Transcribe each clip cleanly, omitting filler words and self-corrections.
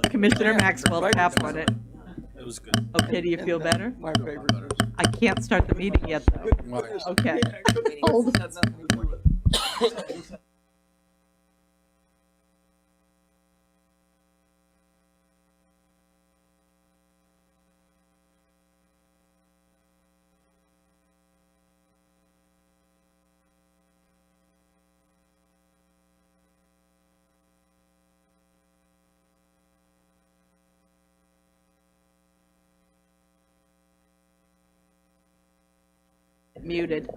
Commissioner Maxwell, tap on it. It was good. Okay, do you feel better? My favorite. I can't start the meeting yet, though. Okay. Hold. Muted.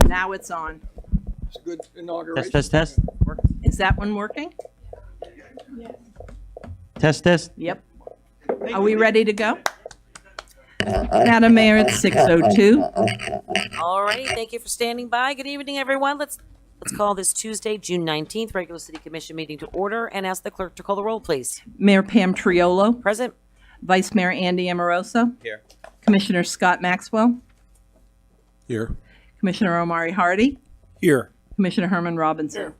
Now it's on. It's a good inauguration. Test. Is that one working? Test. Yep. Are we ready to go? Madam Mayor, it's 6:02. All right, thank you for standing by. Good evening, everyone. Let's call this Tuesday, June 19th, regular City Commission meeting to order and ask the clerk to call the roll, please. Mayor Pam Triolo, Present. Vice Mayor Andy Amoroso. Here. Commissioner Scott Maxwell, Here. Commissioner Omari Hardy, Here. Commissioner Herman Robinson.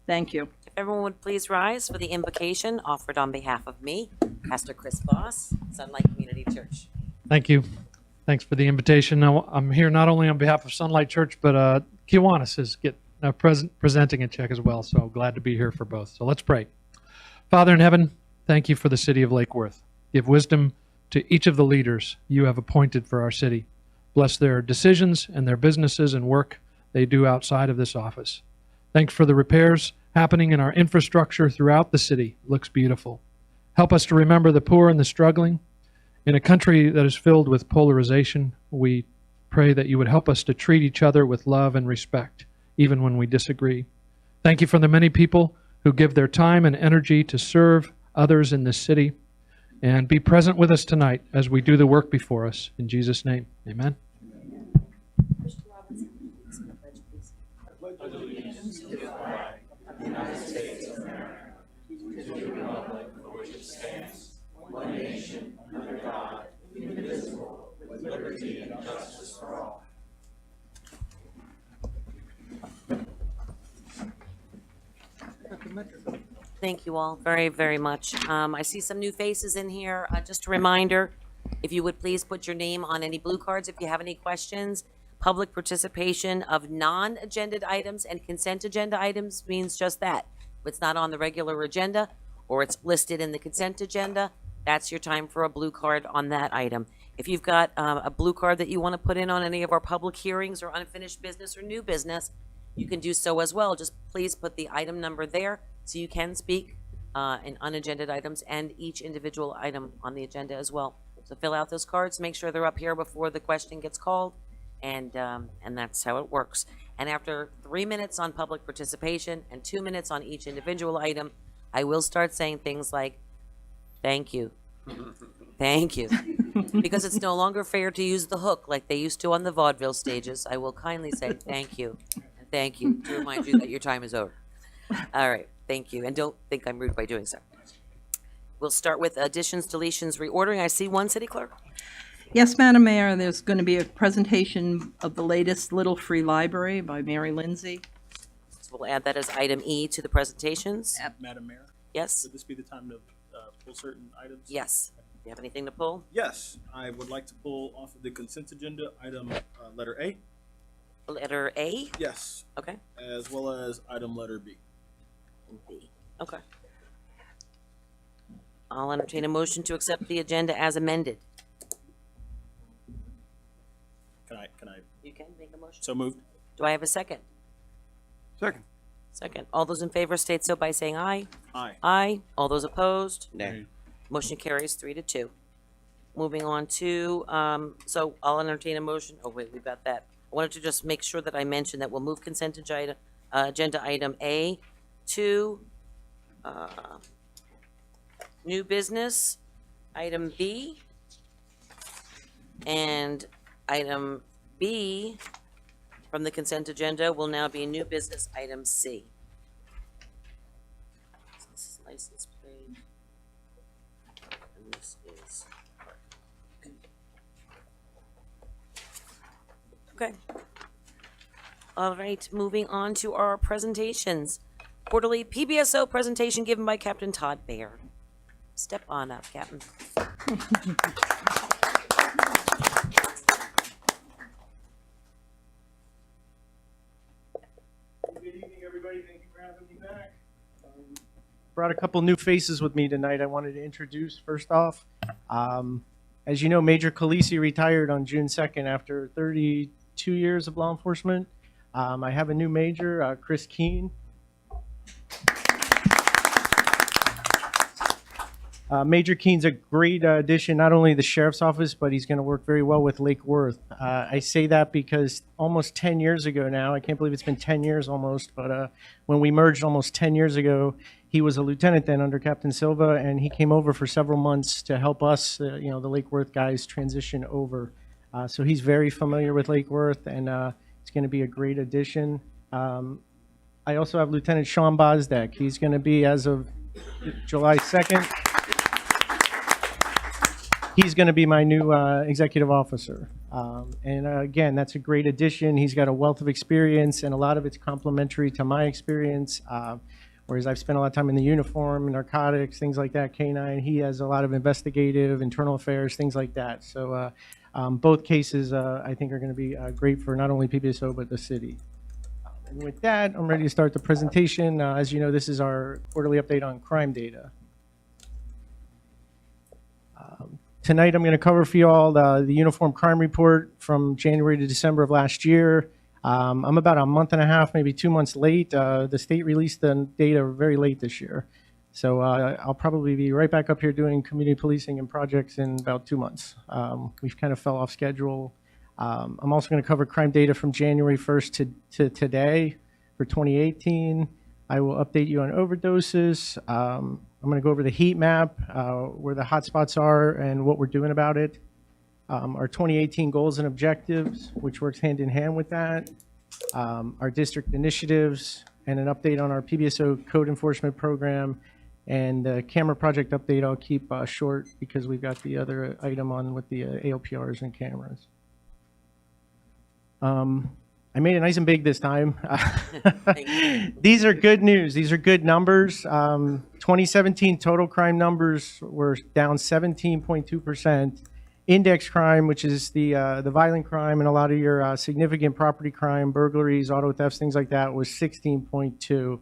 Thank you. If everyone would please rise for the invocation offered on behalf of me, Pastor Chris Voss, Sunlight Community Church. Thank you. Thanks for the invitation. Now, I'm here not only on behalf of Sunlight Church, but Kiwanis is presenting a check as well, so glad to be here for both. So let's pray. Father in heaven, thank you for the city of Lake Worth. Give wisdom to each of the leaders you have appointed for our city. Bless their decisions and their businesses and work they do outside of this office. Thanks for the repairs happening in our infrastructure throughout the city. It looks beautiful. Help us to remember the poor and the struggling. In a country that is filled with polarization, we pray that you would help us to treat each other with love and respect, even when we disagree. Thank you for the many people who give their time and energy to serve others in this city. And be present with us tonight as we do the work before us. In Jesus' name, amen. Thank you all very, very much. I see some new faces in here. Just a reminder, if you would please put your name on any blue cards if you have any questions. Public participation of non-agenda items and consent agenda items means just that. If it's not on the regular agenda or it's listed in the consent agenda, that's your time for a blue card on that item. If you've got a blue card that you want to put in on any of our public hearings or unfinished business or new business, you can do so as well. Just please put the item number there so you can speak in unagended items and each individual item on the agenda as well. So fill out those cards, make sure they're up here before the question gets called, and that's how it works. And after 3 minutes on public participation and 2 minutes on each individual item, I will start saying things like, thank you. Thank you. Because it's no longer fair to use the hook like they used to on the vaudeville stages. I will kindly say thank you and thank you to remind you that your time is over. All right, thank you. And don't think I'm rude by doing so. We'll start with additions, deletions, reordering. I see one, City Clerk. Yes, Madam Mayor, there's going to be a presentation of the latest Little Free Library by Mary Lindsay. So we'll add that as item E to the presentations. Madam Mayor, Yes? would this be the time to pull certain items? Yes. Do you have anything to pull? Yes, I would like to pull off of the consent agenda item letter A. Letter A? Yes, Okay. as well as item letter B. And B. Okay. I'll entertain a motion to accept the agenda as amended. Can I? You can make a motion. So moved. Do I have a second? Second. Second. All those in favor state so by saying aye. Aye. Aye. All those opposed? Nay. Motion carries 3-2. Moving on to, so I'll entertain a motion. Oh, wait, we've got that. I wanted to just make sure that I mentioned that we'll move consent agenda item A to new business, item B, and item B from the consent agenda will now be new business, item C. So this is license plate. And this is. Okay. All right, moving on to our presentations. quarterly PBSO presentation given by Captain Todd Baer. Step on up, Captain. Good evening, everybody. Thank you for having me back. Brought a couple new faces with me tonight I wanted to introduce. First off, as you know, Major Khaleesi retired on June 2nd after 32 years of law enforcement. I have a new major, Chris Keene. Major Keene's a great addition, not only to the sheriff's office, but he's going to work very well with Lake Worth. I say that because almost 10 years ago now, I can't believe it's been 10 years almost, but when we merged almost 10 years ago, he was a lieutenant then under Captain Silva, and he came over for several months to help us, the Lake Worth guys, transition over. So he's very familiar with Lake Worth, and it's going to be a great addition. I also have Lieutenant Sean Bosdek. He's going to be, as of July 2nd, he's going to be my new executive officer. And again, that's a great addition. He's got a wealth of experience, and a lot of it's complementary to my experience. Whereas I've spent a lot of time in the uniform, narcotics, things like that, K-9. He has a lot of investigative, internal affairs, things like that. So both cases, I think, are going to be great for not only PBSO, but the city. And with that, I'm ready to start the presentation. As you know, this is our quarterly update on crime data. Tonight, I'm going to cover for you all the Uniform Crime Report from January to December of last year. I'm about a month and a half, maybe 2 months late. The state released the data very late this year. So I'll probably be right back up here doing community policing and projects in about 2 months. We've kind of fell off schedule. I'm also going to cover crime data from January 1st to today for 2018. I will update you on overdoses. I'm going to go over the heat map, where the hotspots are and what we're doing about it. Our 2018 goals and objectives, which works hand in hand with that. Our district initiatives, and an update on our PBSO code enforcement program. And the camera project update I'll keep short because we've got the other item on with the ALPRs and cameras. I made it nice and big this time. These are good news. These are good numbers. 2017 total crime numbers were down 17.2%. Index crime, which is the violent crime and a lot of your significant property crime, burglaries, auto thefts, things like that, was 16.2.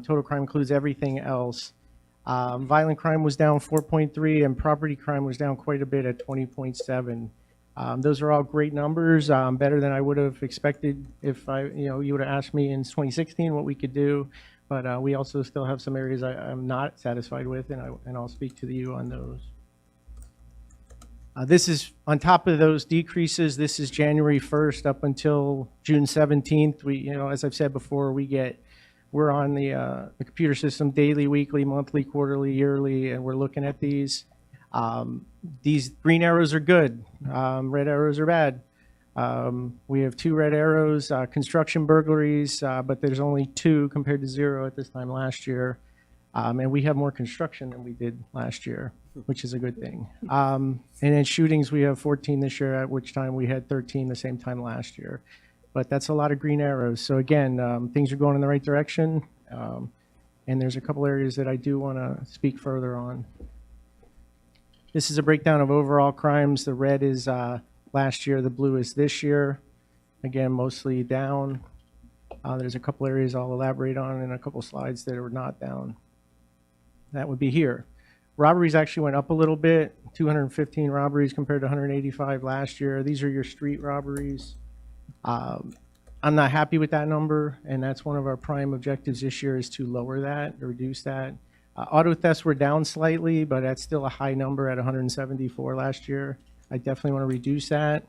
Total crime includes everything else. Violent crime was down 4.3, and property crime was down quite a bit at 20.7. Those are all great numbers, better than I would have expected if you would have asked me in 2016 what we could do. But we also still have some areas I'm not satisfied with, and I'll speak to you on those. This is on top of those decreases. This is January 1st up until June 17th. We, as I've said before, we're on the computer system daily, weekly, monthly, quarterly, yearly, and we're looking at these. These green arrows are good. Red arrows are bad. We have 2 red arrows, construction burglaries, but there's only 2 compared to 0 at this time last year. And we have more construction than we did last year, which is a good thing. And in shootings, we have 14 this year, at which time we had 13 the same time last year. But that's a lot of green arrows. So again, things are going in the right direction. And there's a couple areas that I do want to speak further on. This is a breakdown of overall crimes. The red is last year, the blue is this year. Again, mostly down. There's a couple areas I'll elaborate on and a couple slides that are not down. That would be here. Robberies actually went up a little bit, 215 robberies compared to 185 last year. These are your street robberies. I'm not happy with that number, and that's one of our prime objectives this year is to lower that, or reduce that. Auto thefts were down slightly, but that's still a high number at 174 last year. I definitely want to reduce that.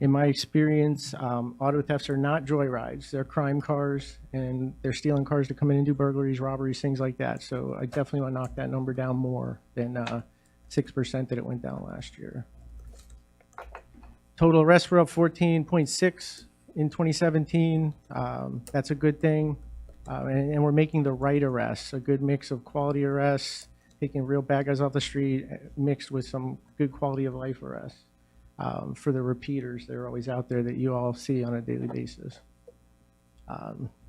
In my experience, auto thefts are not joyrides. They're crime cars, and they're stealing cars to come in and do burglaries, robberies, things like that. So I definitely want to knock that number down more than 6% that it went down last year. Total arrests were up 14.6 in 2017. That's a good thing. And we're making the right arrests, a good mix of quality arrests, taking real bad guys off the street, mixed with some good quality of life arrests. For the repeaters, they're always out there that you all see on a daily basis.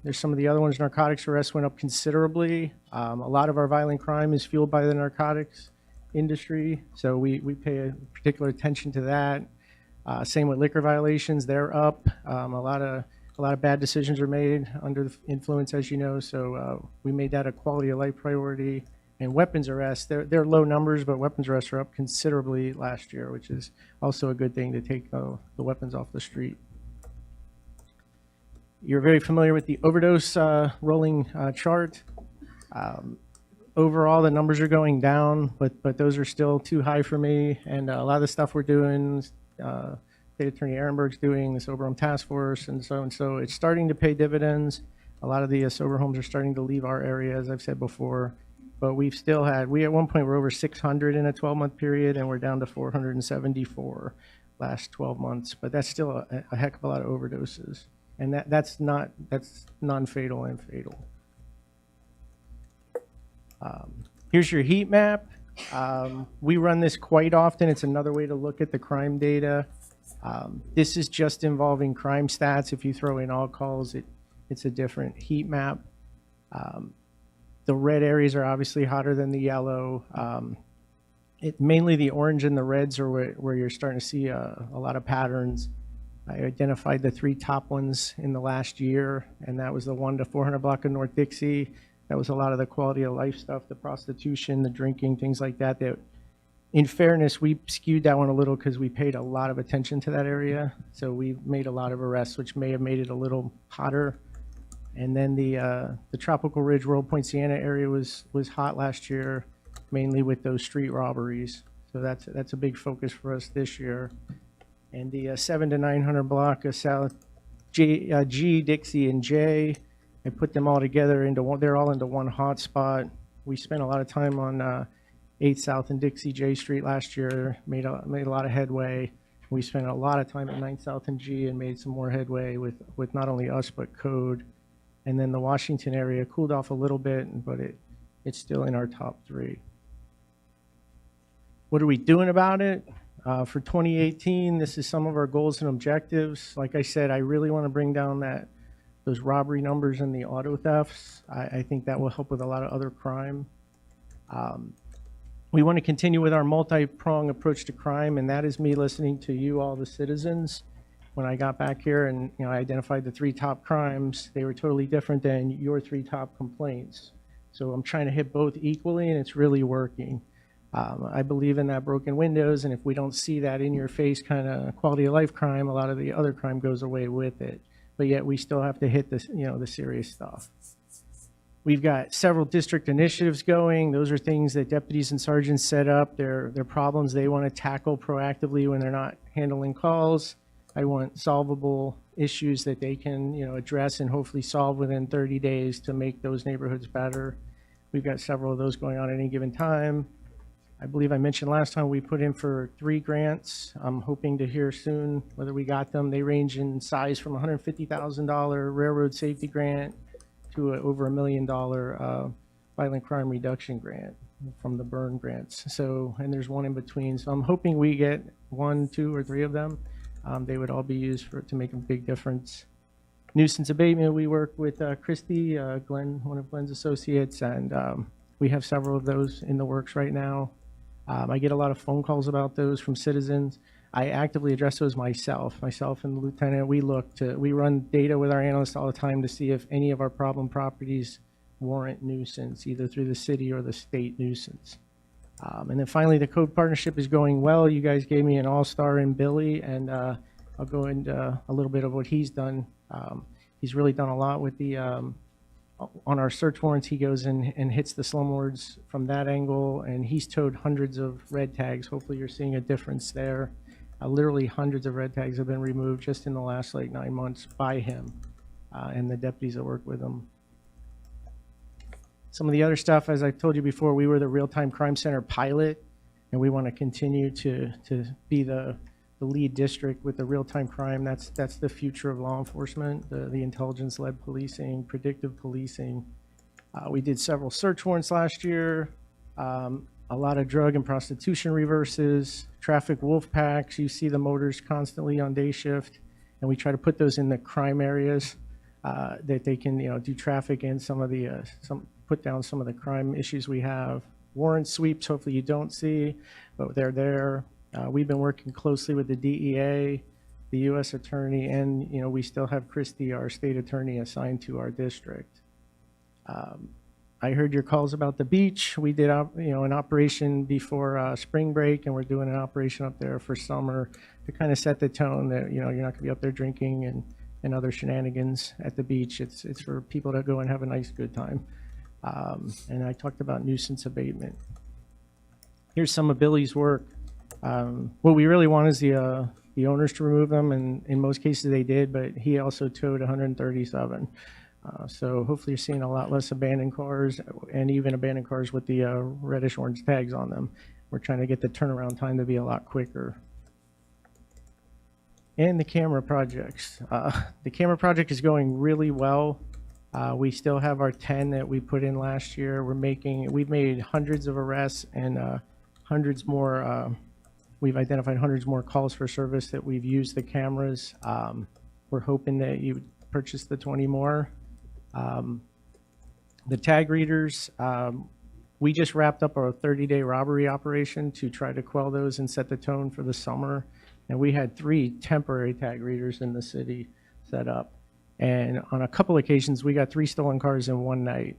There's some of the other ones. Narcotics arrests went up considerably. A lot of our violent crime is fueled by the narcotics industry, so we pay a particular attention to that. Same with liquor violations, they're up. A lot of bad decisions are made under the influence, as you know, so we made that a quality of life priority. And weapons arrests, they're low numbers, but weapons arrests are up considerably last year, which is also a good thing to take the weapons off the street. You're very familiar with the overdose rolling chart. Overall, the numbers are going down, but those are still too high for me. And a lot of the stuff we're doing, State Attorney Ehrenberg's doing, the Sober Home Task Force, and so it's starting to pay dividends. A lot of the sober homes are starting to leave our area, as I've said before. But we at one point were over 600 in a 12-month period, and we're down to 474 last 12 months. But that's still a heck of a lot of overdoses. And that's non-fatal and fatal. Here's your heat map. We run this quite often. It's another way to look at the crime data. This is just involving crime stats. If you throw in all calls, it's a different heat map. The red areas are obviously hotter than the yellow. Mainly the orange and the reds are where you're starting to see a lot of patterns. I identified the 3 top ones in the last year, and that was the 1 to 400 block of North Dixie. That was a lot of the quality of life stuff, the prostitution, the drinking, things like that. In fairness, we skewed that one a little because we paid a lot of attention to that area. So we made a lot of arrests, which may have made it a little hotter. And then the Tropical Ridge, Royal Point, Sienna area was hot last year, mainly with those street robberies. So that's a big focus for us this year. And the 7 to 900 block of South G, Dixie, and J, I put them all together they're all into one hot spot. We spent a lot of time on 8 South and Dixie J Street last year, made a lot of headway. We spent a lot of time at 9 South and G and made some more headway with not only us, but code. And then the Washington area cooled off a little bit, but it's still in our top 3. What are we doing about it? For 2018, this is some of our goals and objectives. Like I said, I really want to bring down those robbery numbers and the auto thefts. I think that will help with a lot of other crime. We want to continue with our multi-pronged approach to crime, and that is me listening to you, all the citizens. When I got back here and I identified the 3 top crimes, they were totally different than your 3 top complaints. So I'm trying to hit both equally, and it's really working. I believe in that broken windows, and if we don't see that in your face kind of quality of life crime, a lot of the other crime goes away with it. But yet we still have to hit the serious stuff. We've got several district initiatives going. Those are things that deputies and sergeants set up. They're problems they want to tackle proactively when they're not handling calls. I want solvable issues that they can address and hopefully solve within 30 days to make those neighborhoods better. We've got several of those going on at any given time. I believe I mentioned last time we put in for 3 grants. I'm hoping to hear soon whether we got them. They range in size from $150,000 railroad safety grant to over $1 million violent crime reduction grant from the burn grants. So, and there's one in between. So I'm hoping we get 1, 2, or 3 of them. They would all be used to make a big difference. Nuisance abatement, we work with Christy, Glenn, one of Glenn's associates, and we have several of those in the works right now. I get a lot of phone calls about those from citizens. I actively address those myself and the lieutenant. We run data with our analysts all the time to see if any of our problem properties warrant nuisance, either through the city or the state nuisance. And then finally, the code partnership is going well. You guys gave me an all-star in Billy, and I'll go into a little bit of what he's done. He's really done a lot with on our search warrants. He goes in and hits the slumlords from that angle, and he's towed hundreds of red tags. Hopefully you're seeing a difference there. Literally hundreds of red tags have been removed just in the last 9 months by him and the deputies that work with him. Some of the other stuff, as I told you before, we were the real-time crime center pilot, and we want to continue to be the lead district with the real-time crime. That's the future of law enforcement, the intelligence-led policing, predictive policing. We did several search warrants last year, a lot of drug and prostitution reverses, traffic wolf packs. You see the motors constantly on day shift, and we try to put those in the crime areas. that they can, do traffic and some of the, put down some of the crime issues we have. Warrant sweeps, hopefully you don't see, but they're there. We've been working closely with the DEA, the U.S. Attorney, and, we still have Christie, our state attorney, assigned to our district. I heard your calls about the beach. We did, an operation before spring break, and we're doing an operation up there for summer to kind of set the tone that, you're not going to be up there drinking and other shenanigans at the beach. It's for people to go and have a nice, good time. And I talked about nuisance abatement. Here's some of Billy's work. What we really want is the owners to remove them, and in most cases they did, but he also towed 137. So hopefully you're seeing a lot less abandoned cars, and even abandoned cars with the reddish orange tags on them. We're trying to get the turnaround time to be a lot quicker. And the camera projects. The camera project is going really well. We still have our 10 that we put in last year. We've made hundreds of arrests and hundreds more, we've identified hundreds more calls for service that we've used the cameras. We're hoping that you purchase the 20 more. The tag readers, we just wrapped up our 30-day robbery operation to try to quell those and set the tone for the summer. And we had 3 temporary tag readers in the city set up. And on a couple occasions, we got 3 stolen cars in one night.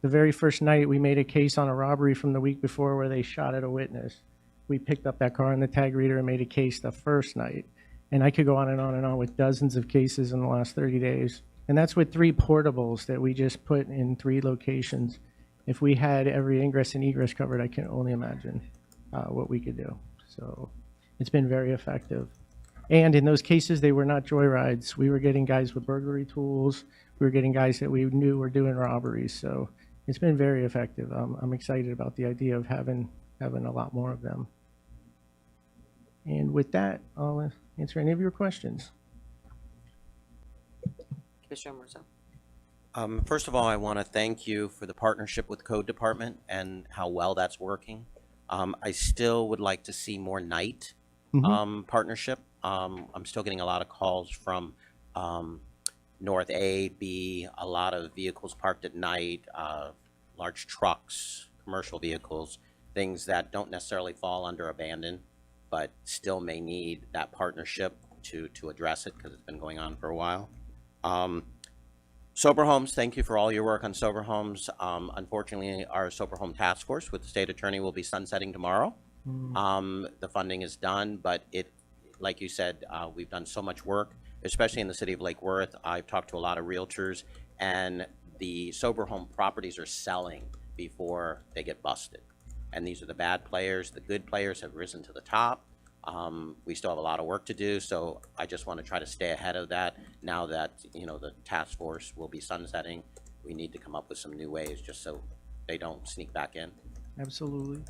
The very first night, we made a case on a robbery from the week before where they shot at a witness. We picked up that car in the tag reader and made a case the first night. And I could go on and on and on with dozens of cases in the last 30 days. And that's with 3 portables that we just put in 3 locations. If we had every ingress and egress covered, I can only imagine what we could do. So it's been very effective. And in those cases, they were not joyrides. We were getting guys with burglary tools. We were getting guys that we knew were doing robberies. So it's been very effective. I'm excited about the idea of having a lot more of them. And with that, I'll answer any of your questions. Commissioner Morzo. First of all, I want to thank you for the partnership with Code Department and how well that's working. I still would like to see more night partnership. I'm still getting a lot of calls from North A, B, a lot of vehicles parked at night, large trucks, commercial vehicles, things that don't necessarily fall under abandoned, but still may need that partnership to address it because it's been going on for a while. Sober homes, thank you for all your work on sober homes. Unfortunately, our sober home task force with the state attorney will be sunsetting tomorrow. The funding is done, but like you said, we've done so much work, especially in the city of Lake Worth. I've talked to a lot of realtors, and the sober home properties are selling before they get busted. And these are the bad players. The good players have risen to the top. We still have a lot of work to do, so I just want to try to stay ahead of that. Now that, the task force will be sunsetting, we need to come up with some new ways just so they don't sneak back in. Absolutely.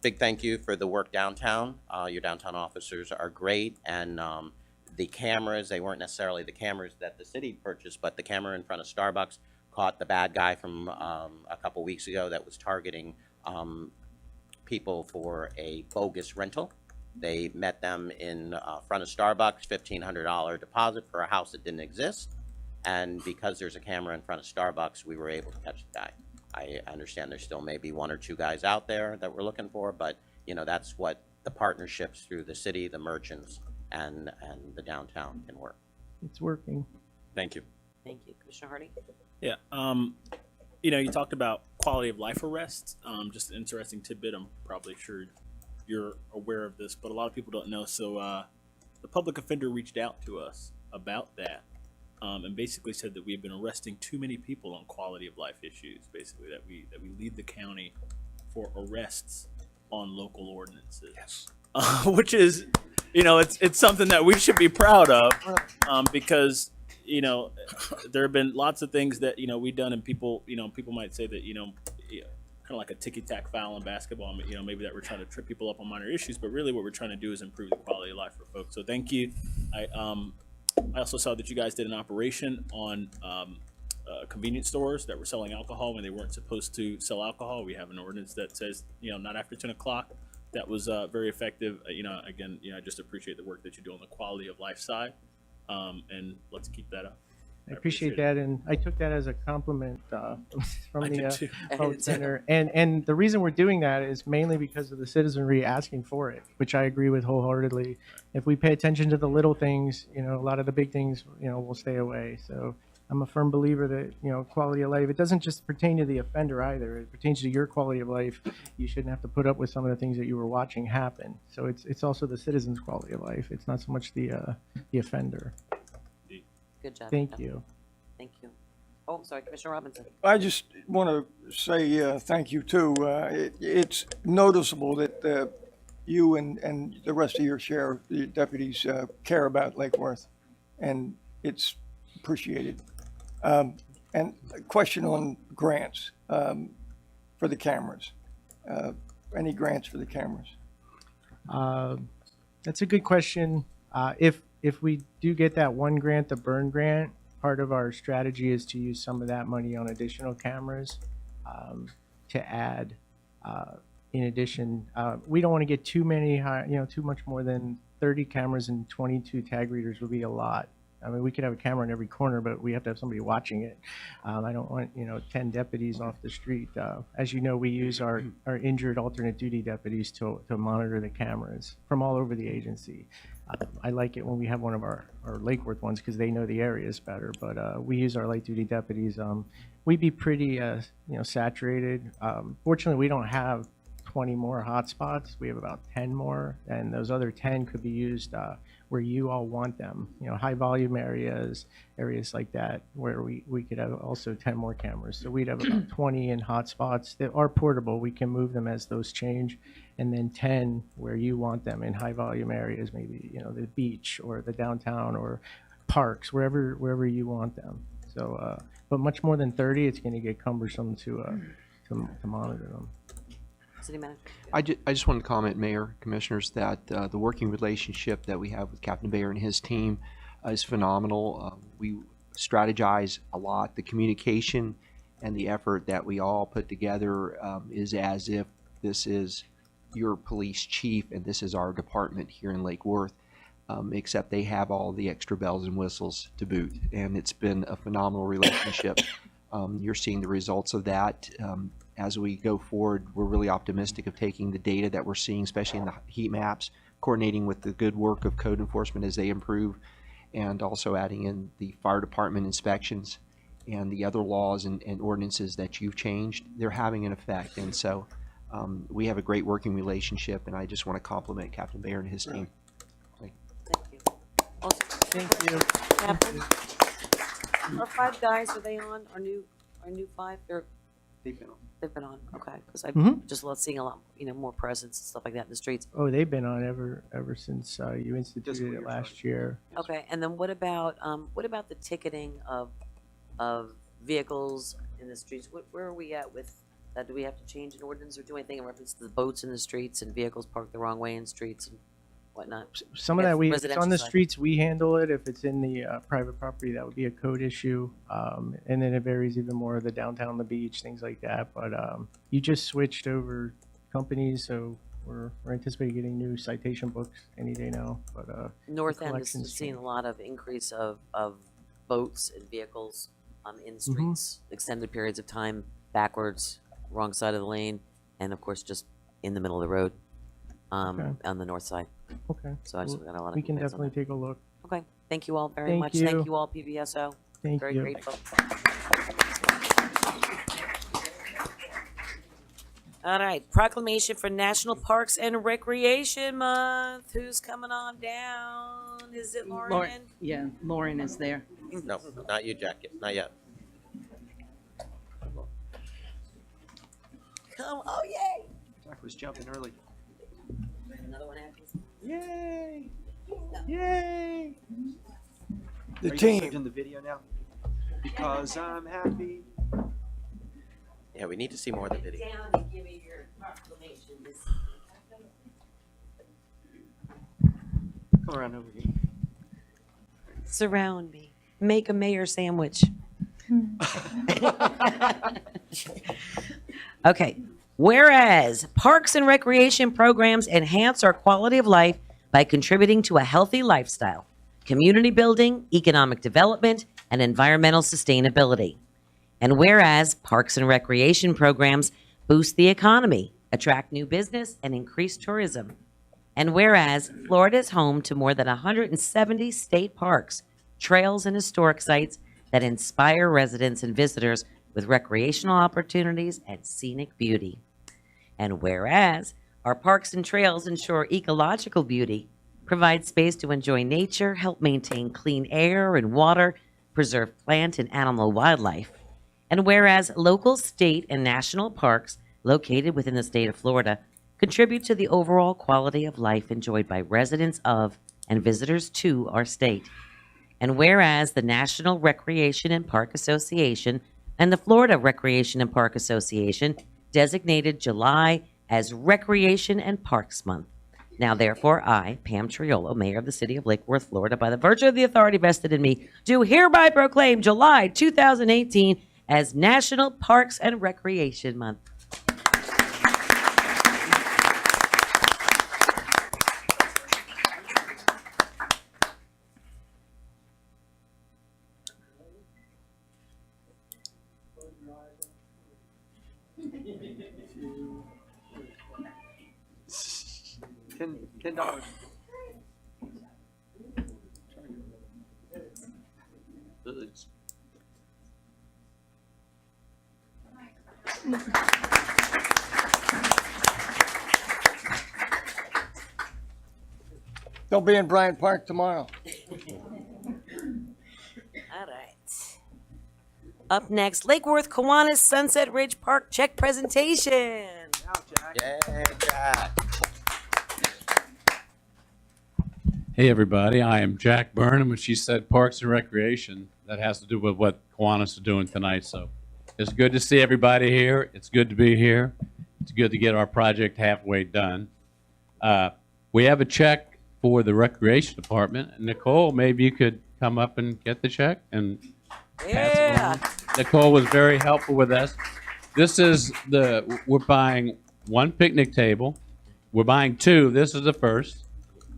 Big thank you for the work downtown. Your downtown officers are great, and the cameras, they weren't necessarily the cameras that the city purchased, but the camera in front of Starbucks caught the bad guy from a couple weeks ago that was targeting people for a bogus rental. They met them in front of Starbucks, $1,500 deposit for a house that didn't exist. And because there's a camera in front of Starbucks, we were able to catch the guy. I understand there still may be 1 or 2 guys out there that we're looking for, but that's what the partnerships through the city, the merchants, and the downtown can work. It's working. Thank you. Thank you. Commissioner Hardy? Yeah. You talked about quality of life arrests. Just an interesting tidbit. I'm probably sure you're aware of this, but a lot of people don't know. So the public offender reached out to us about that, and basically said that we've been arresting too many people on quality of life issues. Basically, that we lead the county for arrests on local ordinances. Yes. Which is, it's something that we should be proud of, because there have been lots of things that we've done, and people might say that kind of like a ticky-tack foul in basketball, maybe that we're trying to trip people up on minor issues, but really what we're trying to do is improve the quality of life for folks. So thank you. I also saw that you guys did an operation on convenience stores that were selling alcohol when they weren't supposed to sell alcohol. We have an ordinance that says not after 10 o'clock. that was very effective. Again, I just appreciate the work that you do on the quality of life side, and let's keep that up. I appreciate that, and I took that as a compliment from I the did too. Vote Center. And the reason we're doing that is mainly because of the citizenry asking for it, which I agree with wholeheartedly. If we pay attention to the little things, a lot of the big things, will stay away. So I'm a firm believer that, quality of life, it doesn't just pertain to the offender either. It pertains to your quality of life. You shouldn't have to put up with some of the things that you were watching happen. So it's also the citizen's quality of life. It's not so much the offender. Good job. Thank you. Thank you. Oh, I'm sorry, Commissioner Robinson. I just want to say thank you too. It's noticeable that you and the rest of your sheriff, the deputies, care about Lake Worth, and it's appreciated. And a question on grants for the cameras. Any grants for the cameras? That's a good question. If we do get that one grant, the burn grant, part of our strategy is to use some of that money on additional cameras to add. In addition, we don't want to get too many, too much more than 30 cameras and 22 tag readers would be a lot. I mean, we could have a camera in every corner, but we have to have somebody watching it. I don't want, 10 deputies off the street. As you know, we use our injured alternate duty deputies to monitor the cameras from all over the agency. I like it when we have one of our Lake Worth ones because they know the areas better, but we use our light duty deputies. We'd be pretty, saturated. Fortunately, we don't have 20 more hotspots. We have about 10 more, and those other 10 could be used where you all want them. High volume areas like that, where we could have also 10 more cameras. So we'd have about 20 in hotspots that are portable. We can move them as those change, and then 10 where you want them in high volume areas, maybe the beach or the downtown or parks, wherever you want them. So, but much more than 30, it's going to get cumbersome to monitor them. City Manager. I just wanted to comment, Mayor, Commissioners, that the working relationship that we have with Captain Bayer and his team is phenomenal. We strategize a lot. The communication and the effort that we all put together is as if this is your police chief and this is our department here in Lake Worth, except they have all the extra bells and whistles to boot. And it's been a phenomenal relationship. You're seeing the results of that. As we go forward, we're really optimistic of taking the data that we're seeing, especially in the heat maps, coordinating with the good work of code enforcement as they improve, and also adding in the fire department inspections and the other laws and ordinances that you've changed. They're having an effect. And so we have a great working relationship, and I just want to compliment Captain Bayer and his team. Thank you. Also, Thank you. Captain, our 5 guys, are they on? Our new 5? They've been on, okay, because I just love seeing a lot, more presence and stuff like that in the streets. Oh, they've been on ever since you instituted it last year. Okay, and then what about the ticketing of vehicles in the streets? Where are we at with that? Do we have to change an ordinance or do anything in reference to the boats in the streets and vehicles parked the wrong way in streets and whatnot? Some of If that, it's residential on the side. streets, we handle it. If it's in the private property, that would be a code issue. And then it varies even more, the downtown, the beach, things like that. But you just switched over companies, so we're anticipating getting new citation books any day now. But North End is collections seeing change. a lot of increase of boats and vehicles in the streets, extended periods of time, backwards, wrong side of the lane, and of course just in the middle of the road on the north side. Okay. So I just got a lot of We can complaints on definitely that. take a look. Okay, thank you all very Thank much. you. Thank you all, PBSO. Thank Very you. grateful. All right, proclamation for National Parks and Recreation Month. Who's coming on down? Is it Lauren? Yeah, Lauren is there. No, not you, Jack. Not yet. Come, oh yay! Jack was jumping early. Another one happens. Yay! Yay! The team. in the video now? Because I'm happy. Yeah, we need to see more of the video. Down and give me your proclamation. Come around over here. Surround me. Make a mayor sandwich. Okay. Whereas parks and recreation programs enhance our quality of life by contributing to a healthy lifestyle, community building, economic development, and environmental sustainability. And whereas parks and recreation programs boost the economy, attract new business, and increase tourism. And whereas Florida is home to more than 170 state parks, trails, and historic sites that inspire residents and visitors with recreational opportunities and scenic beauty. And whereas our parks and trails ensure ecological beauty, provide space to enjoy nature, help maintain clean air and water, preserve plant and animal wildlife. And whereas local, state, and national parks located within the state of Florida contribute to the overall quality of life enjoyed by residents of and visitors to our state. And whereas the National Recreation and Park Association and the Florida Recreation and Park Association designated July as Recreation and Parks Month. Now, therefore, I, Pam Triolo, Mayor of the City of Lake Worth, Florida, by the virtue of the authority vested in me, do hereby proclaim July 2018 as National Parks and Recreation Month. $10. They'll be in Bryant Park tomorrow. All right. Up next, Lake Worth Kiwanis Sunset Ridge Park check presentation. Yeah, Jack. Hey everybody, I am Jack Burnham. When she said Parks and Recreation, that has to do with what Kiwanis is doing tonight. So it's good to see everybody here. It's good to be here. It's good to get our project halfway done. We have a check for the Recreation Department. Nicole, maybe you could come up and get the check and pass it Yeah. along. Nicole was very helpful with us. This is we're buying one picnic table. We're buying two. This is the first.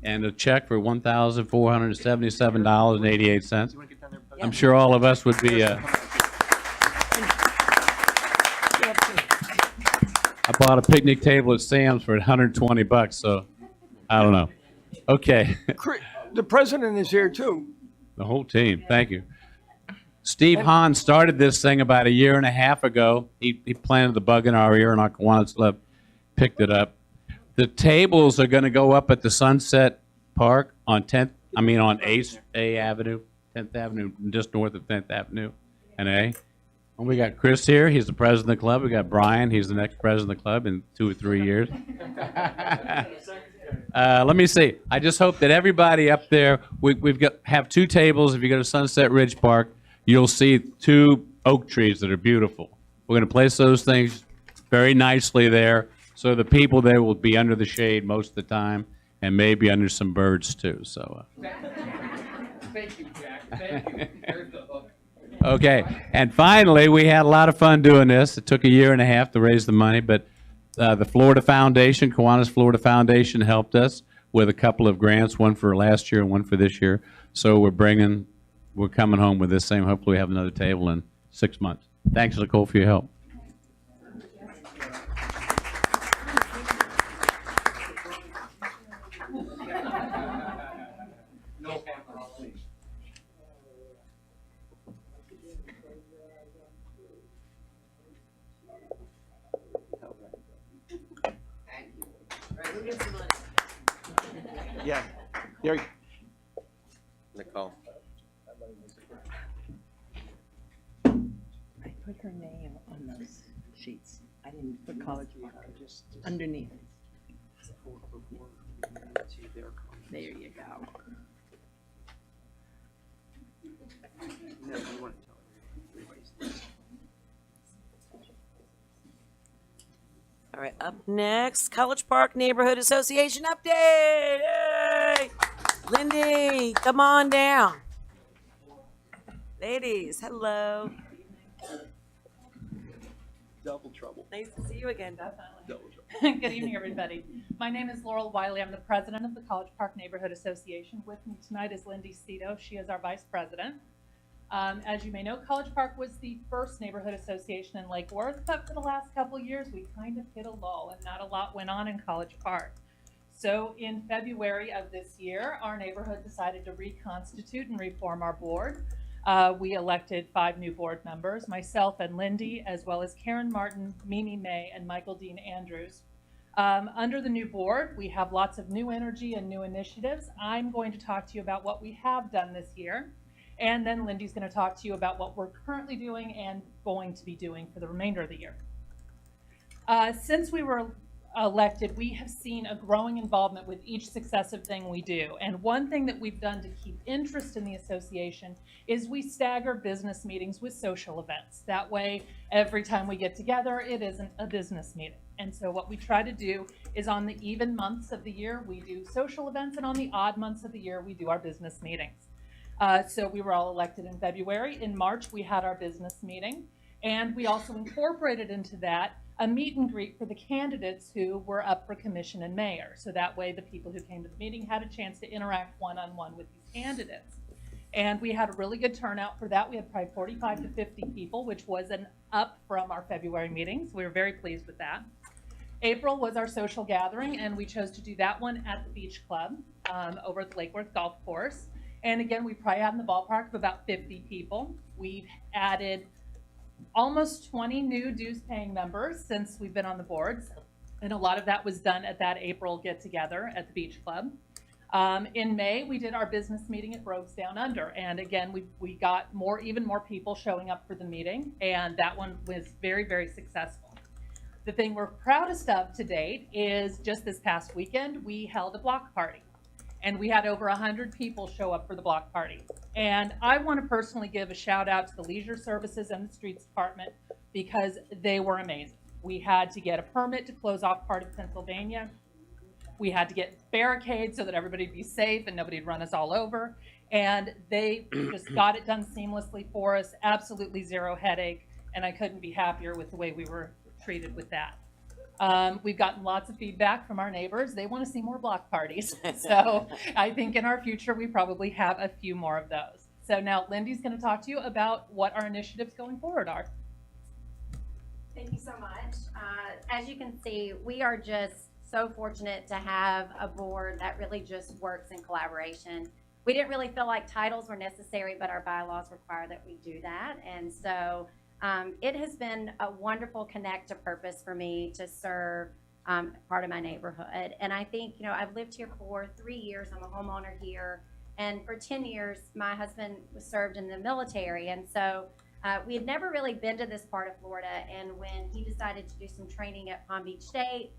And a check for $1,477.88. I'm sure all of us would be. I bought a picnic table at Sam's for $120, so I don't know. Okay, The president is here too. the whole team. Thank you. Steve Hahn started this thing about a year and a half ago. He planted the bug in our ear, and our Kiwanis Club picked it up. The tables are going to go up at the Sunset Park on 8th A Avenue, 10th Avenue, just north of 10th Avenue and A. And we got Chris here. He's the president of the club. We got Brian. He's the next president of the club in 2 or 3 years. Let me see. I just hope that everybody up there, have two tables. If you go to Sunset Ridge Park, you'll see two oak trees that are beautiful. We're going to place those things very nicely there. So the people there will be under the shade most of the time, and maybe under some birds too. So. Thank you, Jack. Thank you. There's the hook. Okay, and finally, we had a lot of fun doing this. It took a year and a half to raise the money, but the Florida Foundation, Kiwanis Florida Foundation, helped us with a couple of grants, one for last year and one for this year. So we're coming home with this same. Hopefully, we have another table in 6 months. Thanks, Nicole, for your help. Yeah, there you Nicole. I put her name on those sheets. I didn't put College Park, just underneath. There you go. All right, up next, College Park Neighborhood Association update. Yay! Lindy, come on down. Ladies, hello. Double trouble. Nice to see you again. Double trouble. Good evening, everybody. My name is Laurel Wiley. I'm the president of the College Park Neighborhood Association. With me tonight is Lindy Cito. She is our vice president. As you may know, College Park was the first neighborhood association in Lake Worth, but for the last couple of years, we kind of hit a lull and not a lot went on in College Park. So in February of this year, our neighborhood decided to reconstitute and reform our board. We elected 5 new board members, myself and Lindy, as well as Karen Martin, Mimi May, and Michael Dean Andrews. Under the new board, we have lots of new energy and new initiatives. I'm going to talk to you about what we have done this year, and then Lindy's going to talk to you about what we're currently doing and going to be doing for the remainder of the year. Since we were elected, we have seen a growing involvement with each successive thing we do. And one thing that we've done to keep interest in the association is we stagger business meetings with social events. That way, every time we get together, it isn't a business meeting. And so what we try to do is on the even months of the year, we do social events, and on the odd months of the year, we do our business meetings. So we were all elected in February. In March, we had our business meeting, and we also incorporated into that a meet and greet for the candidates who were up for commission and mayor. So that way the people who came to the meeting had a chance to interact one-on-one with these candidates. And we had a really good turnout for that. We had probably 45 to 50 people, which was an up from our February meetings. We were very pleased with that. April was our social gathering, and we chose to do that one at the Beach Club over at the Lake Worth Golf Course. And again, we probably had in the ballpark of about 50 people. We've added almost 20 new dues paying members since we've been on the boards. And a lot of that was done at that April get together at the Beach Club. In May, we did our business meeting at Rogues Down Under. And again, we got even more people showing up for the meeting. And that one was very, very successful. The thing we're proudest of to date is just this past weekend, we held a block party. And we had over 100 people show up for the block party. And I want to personally give a shout out to the Leisure Services and the Streets Department because they were amazing. We had to get a permit to close off part of Pennsylvania. We had to get barricades so that everybody'd be safe and nobody'd run us all over. And they just got it done seamlessly for us, absolutely zero headache. And I couldn't be happier with the way we were treated with that. We've gotten lots of feedback from our neighbors. They want to see more block parties. So I think in our future, we probably have a few more of those. So now Lindy's going to talk to you about what our initiatives going forward are. Thank you so much. As you can see, we are just so fortunate to have a board that really just works in collaboration. We didn't really feel like titles were necessary, but our bylaws require that we do that. And so it has been a wonderful connect to purpose for me to serve part of my neighborhood. And I think, you know, I've lived here for 3 years. I'm a homeowner here. And for 10 years, my husband was served in the military. And so we had never really been to this part of Florida. And when he decided to do some training at Palm Beach State,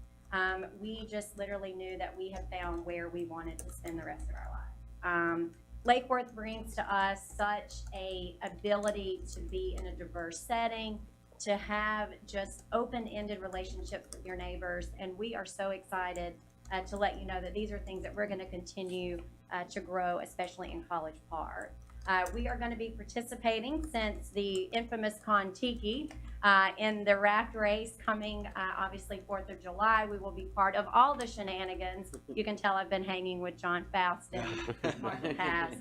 we just literally knew that we had found where we wanted to spend the rest of our life. Lake Worth brings to us such a ability to be in a diverse setting, to have just open-ended relationships with your neighbors, and we are so excited to let you know that these are things that we're going to continue to grow, especially in College Park. We are going to be participating since the infamous Kon-Tiki in the raft race coming, obviously, 4th of July. We will be part of all the shenanigans. You can tell I've been hanging with John Faust and Martha Pass.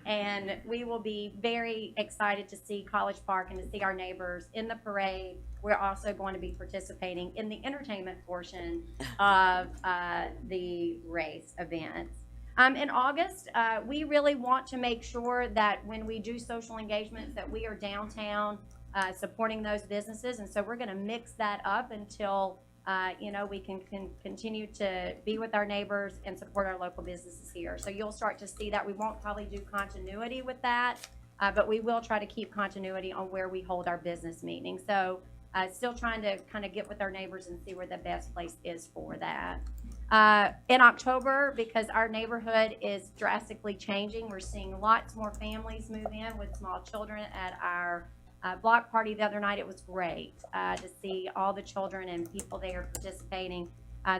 And we will be very excited to see College Park and to see our neighbors in the parade. We're also going to be participating in the entertainment portion of the race events. In August, we really want to make sure that when we do social engagements that we are downtown supporting those businesses. And so we're going to mix that up until, you know, we can continue to be with our neighbors and support our local businesses here. So you'll start to see that. We won't probably do continuity with that, but we will try to keep continuity on where we hold our business meetings. So still trying to kind of get with our neighbors and see where the best place is for that. In October, because our neighborhood is drastically changing, we're seeing lots more families move in with small children at our block party the other night. It was great to see all the children and people there participating.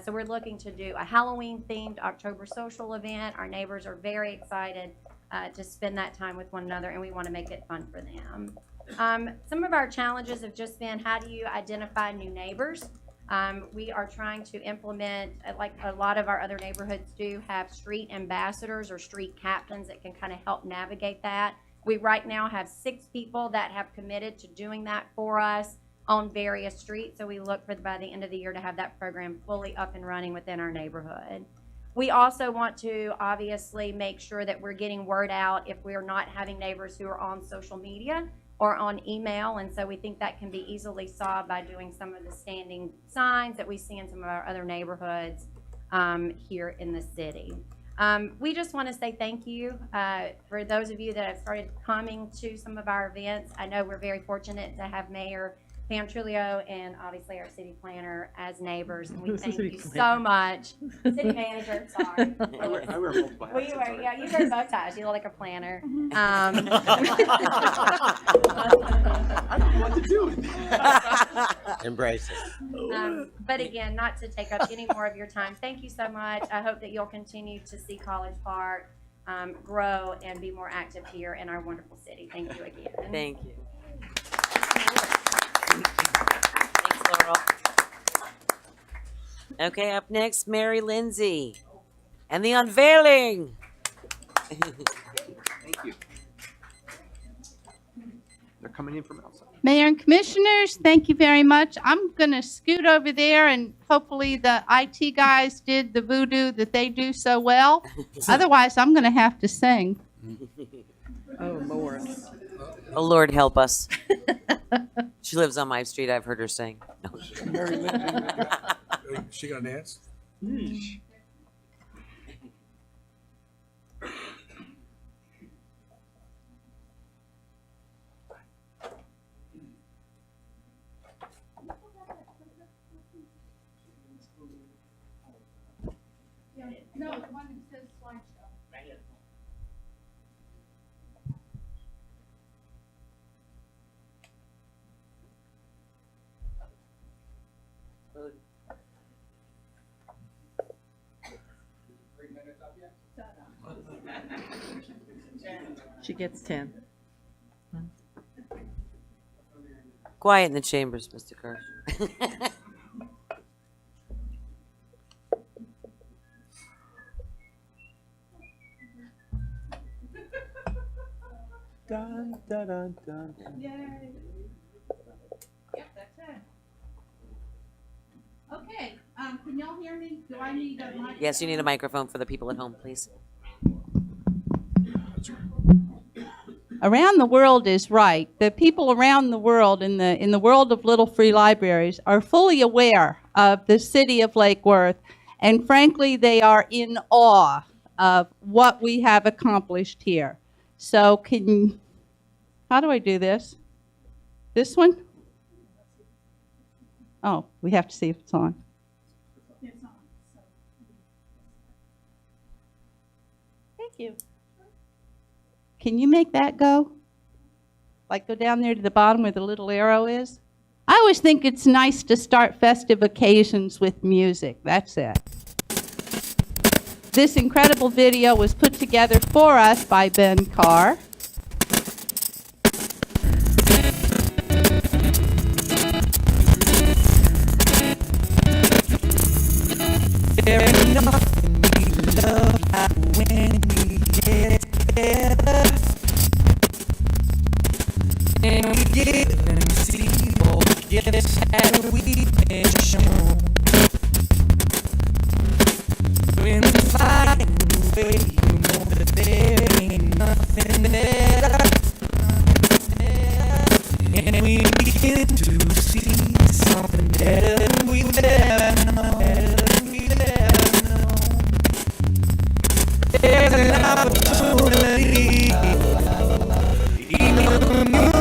So we're looking to do a Halloween-themed October social event. Our neighbors are very excited to spend that time with one another, and we want to make it fun for them. Some of our challenges have just been, how do you identify new neighbors? We are trying to implement, like a lot of our other neighborhoods do, have street ambassadors or street captains that can kind of help navigate that. We right now have 6 people that have committed to doing that for us on various streets. So we look for, by the end of the year, to have that program fully up and running within our neighborhood. We also want to obviously make sure that we're getting word out if we're not having neighbors who are on social media or on email. And so we think that can be easily solved by doing some of the standing signs that we see in some of our other neighborhoods here in the city. We just want to say thank you for those of you that have started coming to some of our events. I know we're very fortunate to have Mayor Pam Trulio and obviously our city planner as neighbors, and we thank you so much. City manager, sorry. I wear multiple Well, hats. you wear, yeah, you wear both ties. You look like a planner. I don't know what to do. Embrace it. But again, not to take up any more of your time, thank you so much. I hope that you'll continue to see College Park grow and be more active here in our wonderful city. Thank you again. Thank you. Thanks, Laurel. Okay, up next, Mary Lindsay and the unveiling. Thank you. They're coming in from outside. Mayor and Commissioners, thank you very much. I'm going to scoot over there, and hopefully the IT guys did the voodoo that they do so well. Otherwise, I'm going to have to sing. Oh, Lord. Oh, Lord, help us. She lives on my street. I've heard her sing. Mary Lindsay. She gonna dance? No, the one that says slideshow. She gets 10. Quiet in the chambers, Mr. Kirsch. Dun, dun, dun, dun. Yay. Yep, that's it. Okay, can y'all hear me? Do I need a mic? Yes, you need a microphone for the people at home, please. Around the world is right. The people around the world in the world of little free libraries are fully aware of the city of Lake Worth, and frankly, they are in awe of what we have accomplished here. So how do I do this? This one? Oh, we have to see if it's on. It's on. Thank you. Can you make that go? Like go down there to the bottom where the little arrow is? I always think it's nice to start festive occasions with music. That's it. This incredible video was put together for us by Ben Carr. There's nothing we love like when we get together. And we give and see all the gifts that we've been shown. When we find a way, you know that there ain't nothing better. And we begin to see something better than we've ever known. There's an opportunity, even when you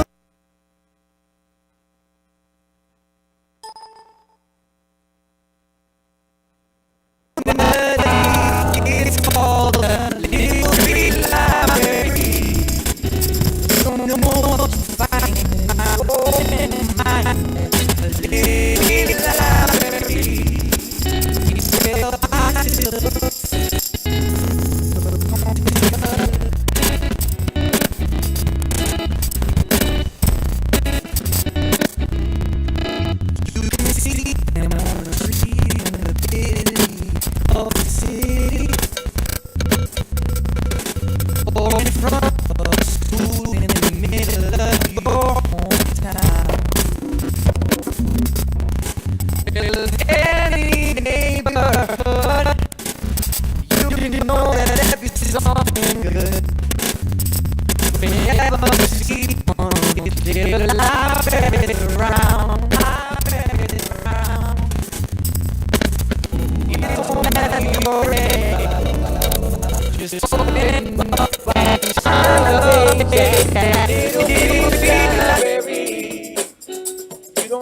it's called a little free library. No more fighting my own mind.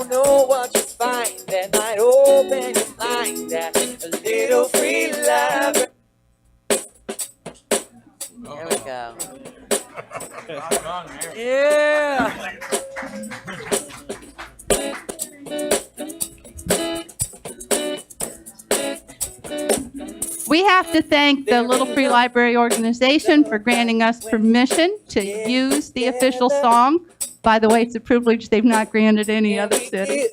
don't know what you find that might open your mind. That a little free library. There we go. Yeah. We have to thank the Little Free Library organization for granting us permission to use the official song. By the way, it's a privilege they've not granted any other city.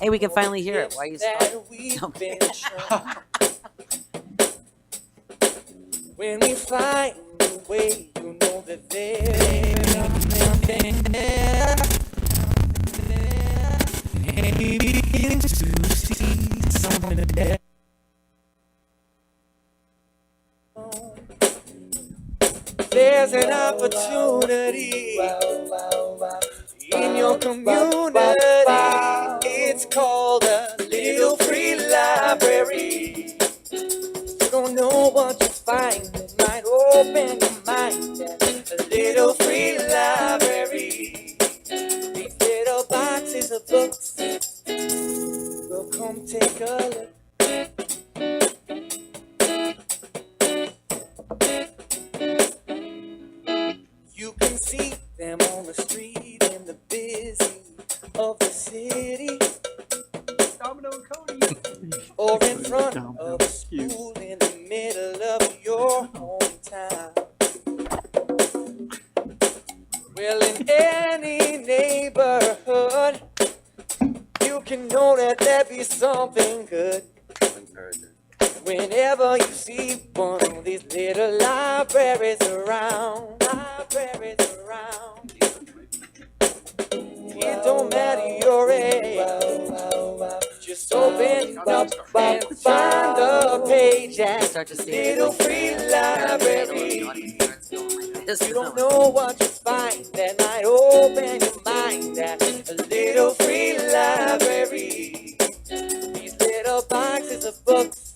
Hey, we can finally hear it. Why are you Okay. When we find a way, you know that there's nothing there. Begin to see something there. There's an opportunity in your community. It's called a little free library. You don't know what you find that might open your mind. A little free library. These little boxes of books will come take a look. You can see them on the street in the busy of the city, or in front of a school in the middle of your hometown. Well, in any neighborhood, you can know that there be something good. Whenever you see one of these little libraries around, it don't matter your age. Just open up and find the page at Little Free Library. You don't know what you find that might open your mind at a Little Free Library. These little boxes of books.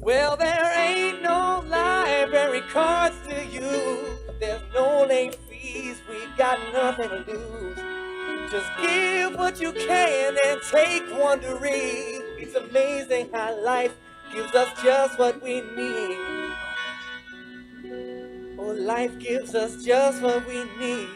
Well, there ain't no library cards to use. There's no late fees, we got nothing to lose. Just give what you can and take one to read. It's amazing how life gives us just what we need. Oh, life gives us just what we need.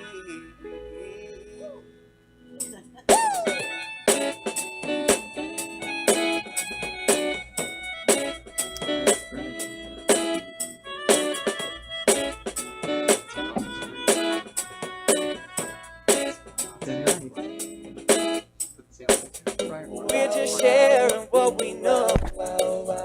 We're just sharing what we know,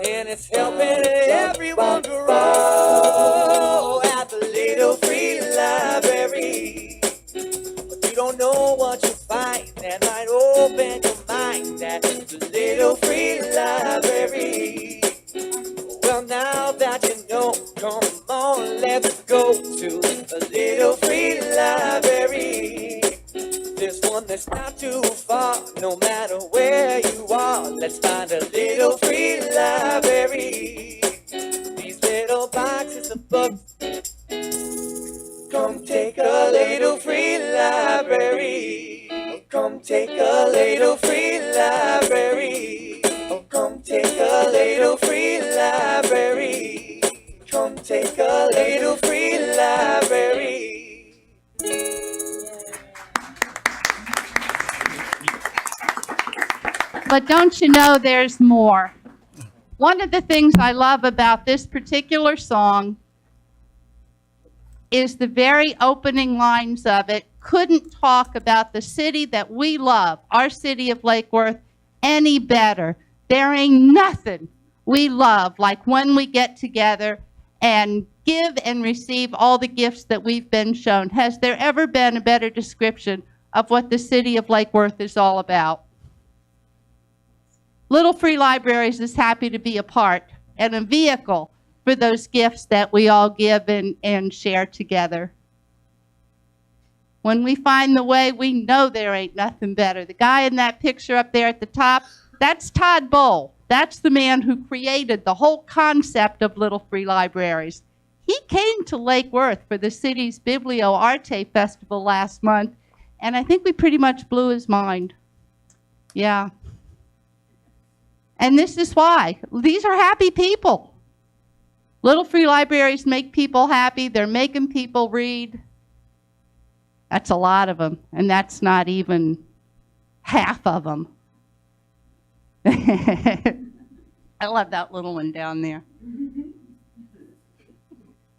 and it's helping everyone grow at the Little Free Library. But you don't know what you find that might open your mind at the Little Free Library. Well, now that you know, come on, let's go to a Little Free Library. There's one that's not too far, no matter where you are. Let's find a Little Free Library. These little boxes of books, come take a Little Free Library. Oh, come take a Little Free Library. Oh, come take a Little Free Library. Come take a Little Free Library. But don't you know there's more? One of the things I love about this particular song is the very opening lines of it couldn't talk about the city that we love, our city of Lake Worth, any better. There ain't nothing we love like when we get together and give and receive all the gifts that we've been shown. Has there ever been a better description of what the city of Lake Worth is all about? Little Free Libraries is happy to be a part and a vehicle for those gifts that we all give and share together. When we find the way, we know there ain't nothing better. The guy in that picture up there at the top, that's Todd Bull. That's the man who created the whole concept of Little Free Libraries. He came to Lake Worth for the city's Biblio Arte Festival last month, And I think we pretty much blew his mind. Yeah. And this is why. These are happy people. Little free libraries make people happy. They're making people read. That's a lot of them, and that's not even half of them. I love that little one down there.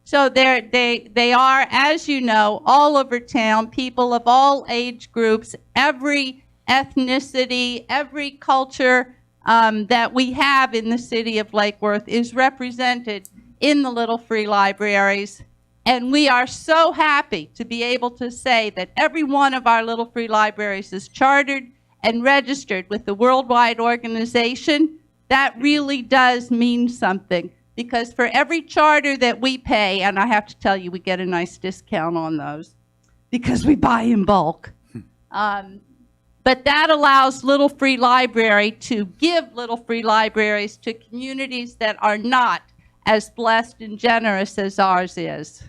So they are, as you know, all over town, people of all age groups, every ethnicity, every culture that we have in the city of Lake Worth is represented in the Little Free Libraries. And we are so happy to be able to say that every one of our Little Free Libraries is chartered and registered with the worldwide organization. That really does mean something, because for every charter that we pay, and I have to tell you, we get a nice discount on those because we buy in bulk. But that allows Little Free Library to give Little Free Libraries to communities that are not as blessed and generous as ours is.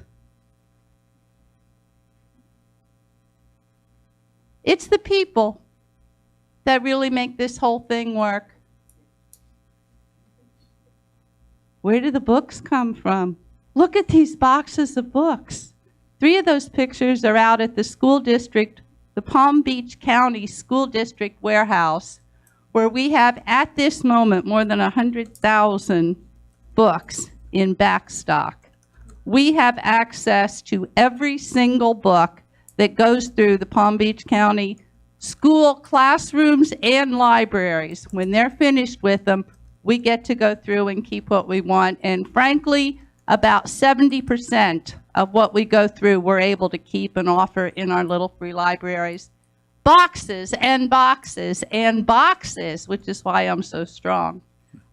It's the people that really make this whole thing work. Where do the books come from? Look at these boxes of books. 3 of those pictures are out at the school district, the Palm Beach County School District warehouse, where we have at this moment more than 100,000 books in backstock. We have access to every single book that goes through the Palm Beach County school classrooms and libraries. When they're finished with them, we get to go through and keep what we want. And frankly, about 70% of what we go through, we're able to keep and offer in our Little Free Libraries. Boxes and boxes and boxes, which is why I'm so strong,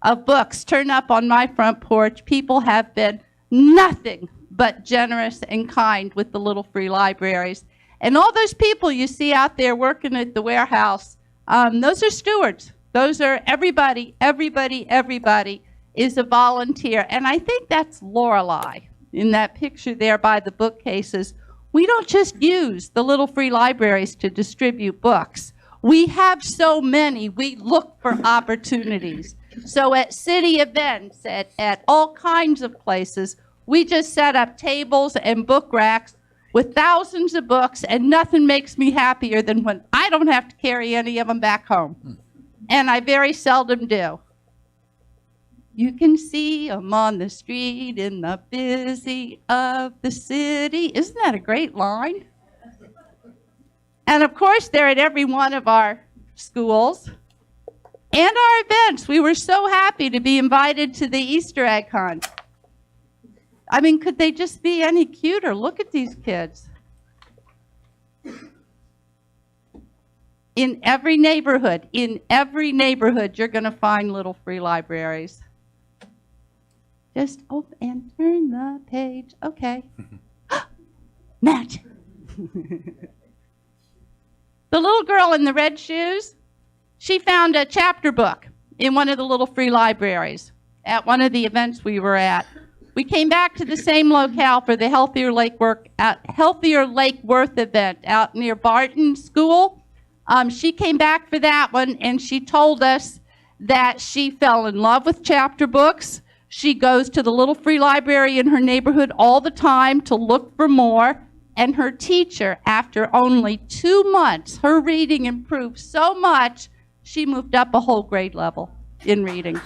of books turn up on my front porch. People have been nothing but generous and kind with the Little Free Libraries. And all those people you see out there working at the warehouse, those are stewards. Those are everybody is a volunteer. And I think that's Lorelei in that picture there by the bookcases. We don't just use the Little Free Libraries to distribute books. We have so many, we look for opportunities. So at city events, at all kinds of places, we just set up tables and book racks with thousands of books, and nothing makes me happier than when I don't have to carry any of them back home. And I very seldom do. You can see them on the street in the busy of the city. Isn't that a great line? And of course, they're at every one of our schools and our events. We were so happy to be invited to the Easter egg hunt. I mean, could they just be any cuter? Look at these kids. In every neighborhood, you're going to find Little Free Libraries. Just open and turn the page. Okay. Magic. The little girl in the red shoes, she found a chapter book in one of the Little Free Libraries at one of the events we were at. We came back to the same locale for the Healthier Lake Worth event out near Barton School. She came back for that one, and she told us that she fell in love with chapter books. She goes to the Little Free Library in her neighborhood all the time to look for more. And her teacher, after only 2 months, her reading improved so much, she moved up a whole grade level in reading.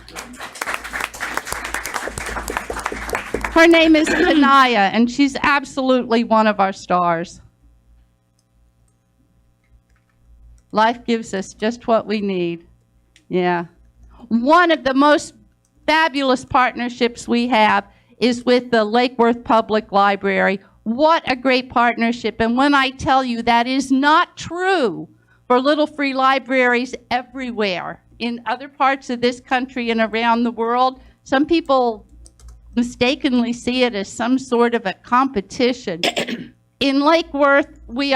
Her name is Tanaya, and she's absolutely one of our stars. Life gives us just what we need. Yeah. One of the most fabulous partnerships we have is with the Lake Worth Public Library. What a great partnership. And when I tell you that is not true for Little Free Libraries everywhere. In other parts of this country and around the world, some people mistakenly see it as some sort of a competition. In Lake Worth, we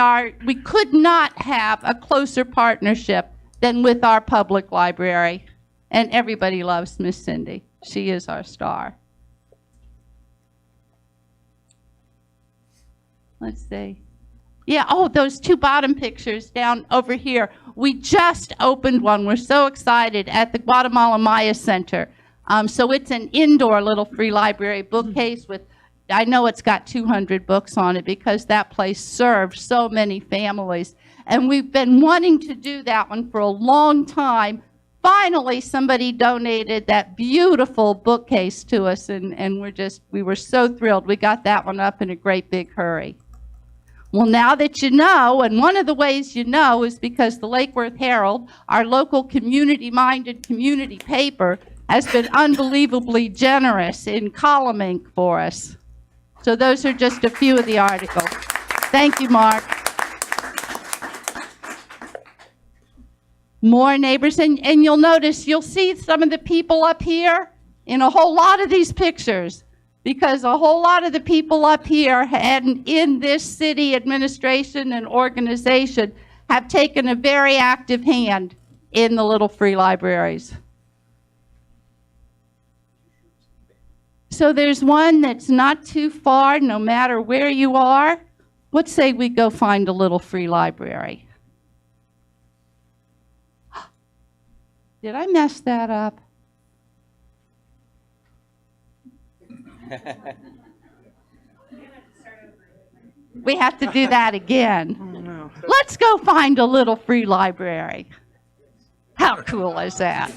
could not have a closer partnership than with our public library. And everybody loves Miss Cindy. She is our star. Let's see. Yeah, oh, those two bottom pictures down over here. We just opened one. We're so excited at the Guatemala Maya Center. So it's an indoor little free library bookcase with, I know it's got 200 books on it because that place served so many families. And we've been wanting to do that one for a long time. Finally, somebody donated that beautiful bookcase to us, and we were so thrilled. We got that one up in a great big hurry. Well, now that you know, and one of the ways you know is because the Lake Worth Herald, our local community-minded community paper, has been unbelievably generous in column ink for us. So those are just a few of the articles. Thank you, Mark. More neighbors, and you'll notice, you'll see some of the people up here in a whole lot of these pictures, because a whole lot of the people up here and in this city administration and organization have taken a very active hand in the little free libraries. So there's one that's not too far, no matter where you are. Let's say we go find a little free library. Did I mess that up? We have to do that again. Oh, no. Let's go find a little free library. How cool is that?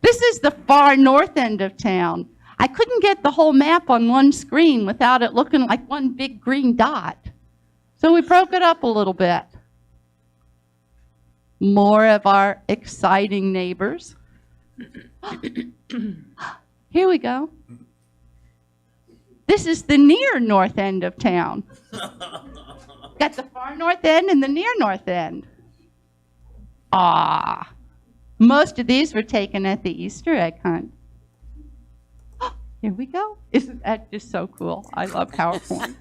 This is the far north end of town. I couldn't get the whole map on one screen without it looking like one big green dot. So we broke it up a little bit. More of our exciting neighbors. Here we go. This is the near north end of town. Got the far north end and the near north end. Ah, most of these were taken at the Easter egg hunt. Here we go. Isn't that just so cool? I love PowerPoint.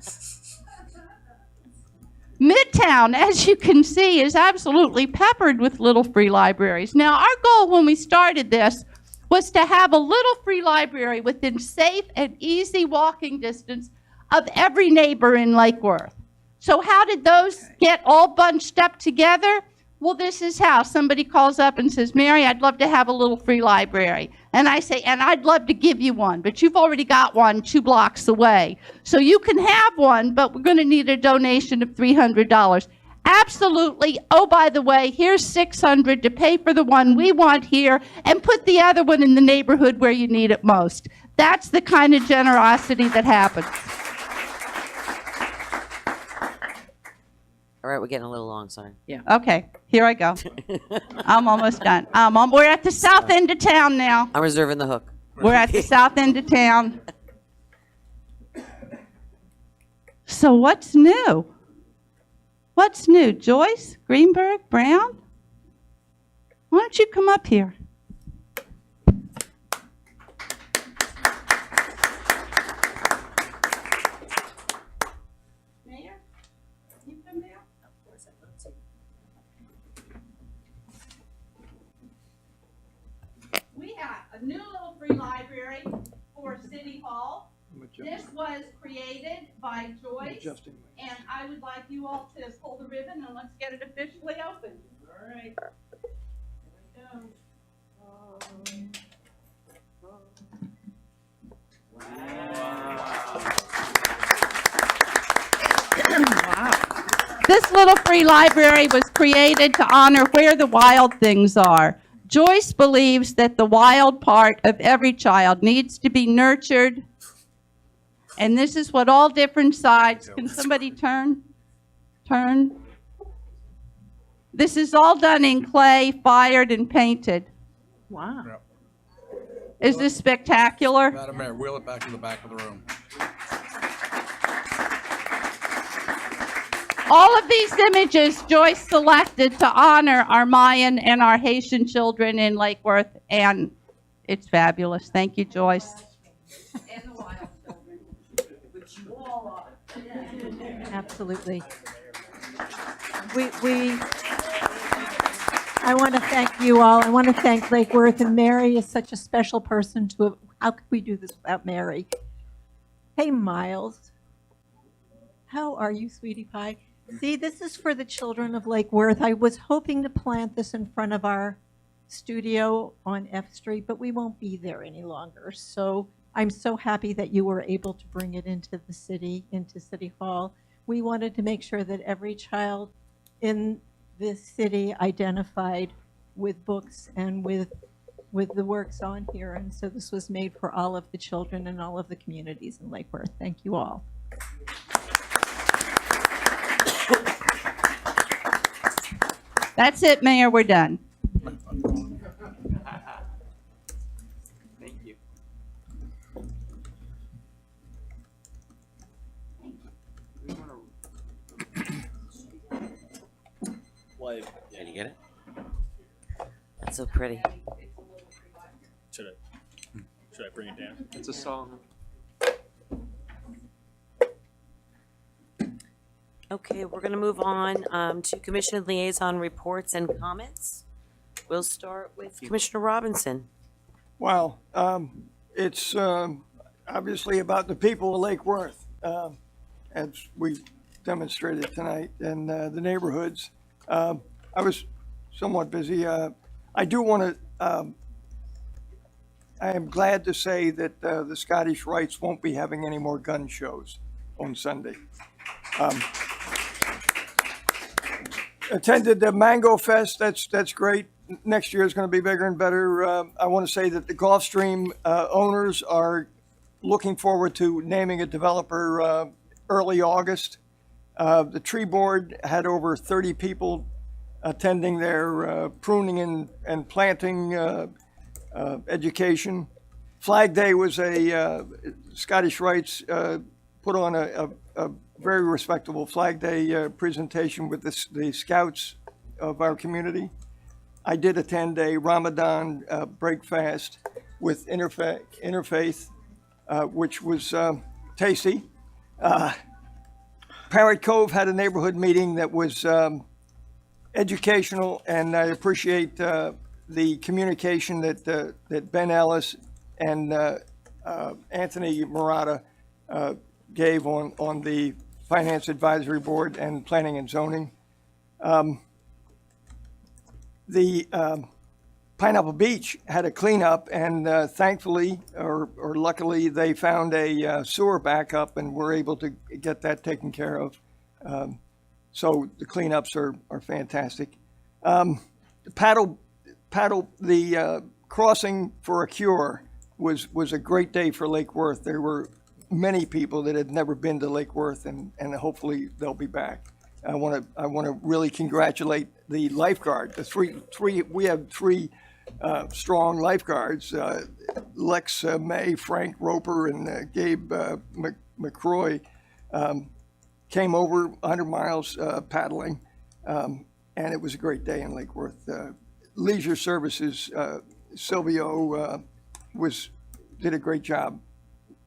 Midtown, as you can see, is absolutely peppered with little free libraries. Now, our goal when we started this was to have a little free library within safe and easy walking distance of every neighbor in Lake Worth. So how did those get all bunched up together? Well, this is how. Somebody calls up and says, Mary, I'd love to have a little free library. And I say, and I'd love to give you one, but you've already got one 2 blocks away. So you can have one, but we're going to need a donation of $300. Absolutely. Oh, by the way, here's $600 to pay for the one we want here and put the other one in the neighborhood where you need it most. That's the kind of generosity that happens. All right, we're getting a little long, sorry. Yeah. Okay, here I go. I'm almost done. We're at the south end of town now. I'm reserving the hook. We're at the south end of town. So what's new? What's new? Joyce, Greenberg, Brown? Why don't you come up here? Mayor, you come down? We have a new little free library for City Hall. This was created by Joyce, and I would like you all to pull the ribbon and let's get it officially open. All right. Here we go. Wow. This little free library was created to honor where the wild things are. Joyce believes that the wild part of every child needs to be nurtured. And this is what all different sides, can somebody turn? Turn. This is all done in clay, fired and painted. Wow. Yep. Is this spectacular? Madam Mayor, wheel it back to the back of the room. All of these images Joyce selected to honor our Mayan and our Haitian children in Lake Worth, and it's fabulous. Thank you, Joyce. And the wild children, which you all are. Absolutely. I want to thank you all. I want to thank Lake Worth, and Mary is such a special person to, how could we do this without Mary? Hey, Miles. How are you, sweetie pie? See, this is for the children of Lake Worth. I was hoping to plant this in front of our studio on F Street, but we won't be there any longer. So I'm so happy that you were able to bring it into the city, into City Hall. We wanted to make sure that every child in this city identified with books and with the works on here. And so this was made for all of the children and all of the communities in Lake Worth. Thank you all. That's it, Mayor, we're done. Thank you. Can you get it? That's so pretty. Should I bring it down? It's a song. Okay, we're going to move on to Commission Liaison Reports and Comments. We'll start with Commissioner Robinson. Wow, it's obviously about the people of Lake Worth, as we demonstrated tonight, and the neighborhoods. I was somewhat busy. I do want to. I am glad to say that the Scottish Rites won't be having any more gun shows on Sunday. Attended the Mango Fest. That's great. Next year is going to be bigger and better. I want to say that the Gulfstream owners are looking forward to naming a developer early August. The tree board had over 30 people attending their pruning and planting education. Flag Day was a Scottish Rites put on a very respectable Flag Day presentation with the scouts of our community. I did attend a Ramadan breakfast with Interfaith, which was tasty. Parrot Cove had a neighborhood meeting that was educational, and I appreciate the communication that Ben Ellis and Anthony Murata gave on the Finance Advisory Board and Planning and Zoning. The Pineapple Beach had a cleanup, and thankfully, or luckily, they found a sewer backup and were able to get that taken care of. So the cleanups are fantastic. The crossing for a cure was a great day for Lake Worth. There were many people that had never been to Lake Worth, and hopefully they'll be back. I want to really congratulate the lifeguard. We have three strong lifeguards: Lex May, Frank Roper, and Gabe McCroy. Came over 100 miles paddling, and it was a great day in Lake Worth. Leisure Services, Silvio did a great job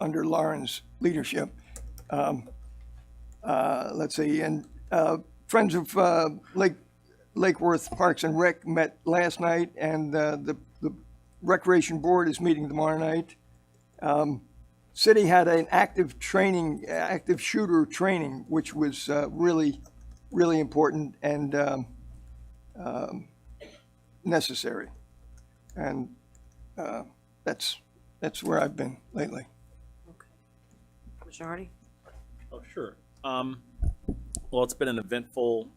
under Lauren's leadership. Let's see, and Friends of Lake Worth Parks and Rec met last night, and the Recreation Board is meeting tomorrow night. City had an active shooter training, which was really, really important and necessary. And that's where I've been lately. Okay. Commissioner Hardy? Oh, sure. Well, it's been an eventful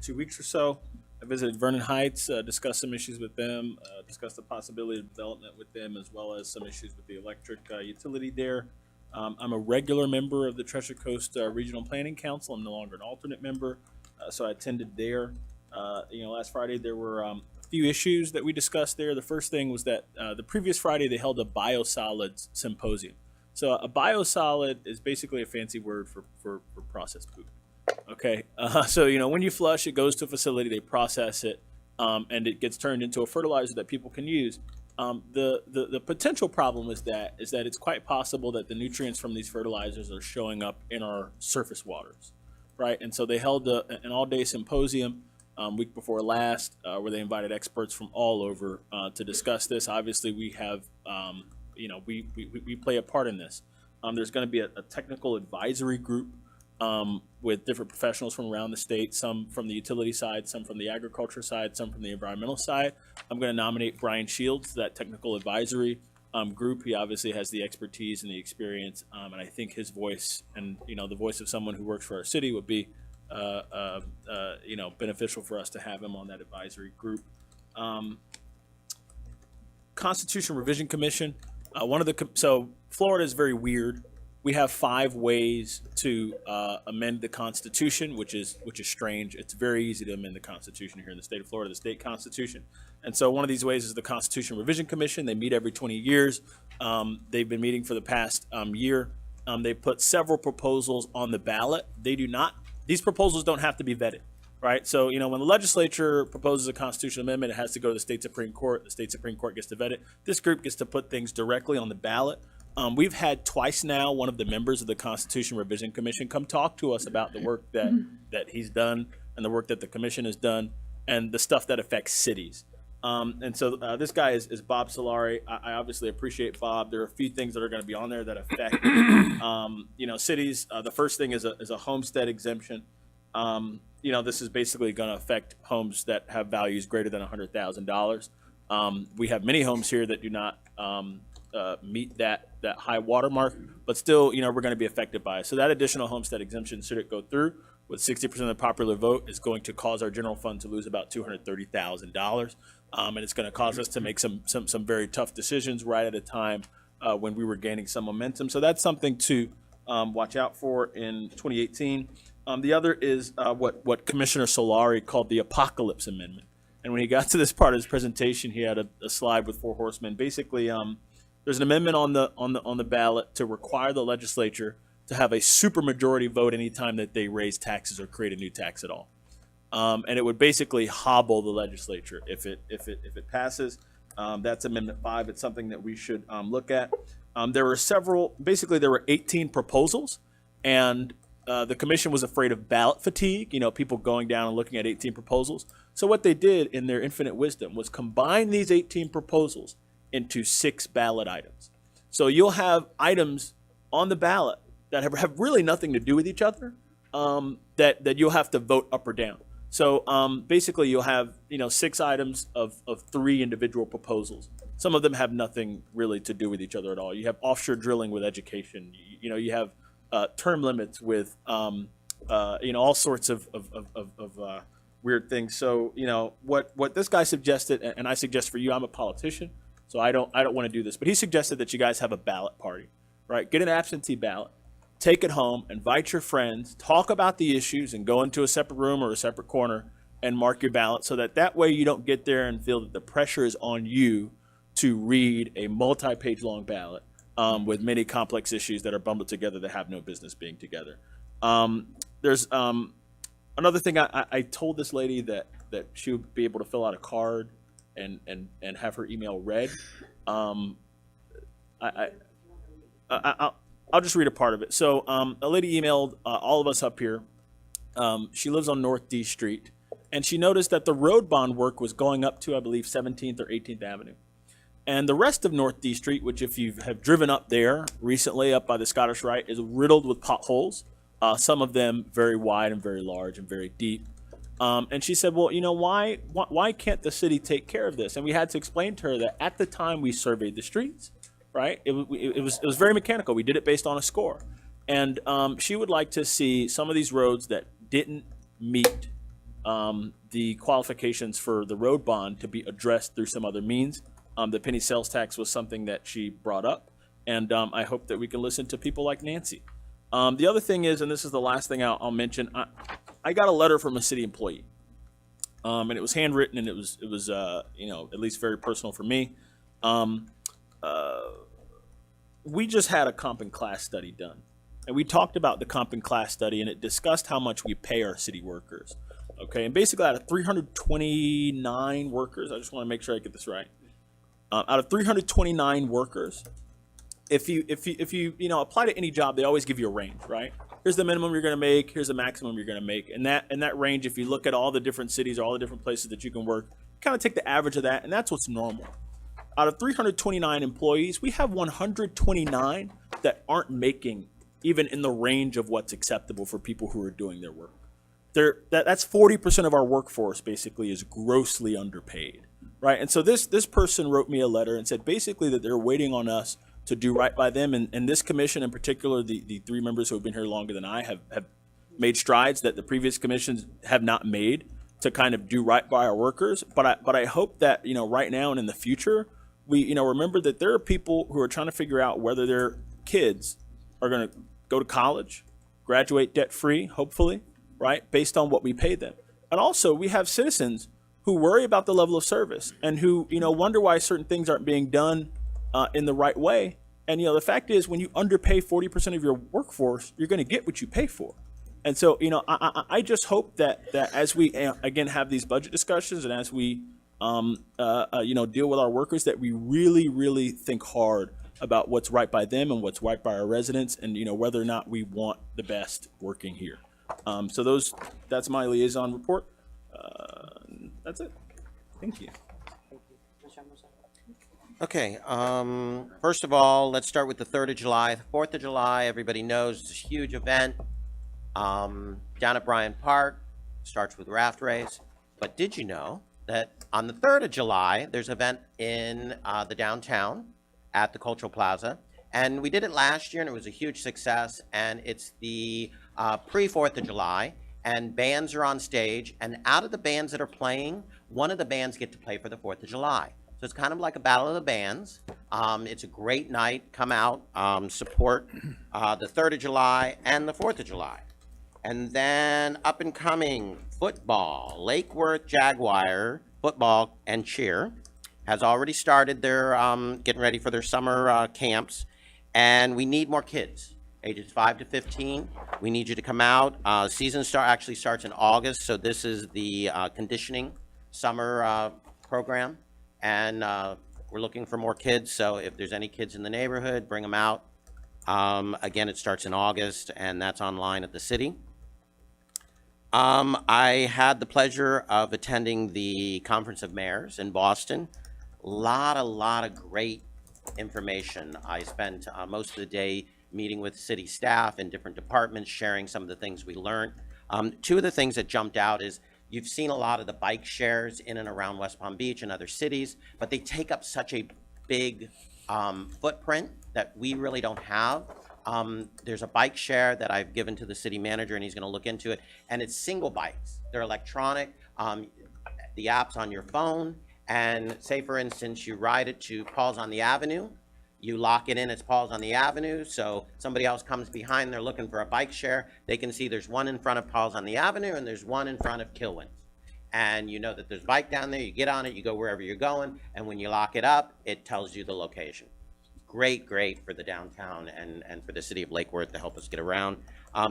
2 weeks or so. I visited Vernon Heights, discussed some issues with them, discussed the possibility of development with them, as well as some issues with the electric utility there. I'm a regular member of the Treasure Coast Regional Planning Council. I'm no longer an alternate member, so I attended there. Last Friday there were a few issues that we discussed there. The first thing was that the previous Friday they held a biosolids symposium. So a biosolid is basically a fancy word for processed poop. Okay, so when you flush, it goes to a facility, they process it, and it gets turned into a fertilizer that people can use. The potential problem is that it's quite possible that the nutrients from these fertilizers are showing up in our surface waters, right? And so they held an all-day symposium week before last, where they invited experts from all over to discuss this. Obviously, we have we play a part in this. There's going to be a technical advisory group with different professionals from around the state, some from the utility side, some from the agriculture side, some from the environmental side. I'm going to nominate Brian Shields, that technical advisory group. He obviously has the expertise and the experience, and I think his voice and, you know, the voice of someone who works for our city would be, you know, beneficial for us to have him on that advisory group. Constitution Revision Commission. So Florida is very weird. We have 5 ways to amend the Constitution, which is strange. It's very easy to amend the Constitution here in the state of Florida, the state Constitution. And so one of these ways is the Constitution Revision Commission. They meet every 20 years. They've been meeting for the past year. They put several proposals on the ballot. These proposals don't have to be vetted, right? So, you know, when the legislature proposes a constitutional amendment, it has to go to the state Supreme Court. The state Supreme Court gets to vet it. This group gets to put things directly on the ballot. We've had twice now one of the members of the Constitution Revision Commission come talk to us about the work that he's done and the work that the commission has done and the stuff that affects cities. And so this guy is Bob Solari. I obviously appreciate Bob. There are a few things that are going to be on there that affect, you know, cities. The first thing is a homestead exemption. You know, this is basically going to affect homes that have values greater than $100,000. We have many homes here that do not meet that high watermark, but still, you know, we're going to be affected by it. So that additional homestead exemption, should it go through with 60% of the popular vote, is going to cause our general fund to lose about $230,000. And it's going to cause us to make some very tough decisions right at a time when we were gaining some momentum. So that's something to watch out for in 2018. The other is what Commissioner Solari called the Apocalypse Amendment. And when he got to this part of his presentation, he had a slide with 4 horsemen. Basically, there's an amendment on the ballot to require the legislature to have a supermajority vote anytime that they raise taxes or create a new tax at all. And it would basically hobble the legislature if it passes. That's Amendment 5. It's something that we should look at. There were 18 proposals, and the commission was afraid of ballot fatigue, you know, people going down and looking at 18 proposals. So what they did in their infinite wisdom was combine these 18 proposals into 6 ballot items. So you'll have items on the ballot that have really nothing to do with each other, that you'll have to vote up or down. So basically you'll have, you know, 6 items of 3 individual proposals. Some of them have nothing really to do with each other at all. You have offshore drilling with education. You know, you have term limits with, you know, all sorts of weird things. So, you know, what this guy suggested, and I suggest for you, I'm a politician, so I don't want to do this, but he suggested that you guys have a ballot party, right? Get an absentee ballot, take it home, invite your friends, talk about the issues, and go into a separate room or a separate corner and mark your ballot, so that way you don't get there and feel that the pressure is on you to read a multi-page long ballot with many complex issues that are bundled together that have no business being together. There's another thing. I told this lady that she would be able to fill out a card and have her email read. I'll just read a part of it. So a lady emailed all of us up here. She lives on North D Street, and she noticed that the road bond work was going up to, I believe, 17th or 18th Avenue. And the rest of North D Street, which if you have driven up there recently, up by the Scottish Rite, is riddled with potholes, some of them very wide and very large and very deep. And she said, well, you know, why can't the city take care of this? And we had to explain to her that at the time we surveyed the streets, right, it was very mechanical. We did it based on a score. And she would like to see some of these roads that didn't meet the qualifications for the road bond to be addressed through some other means. The penny sales tax was something that she brought up, and I hope that we can listen to people like Nancy. The other thing is, and this is the last thing I'll mention, I got a letter from a city employee, and it was handwritten, and it was you know, at least very personal for me. We just had a comp and class study done, and we talked about the comp and class study, and it discussed how much we pay our city workers. Okay, and basically out of 329 workers, I just want to make sure I get this right. Out of 329 workers, if you apply to any job, they always give you a range, right? Here's the minimum you're going to make. Here's the maximum you're going to make. And that range, if you look at all the different cities or all the different places that you can work, kind of take the average of that, and that's what's normal. Out of 329 employees, we have 129 that aren't making even in the range of what's acceptable for people who are doing their work. That's 40% of our workforce basically is grossly underpaid, right? And so this person wrote me a letter and said basically that they're waiting on us to do right by them. And this commission in particular, the 3 members who have been here longer than I have made strides that the previous commissions have not made to kind of do right by our workers. But I hope that, right now and in the future, we, remember that there are people who are trying to figure out whether their kids are going to go to college, graduate debt-free, hopefully, right, based on what we pay them. And also, we have citizens who worry about the level of service and who, wonder why certain things aren't being done in the right way. And, the fact is, when you underpay 40% of your workforce, you're going to get what you pay for. And so, I just hope that as we, again, have these budget discussions and as we, deal with our workers, that we really, really think hard about what's right by them and what's right by our residents and, whether or not we want the best working here. So that's my liaison report. That's it. Thank you. Okay, first of all, let's start with the 3rd of July. The 4th of July, everybody knows, it's a huge event down at Bryant Park. Starts with raft race. But did you know that on the 3rd of July, there's an event in the downtown at the Cultural Plaza? And we did it last year, and it was a huge success. And it's the pre-4th of July, and bands are on stage. And out of the bands that are playing, one of the bands get to play for the 4th of July. So it's kind of like a battle of the bands. It's a great night. Come out, support the 3rd of July and the 4th of July. And then up and coming football, Lake Worth Jaguar football and cheer has already started their getting ready for their summer camps. And we need more kids, ages 5 to 15. We need you to come out. Season actually starts in August, so this is the conditioning summer program. And we're looking for more kids, so if there's any kids in the neighborhood, bring them out. Again, it starts in August, and that's online at the city. I had the pleasure of attending the Conference of Mayors in Boston. A lot of great information. I spent most of the day meeting with city staff and different departments, sharing some of the things we learned. 2 of the things that jumped out is you've seen a lot of the bike shares in and around West Palm Beach and other cities, but they take up such a big footprint that we really don't have. There's a bike share that I've given to the city manager, and he's going to look into it, and it's single bikes. They're electronic. The app's on your phone, and say, for instance, you ride it to Paul's on the Avenue. You lock it in as Paul's on the Avenue, so somebody else comes behind, they're looking for a bike share. They can see there's one in front of Paul's on the Avenue, and there's one in front of Kilwin's. And you know that there's a bike down there, you get on it, you go wherever you're going, and when you lock it up, it tells you the location. Great for the downtown and for the city of Lake Worth to help us get around.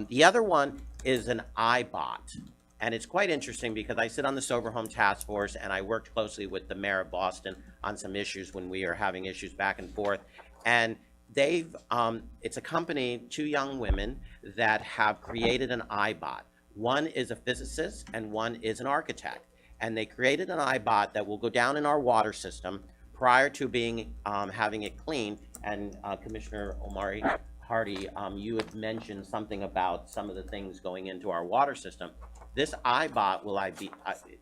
The other one is an iBot. And it's quite interesting because I sit on the Sober Home Task Force, and I worked closely with the mayor of Boston on some issues when we are having issues back and forth. And they've, it's a company, 2 young women that have created an iBot. One is a physicist and one is an architect. And they created an iBot that will go down in our water system prior to being, having it cleaned. And Commissioner Omari Hardy, you had mentioned something about some of the things going into our water system. This iBot will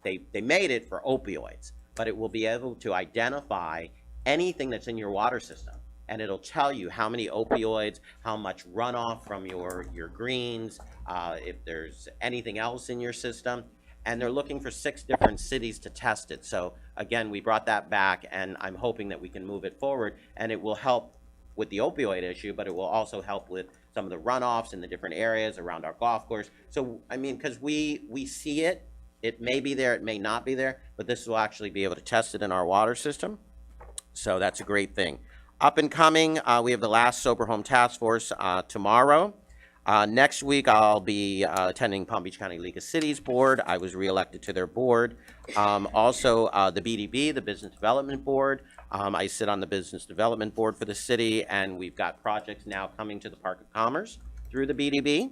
they made it for opioids, but it will be able to identify anything that's in your water system. And it'll tell you how many opioids, how much runoff from your greens, if there's anything else in your system. And they're looking for 6 different cities to test it. So again, we brought that back, and I'm hoping that we can move it forward, and it will help with the opioid issue, but it will also help with some of the runoffs in the different areas around our golf course. So, I mean, because we see it, it may be there, it may not be there, but this will actually be able to test it in our water system. So that's a great thing. Up and coming, we have the last Sober Home Task Force tomorrow. Next week, I'll be attending Palm Beach County League of Cities Board. I was reelected to their board. Also, the BDB, the Business Development Board. I sit on the Business Development Board for the city, and we've got projects now coming to the Park of Commerce through the BDB,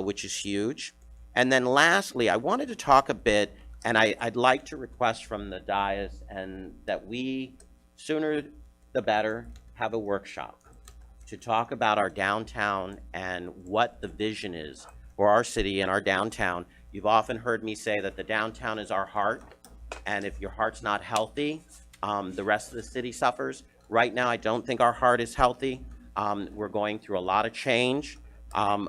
which is huge. And then lastly, I wanted to talk a bit, and I'd like to request from the dais and that we, sooner the better, have a workshop to talk about our downtown and what the vision is for our city and our downtown. You've often heard me say that the downtown is our heart, and if your heart's not healthy, the rest of the city suffers. Right now, I don't think our heart is healthy. We're going through a lot of change.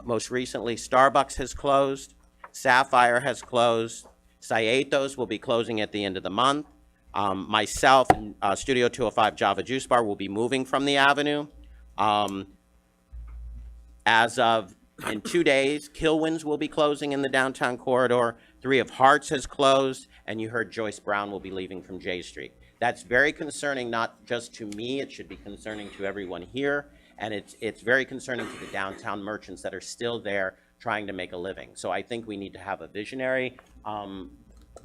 Most recently, Starbucks has closed, Sapphire has closed, Sayetos will be closing at the end of the month. Myself and Studio 205 Java Juice Bar will be moving from the Avenue. As of in 2 days, Kilwins will be closing in the downtown corridor. 3 of Hearts has closed, and you heard Joyce Brown will be leaving from J Street. That's very concerning, not just to me, it should be concerning to everyone here, and it's very concerning to the downtown merchants that are still there trying to make a living. So I think we need to have a visionary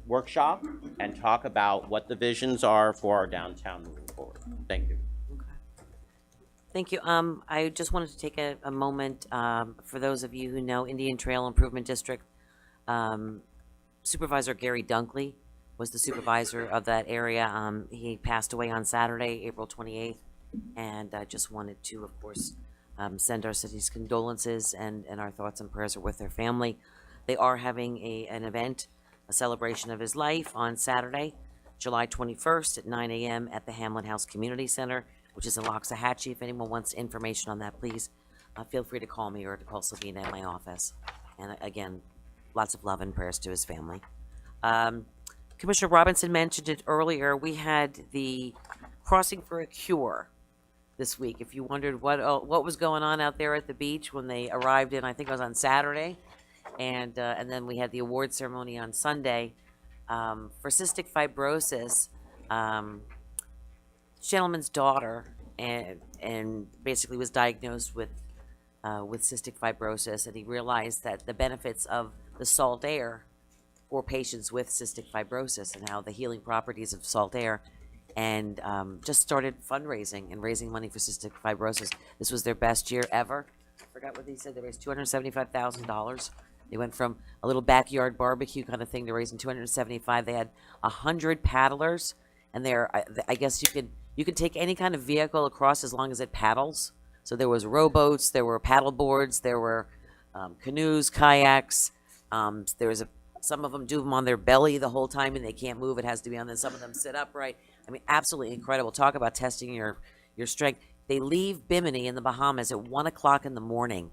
workshop and talk about what the visions are for our downtown moving forward. Thank you. Thank you. I just wanted to take a moment for those of you who know Indian Trail Improvement District. Supervisor Gary Dunkley was the supervisor of that area. He passed away on Saturday, April 28th, and I just wanted to, of course, send our city's condolences and our thoughts and prayers are with their family. They are having an event, a celebration of his life on Saturday, July 21st at 9 a.m. at the Hamlin House Community Center, which is in Loxahatchee. If anyone wants information on that, please feel free to call me or to call Savina in my office. And again, lots of love and prayers to his family. Commissioner Robinson mentioned it earlier. We had the Crossing for a Cure this week. If you wondered what was going on out there at the beach when they arrived in, I think it was on Saturday, and then we had the award ceremony on Sunday for cystic fibrosis. Gentleman's daughter and basically was diagnosed with cystic fibrosis, and he realized that the benefits of the salt air for patients with cystic fibrosis and how the healing properties of salt air, and just started fundraising and raising money for cystic fibrosis. This was their best year ever. I forgot what they said. They raised $275,000. They went from a little backyard barbecue kind of thing to raising $275,000. They had 100 paddlers, and I guess you could take any kind of vehicle across as long as it paddles. So there was rowboats, there were paddle boards, there were canoes, kayaks. There was some of them do them on their belly the whole time and they can't move. It has to be on them. Some of them sit upright. I mean, absolutely incredible. Talk about testing your strength. They leave Bimini in the Bahamas at 1 o'clock in the morning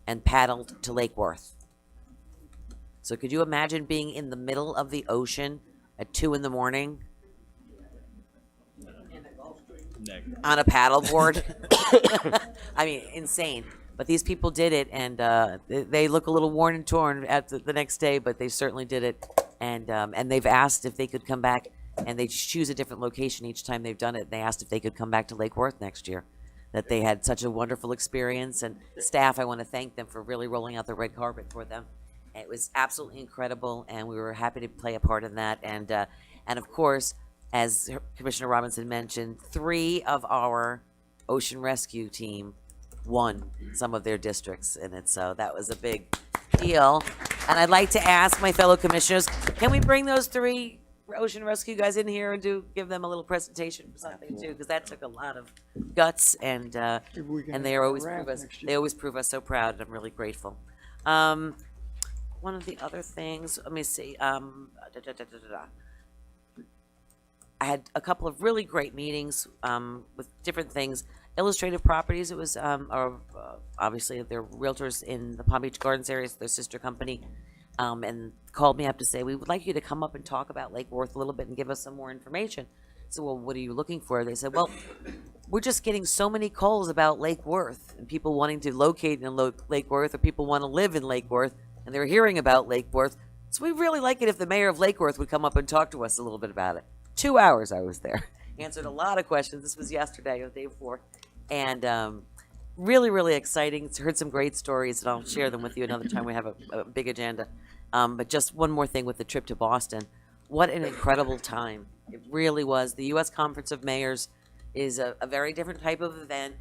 and paddled to Lake Worth. So could you imagine being in the middle of the ocean at 2 in the morning on a paddleboard? I mean, insane. But these people did it, and they look a little worn and torn at the next day, but they certainly did it. And they've asked if they could come back, and they choose a different location each time they've done it. They asked if they could come back to Lake Worth next year, that they had such a wonderful experience. And staff, I want to thank them for really rolling out the red carpet for them. It was absolutely incredible, and we were happy to play a part in that. And of course, as Commissioner Robinson mentioned, 3 of our ocean rescue team won some of their districts in it, so that was a big deal. And I'd like to ask my fellow commissioners, can we bring those 3 ocean rescue guys in here and give them a little presentation for something too, because that took a lot of guts, and they always prove us so proud, and I'm really grateful. One of the other things, let me see, I had a couple of really great meetings with different things. Illustrative Properties, it was obviously they're realtors in the Palm Beach Gardens area, their sister company, and called me up to say, we would like you to come up and talk about Lake Worth a little bit and give us some more information. So, well, what are you looking for? They said, well, we're just getting so many calls about Lake Worth and people wanting to locate in Lake Worth, or people want to live in Lake Worth, and they're hearing about Lake Worth. So we'd really like it if the mayor of Lake Worth would come up and talk to us a little bit about it. 2 hours I was there. Answered a lot of questions. This was yesterday or the day before. And really, really exciting. Heard some great stories, and I'll share them with you another time. We have a big agenda. But just one more thing with the trip to Boston. What an incredible time. It really was. The U.S. Conference of Mayors is a very different type of event.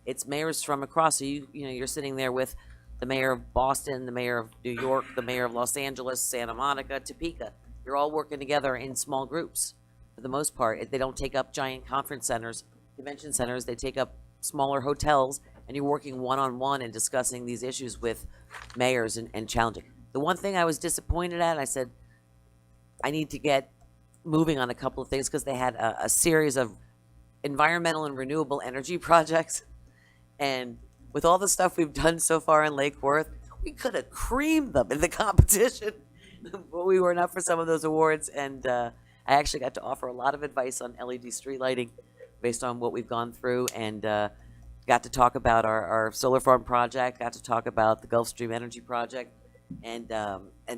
It's mayors from across. So you're sitting there with the mayor of Boston, the mayor of New York, the mayor of Los Angeles, Santa Monica, Topeka. You're all working together in small groups for the most part. They don't take up giant conference centers, convention centers. They take up smaller hotels, and you're working one-on-one and discussing these issues with mayors and challenging. The one thing I was disappointed at, I said, I need to get moving on a couple of things because they had a series of environmental and renewable energy projects. And with all the stuff we've done so far in Lake Worth, we could have creamed them in the competition, but we were not for some of those awards. And I actually got to offer a lot of advice on LED street lighting based on what we've gone through, and got to talk about our solar farm project, got to talk about the Gulf Stream Energy project, and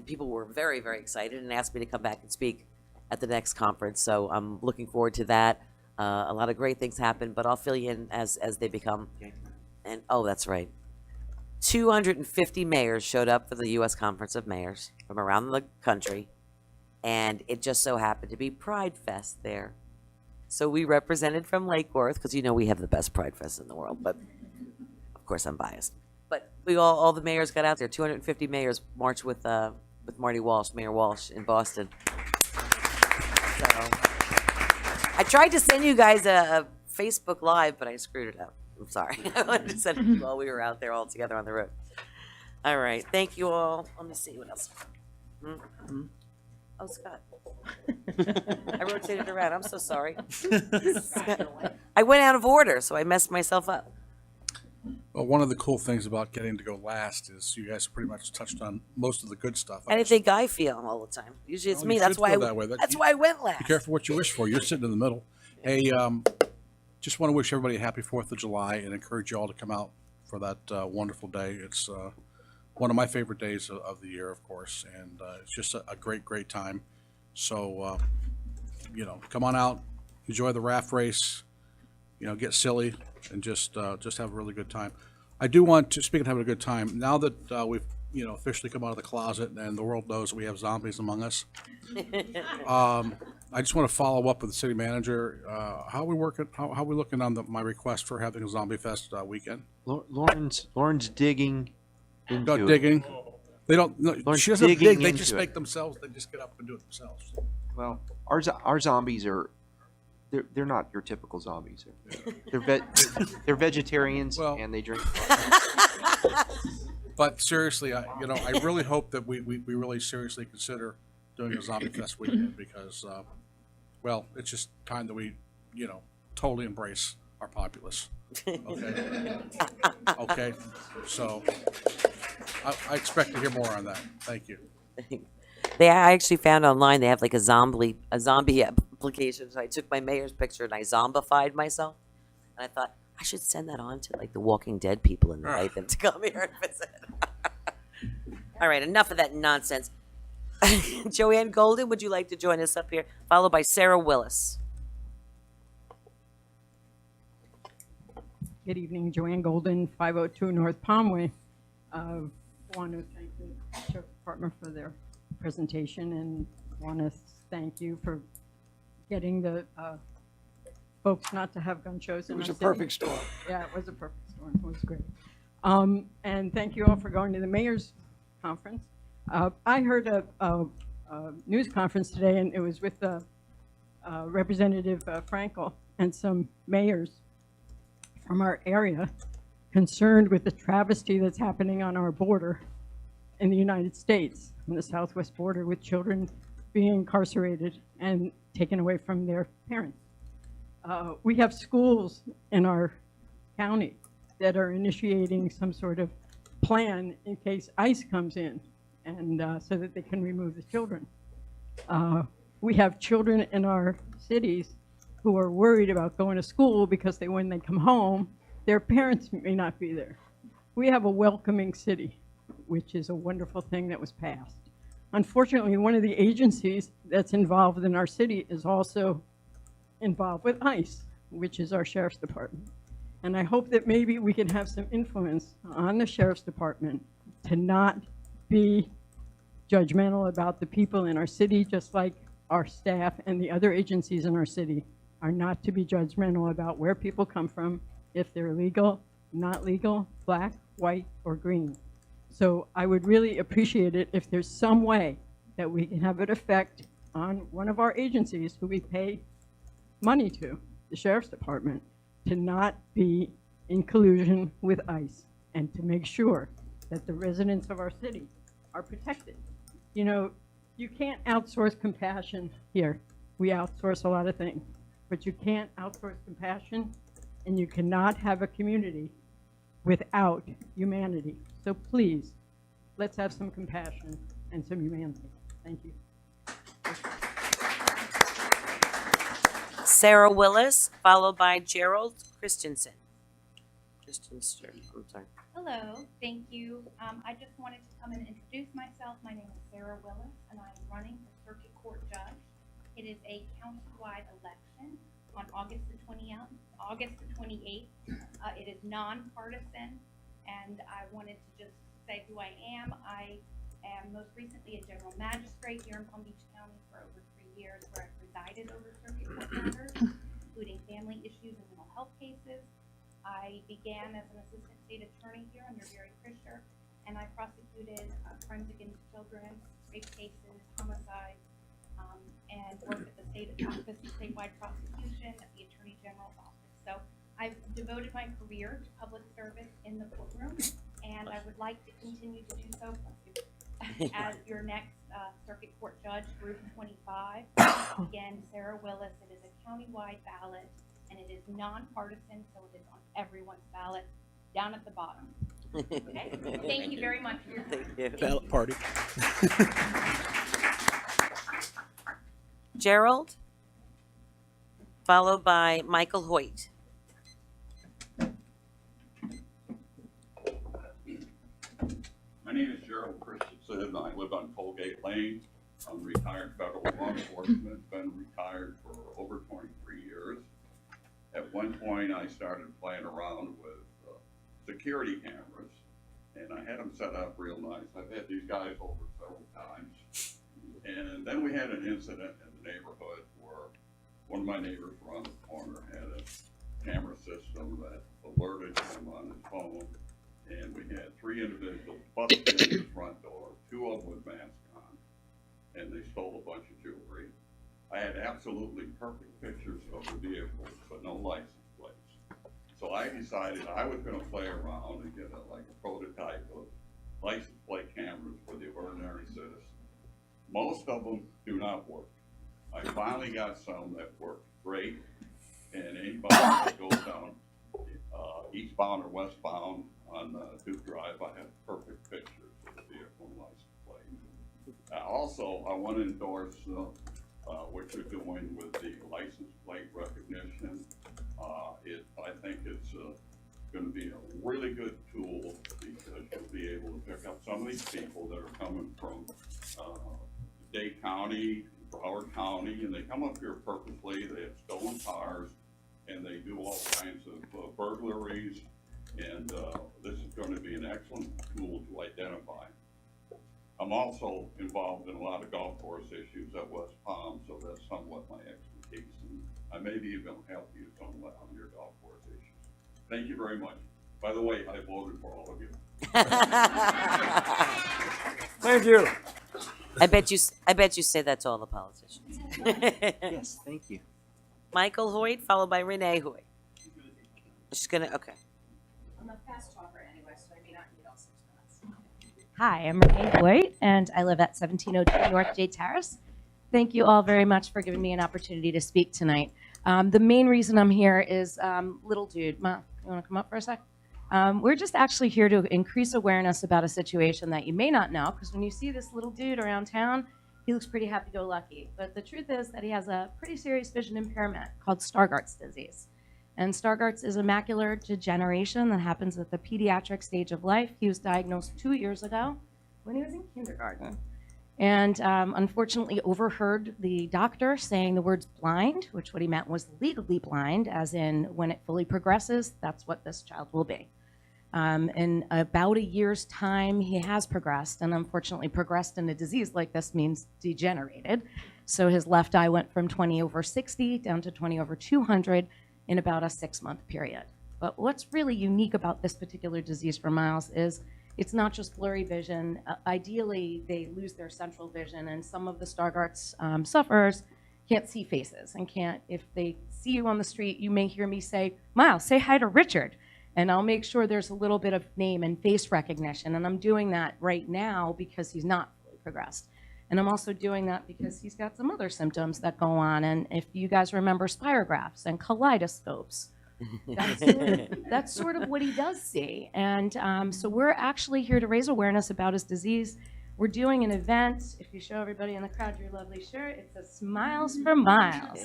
people were very, very excited and asked me to come back and speak at the next conference. So I'm looking forward to that. A lot of great things happen, but I'll fill you in as they become. And oh, that's right. 250 mayors showed up for the U.S. Conference of Mayors from around the country, and it just so happened to be Pride Fest there. So we represented from Lake Worth, because you know we have the best Pride Fest in the world, but of course I'm biased. But we all the mayors got out there. 250 mayors marched with Marty Walsh, Mayor Walsh in Boston. So I tried to send you guys a Facebook Live, but I screwed it up. I'm sorry. I wanted to send it while we were out there all together on the road. All right. Thank you all. Let me see what else. Mm-hmm. Oh, Scott. I rotated around. I'm so sorry. I went out of order, so I messed myself up. Well, one of the cool things about getting to go last is you guys pretty much touched on most of the good stuff. And I think I feel all the time. Usually it's Well, me. you That's should why. feel that way. That's why I went last. Be careful what you wish for. You're sitting in the middle. Hey, just want to wish everybody a happy 4th of July and encourage you all to come out for that wonderful day. It's one of my favorite days of the year, of course, and it's just a great, great time. So, come on out, enjoy the raft race, get silly, and just have a really good time. I do want to, speaking of having a good time, now that we've, officially come out of the closet and the world knows we have zombies among us, I just want to follow up with the city manager. How are we working? How are we looking on my request for having a zombie fest weekend? Lauren's digging into Got it. digging. They don't. No, Lauren's she doesn't dig. digging They into just it. make themselves. They just get up and do it themselves. Well, our zombies are, they're not your typical zombies. They're vegetarians and they drink. But seriously, I really hope that we really seriously consider doing a zombie fest weekend because, well, it's just time that we, totally embrace our populace. Okay. Okay. So I expect to hear more on that. Thank you. I actually found online they have like a zombie application. So I took my mayor's picture and I zombified myself. And I thought I should send that on to like the Walking Dead people and invite them to come here and visit. All right, enough of that nonsense. Joanne Golden, would you like to join us up here? Followed by Sarah Willis. Good evening, Joanne Golden, 502 North Palmway. Want to thank the Sheriff's Department for their presentation and want to thank you for getting the folks not to have gun shows in It was our a city. perfect storm. Yeah, it was a perfect storm. It was great. And thank you all for going to the mayor's conference. I heard a news conference today, and it was with Representative Frankel and some mayors from our area concerned with the travesty that's happening on our border in the United States, on the southwest border, with children being incarcerated and taken away from their parents. We have schools in our county that are initiating some sort of plan in case ICE comes in, and so that they can remove the children. We have children in our cities who are worried about going to school because when they come home, their parents may not be there. We have a welcoming city, which is a wonderful thing that was passed. Unfortunately, one of the agencies that's involved in our city is also involved with ICE, which is our Sheriff's Department. And I hope that maybe we can have some influence on the Sheriff's Department to not be judgmental about the people in our city, just like our staff and the other agencies in our city are not to be judgmental about where people come from, if they're legal, not legal, black, white, or green. So I would really appreciate it if there's some way that we can have an effect on one of our agencies who we pay money to, the Sheriff's Department, to not be in collusion with ICE and to make sure that the residents of our city are protected. You know, you can't outsource compassion here. We outsource a lot of things, but you can't outsource compassion, and you cannot have a community without humanity. So please, let's have some compassion and some humanity. Thank you. Sarah Willis, followed by Gerald Christensen. I'm sorry. Hello, thank you. I just wanted to come and introduce myself. My name is Sarah Willis, and I'm running for Circuit Court Judge. It is a county-wide election on August the 28th. It is nonpartisan, and I wanted to just say who I am. I am most recently a general magistrate here in Palm Beach County for over 3 years, where I've presided over circuit court matters, including family issues and mental health cases. I began as an assistant state attorney here under Gary Krischer, and I prosecuted crimes against children, rape cases, homicide, and worked at the state office of statewide prosecution at the Attorney General's office. So I've devoted my career to public service in the courtroom, and I would like to continue to do so as your next circuit court judge, Group 25. Again, Sarah Willis. It is a countywide ballot, and it is nonpartisan, so it is on everyone's ballot down at the bottom. Okay? Thank you very much for your time. Thank you. Ballot party. Gerald, followed by Michael Hoyt. My name is Gerald Christensen. I live on Colgate Lane. I'm retired federal law enforcement, been retired for over 23 years. At one point, I started playing around with security cameras, and I had them set up real nice. I've had these guys over several times. And then we had an incident in the neighborhood where one of my neighbors around the corner had a camera system that alerted him on his phone. And we had 3 individuals busted in his front door, 2 of them with masks on, and they stole a bunch of jewelry. I had absolutely perfect pictures of the vehicles, but no license plates. So I decided I was going to play around and get a prototype of license plate cameras for the ordinary citizen. Most of them do not work. I finally got some that work great, and anybody that goes down eastbound or westbound on Duke Drive, I have perfect pictures of the vehicle and license plate. Also, I want to endorse what you're doing with the license plate recognition. I think it's going to be a really good tool because you'll be able to pick up some of these people that are coming from Dade County, Broward County, and they come up here purposely. They have stolen cars, and they do all kinds of burglaries, and this is going to be an excellent tool to identify. I'm also involved in a lot of golf course issues at West Palm, so that's somewhat my expertise, and I may be able to help you somewhat on your golf course issues. Thank you very much. By the way, I voted for all of you. Thank you. I bet you say that to all the politicians. Yes, thank you. Michael Hoyt, followed by Renee Hoyt. She's gonna, okay. I'm a fast talker anyway, so I may not need all 6 minutes. Hi, I'm Renee Hoyt, and I live at 1702 North Jade Terrace. Thank you all very much for giving me an opportunity to speak tonight. The main reason I'm here is little dude. Ma, you want to come up for a sec? We're just actually here to increase awareness about a situation that you may not know, because when you see this little dude around town, he looks pretty happy-go-lucky. But the truth is that he has a pretty serious vision impairment called Stargardt's disease. And Stargardt's is a macular degeneration that happens at the pediatric stage of life. He was diagnosed 2 years ago when he was in kindergarten. And unfortunately overheard the doctor saying the words blind, which what he meant was legally blind, as in when it fully progresses, that's what this child will be. In about a year's time, he has progressed, and unfortunately progressed in a disease like this means degenerated. So his left eye went from 20/60 down to 20/200 in about a 6-month period. But what's really unique about this particular disease for Miles is it's not just blurry vision. Ideally, they lose their central vision, and some of the Stargardt's sufferers can't see faces and can't, if they see you on the street, you may hear me say, Miles, say hi to Richard. And I'll make sure there's a little bit of name and face recognition. And I'm doing that right now because he's not fully progressed. And I'm also doing that because he's got some other symptoms that go on. And if you guys remember spirographs and kaleidoscopes, that's sort of what he does see. And so we're actually here to raise awareness about his disease. We're doing an event. If you show everybody in the crowd your lovely shirt, it says Smiles for Miles.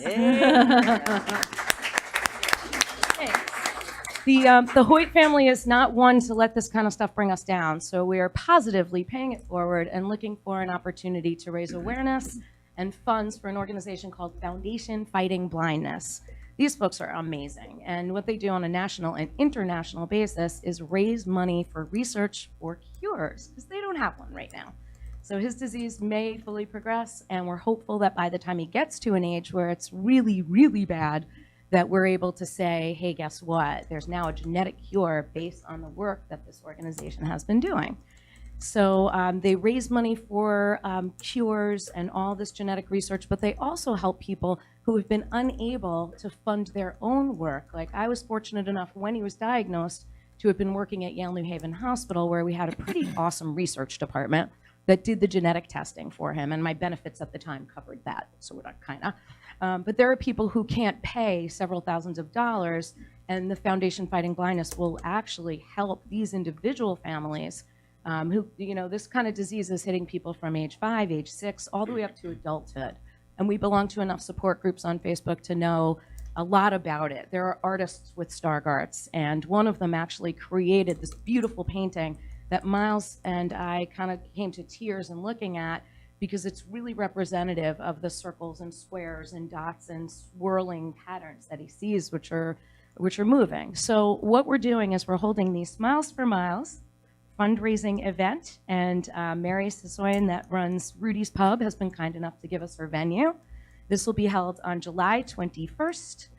The Hoyt family is not one to let this kind of stuff bring us down. So we are positively paying it forward and looking for an opportunity to raise awareness and funds for an organization called Foundation Fighting Blindness. These folks are amazing. And what they do on a national and international basis is raise money for research for cures, because they don't have one right now. So his disease may fully progress, and we're hopeful that by the time he gets to an age where it's really, really bad, that we're able to say, hey, guess what? There's now a genetic cure based on the work that this organization has been doing. So they raise money for cures and all this genetic research, but they also help people who have been unable to fund their own work. Like I was fortunate enough when he was diagnosed to have been working at Yale New Haven Hospital, where we had a pretty awesome research department that did the genetic testing for him, and my benefits at the time covered that, sort of, kind of. But there are people who can't pay several thousands of dollars, and the Foundation Fighting Blindness will actually help these individual families who, you know, this kind of disease is hitting people from age 5, age 6, all the way up to adulthood. And we belong to enough support groups on Facebook to know a lot about it. There are artists with Stargards, and one of them actually created this beautiful painting that Miles and I kind of came to tears in looking at, because it's really representative of the circles and squares and dots and swirling patterns that he sees, which are moving. So what we're doing is we're holding these Smiles for Miles fundraising event, and Mary Sissoyan, that runs Rudy's Pub, has been kind enough to give us her venue. This will be held on July 21st,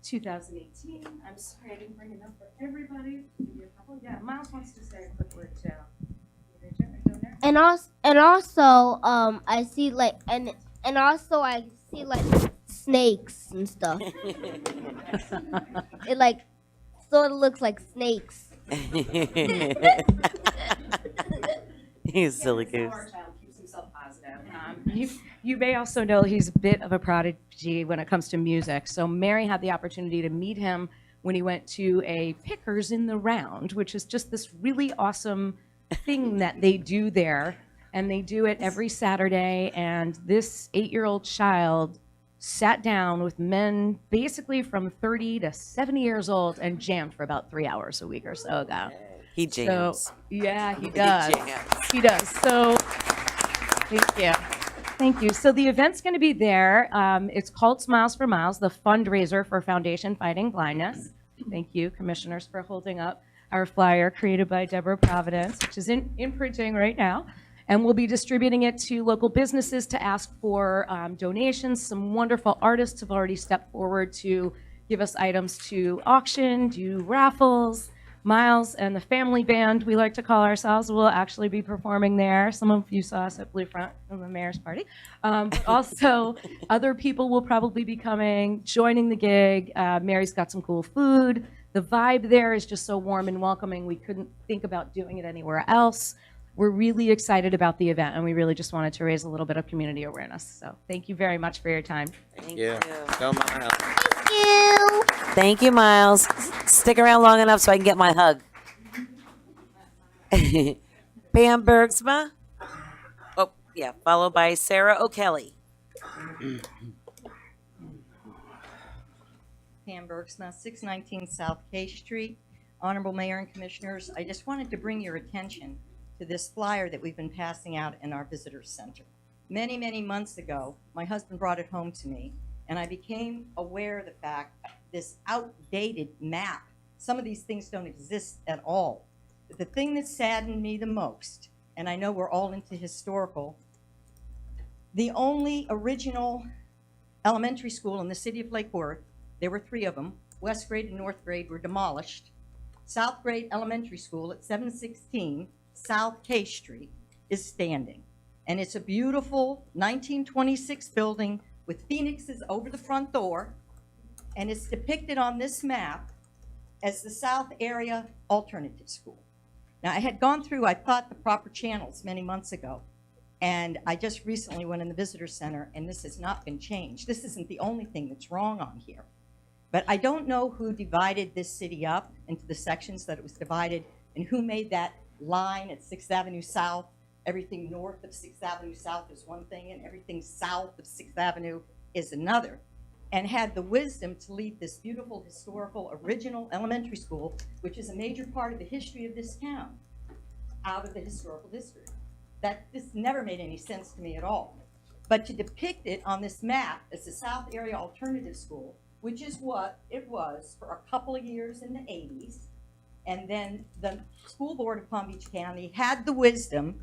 2018. I'm sorry I didn't bring it up for everybody. Give you a couple. Yeah, Miles wants to say a quick word too. And also, I see like I see like snakes and stuff. It like sort of looks like snakes. He's a silly goose. Keeps himself positive. You may also know he's a bit of a prodigy when it comes to music. So Mary had the opportunity to meet him when he went to a Pickers in the Round, which is just this really awesome thing that they do there. And they do it every Saturday. And this 8-year-old child sat down with men basically from 30 to 70 years old and jammed for about 3 hours a week or so ago. He jams. So, yeah, he does. He does. So, thank you. Thank you. So the event's going to be there. It's called Smiles for Miles, the fundraiser for Foundation Fighting Blindness. Thank you, commissioners, for holding up our flyer created by Deborah Providence, which is in printing right now. And we'll be distributing it to local businesses to ask for donations. Some wonderful artists have already stepped forward to give us items to auction, do raffles. Miles and the family band, we like to call ourselves, will actually be performing there. Some of you saw us at Blue Front from the mayor's party. But also, other people will probably be coming, joining the gig. Mary's got some cool food. The vibe there is just so warm and welcoming. We couldn't think about doing it anywhere else. We're really excited about the event, and we really just wanted to raise a little bit of community awareness. So thank you very much for your time. Thank you. Go Miles. Thank you. Thank you, Miles. Stick around long enough so I can get my hug. Pam Bergsma. Oh, yeah, followed by Sarah O'Kelly. Pam Bergsma, 619 South K Street. Honorable Mayor and Commissioners, I just wanted to bring your attention to this flyer that we've been passing out in our visitor center. Many, many months ago, my husband brought it home to me, and I became aware of the fact this outdated map, some of these things don't exist at all. But the thing that saddened me the most, and I know we're all into historical, the only original elementary school in the city of Lake Worth, there were 3 of them, West Grade and North Grade were demolished. South Grade Elementary School at 716 South K Street is standing. And it's a beautiful 1926 building with phoenixes over the front door. And it's depicted on this map as the South Area Alternative School. Now, I had gone through, I thought, the proper channels many months ago, and I just recently went in the visitor center, and this has not been changed. This isn't the only thing that's wrong on here. But I don't know who divided this city up into the sections that it was divided, and who made that line at 6th Avenue South. Everything north of 6th Avenue South is one thing, and everything south of 6th Avenue is another. And had the wisdom to leave this beautiful, historical, original elementary school, which is a major part of the history of this town, out of the historical district. This never made any sense to me at all. But to depict it on this map as the South Area Alternative School, which is what it was for a couple of years in the 80s, and then the school board of Palm Beach County had the wisdom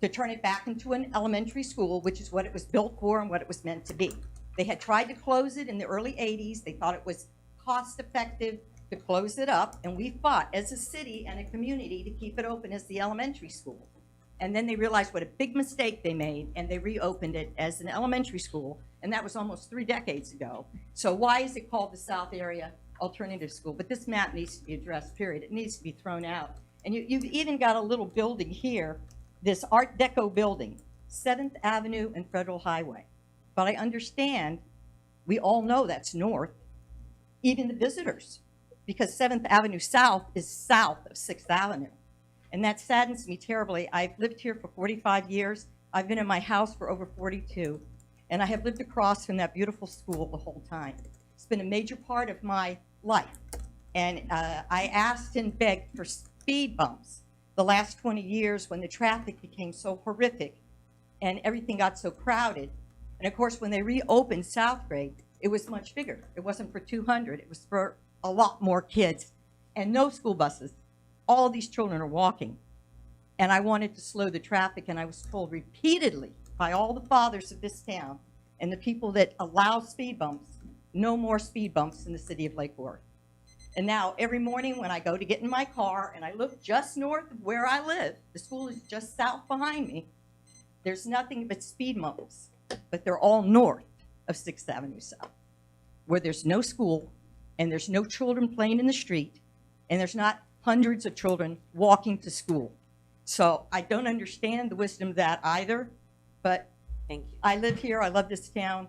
to turn it back into an elementary school, which is what it was built for and what it was meant to be. They had tried to close it in the early 80s. They thought it was cost effective to close it up, and we fought as a city and a community to keep it open as the elementary school. And then they realized what a big mistake they made, and they reopened it as an elementary school, and that was almost 3 decades ago. So why is it called the South Area Alternative School? But this map needs to be addressed, period. It needs to be thrown out. And you've even got a little building here, this Art Deco building, 7th Avenue and Federal Highway. But I understand, we all know that's north, even the visitors, because 7th Avenue South is south of 6th Avenue. And that saddens me terribly. I've lived here for 45 years. I've been in my house for over 42. And I have lived across from that beautiful school the whole time. It's been a major part of my life. And I asked and begged for speed bumps the last 20 years when the traffic became so horrific and everything got so crowded. And of course, when they reopened Southgrade, it was much bigger. It wasn't for 200, it was for a lot more kids and no school buses. All of these children are walking. And I wanted to slow the traffic, and I was told repeatedly by all the fathers of this town and the people that allow speed bumps, no more speed bumps in the city of Lake Worth. And now every morning when I go to get in my car and I look just north of where I live, the school is just south behind me, there's nothing but speed bumps, but they're all north of 6th Avenue South, where there's no school and there's no children playing in the street and there's not hundreds of children walking to school. So I don't understand the wisdom of that either, but Thank you. I live here, I love this town,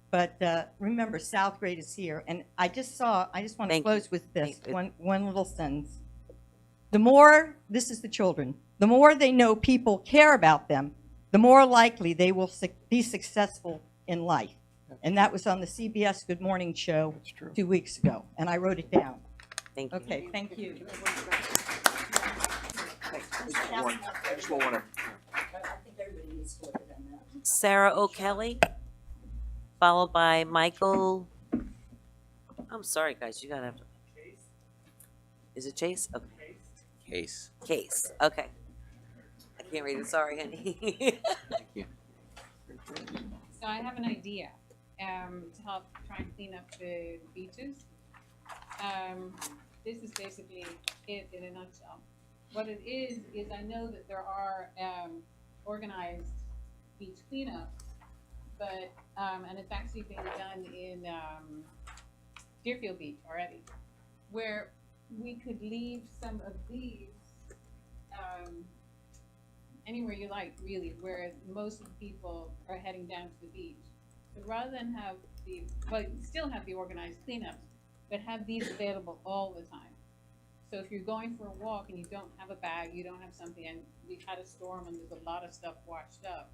but remember, Southgrade is here. And I just want to close with this, one little sentence. The more, this is the children, the more they know people care about them, the more likely they will be successful in life. And that was on the CBS Good Morning Show 2 weeks ago, and I wrote it down. Thank you. Okay, thank you. Sarah O'Kelly, followed by Michael. I'm sorry, guys, you gotta have to. Is it Chase? Okay. Case. Case. Okay. I can't read it. Sorry, honey. Thank you. So I have an idea to help try and clean up the beaches. This is basically it in a nutshell. What it is I know that there are organized beach cleanups, but and it's actually being done in Deerfield Beach already, where we could leave some of these anywhere you like, really, where most of the people are heading down to the beach. So rather than have still have the organized cleanups, but have these available all the time. So if you're going for a walk and you don't have a bag, you don't have something, and we've had a storm and there's a lot of stuff washed up,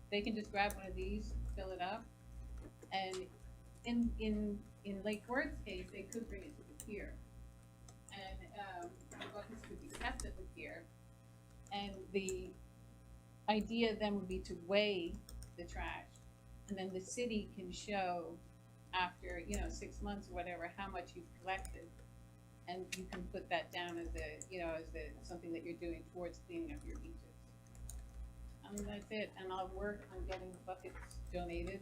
they can just grab one of these, fill it up, and in Lake Worth's case, they could bring it to the pier, and the buckets could be kept at the pier, and the idea then would be to weigh the trash, and then the city can show after 6 months or whatever how much you've collected, and you can put that down as something that you're doing towards cleaning up your beaches. And that's it. And I'll work on getting the buckets donated.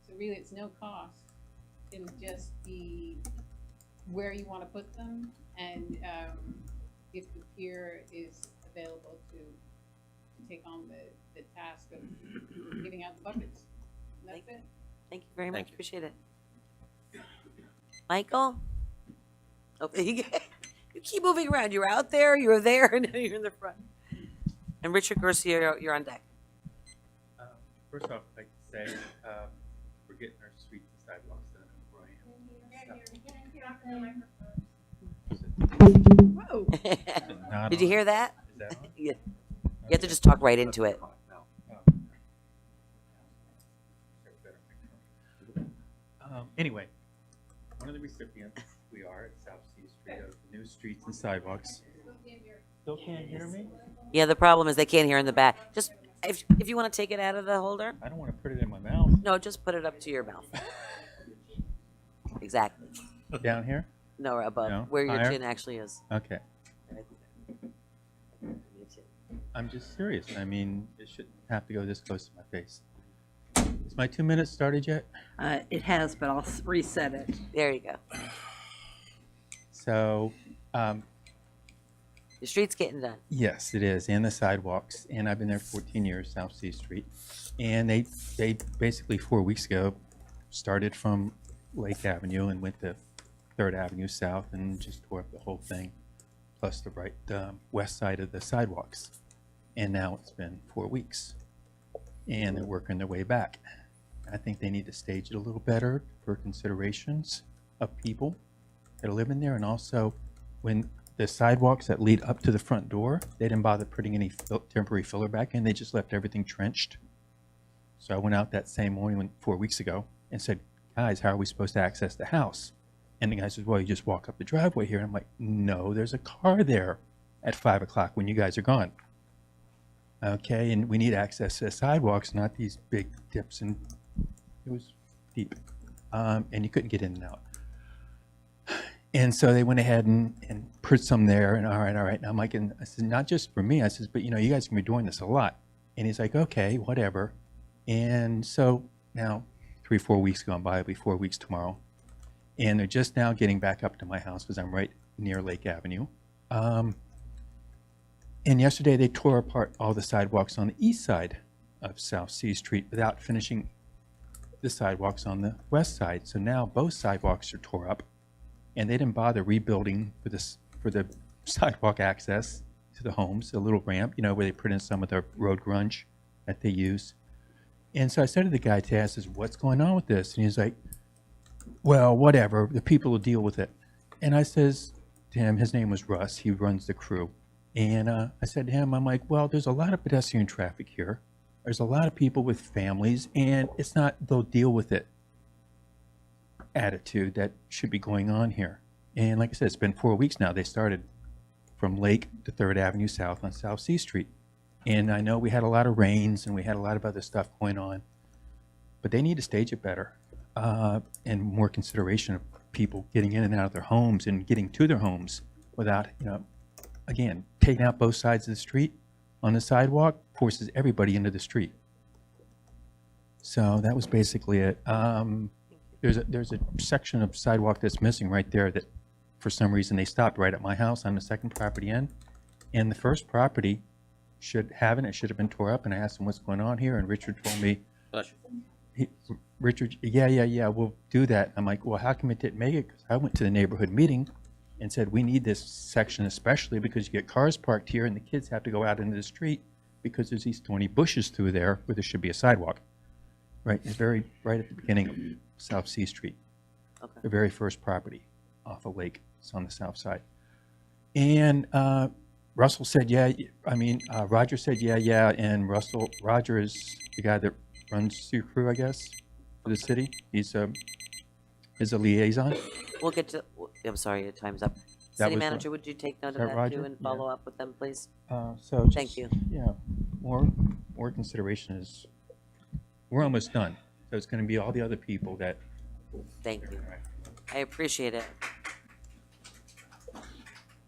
So really, it's no cost. It'll just be where you want to put them, and if the pier is available to take on the task of giving out the buckets. And that's it. Thank you very much. Appreciate it. Michael? Okay, you keep moving around. You're out there, you're there, and now you're in the front. And Richard Garcia, you're on deck. First off, I'd like to say we're getting our streets and sidewalks done where I am. Did you hear that? Is that on? You have to just talk right into it. Anyway, one of the recipients we are at South C Street of the new streets and sidewalks. Still can't hear me? Yeah, the problem is they can't hear in the back. Just if you want to take it out of the holder. I don't want to put it in my mouth. No, just put it up to your mouth. Exactly. Down here? No, above, No? where your Higher? chin actually is. Okay. I'm just serious. I mean, it shouldn't have to go this close to my face. Is my 2 minutes started yet? It has, but I'll reset it. There you go. So, The street's getting done. yes, it is, and the sidewalks. And I've been there 14 years, South C Street. And they basically 4 weeks ago started from Lake Avenue and went to 3rd Avenue South and just tore up the whole thing, plus the west side of the sidewalks. And now it's been 4 weeks, and they're working their way back. I think they need to stage it a little better for considerations of people that are living there, and also when the sidewalks that lead up to the front door, they didn't bother putting any temporary filler back in. They just left everything trenched. So I went out that same morning 4 weeks ago and said, guys, how are we supposed to access the house? And the guy says, well, you just walk up the driveway here. And I'm like, no, there's a car there at 5 o'clock when you guys are gone. Okay, and we need access to the sidewalks, not these big dips, and it was deep. And you couldn't get in and out. And so they went ahead and put some there, and all right. And I'm like, and I said, not just for me. I says, but you know, you guys can be doing this a lot. And he's like, okay, whatever. And so now 3-4 weeks gone by, it'll be 4 weeks tomorrow. And they're just now getting back up to my house because I'm right near Lake Avenue. And yesterday they tore apart all the sidewalks on the east side of South C Street without finishing the sidewalks on the west side. So now both sidewalks are tore up, and they didn't bother rebuilding for the sidewalk access to the homes, a little ramp, you know, where they put in some of the road grunge that they use. And so I said to the guy, I says, what's going on with this? And he's like, well, whatever, the people will deal with it. And I says to him, his name was Russ, he runs the crew. And I said to him, I'm like, well, there's a lot of pedestrian traffic here. There's a lot of people with families, and it's not they'll deal with it attitude that should be going on here. And like I said, it's been 4 weeks now. They started from Lake to 3rd Avenue South on South C Street. And I know we had a lot of rains and we had a lot of other stuff going on, but they need to stage it better and more consideration of people getting in and out of their homes and getting to their homes without, you know, again, taking out both sides of the street on the sidewalk forces everybody into the street. So that was basically it. There's a section of sidewalk that's missing right there that for some reason they stopped right at my house on the second property end. And the first property should have it. It should have been tore up. And I asked him what's going on here. And Richard told me, Richard, yeah, we'll do that. I'm like, well, how come it didn't make it? Because I went to the neighborhood meeting and said, we need this section especially because you get cars parked here and the kids have to go out into the street because there's these thorny bushes through there where there should be a sidewalk. Right, it's right at the beginning of South C Street. Okay. The very first property off of Lake. It's on the south side. And Russell said, Roger said, yeah. And Roger is the guy that runs your crew, I guess, for the city. He's a liaison. We'll get to, I'm sorry, your time's up. City manager, would you take note of that Roger? too and follow up with them, please? Thank you. Yeah, more consideration is, we're almost done. So it's going to be all the other people that. Thank you. I appreciate it.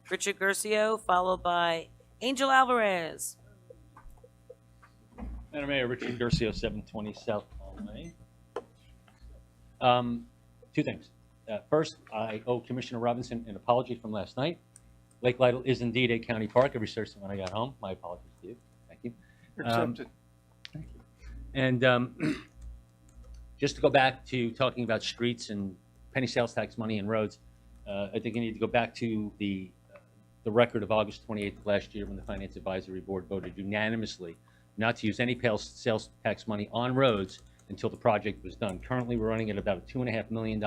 Richard Garcia, followed by Angel Alvarez. Madam Mayor, Richard Garcia, 720 South Palm Lane. Two things. First, I owe Commissioner Robinson an apology from last night. Lake Lytle is indeed a county park. I researched it when I got home. My apologies to you. Thank you. Accepted. Thank you. And just to go back to talking about streets and penny sales tax money and roads, I think you need to go back to the record of August 28th of last year when the Finance Advisory Board voted unanimously not to use any sales tax money on roads until the project was done. Currently, we're running at about a $2.5 million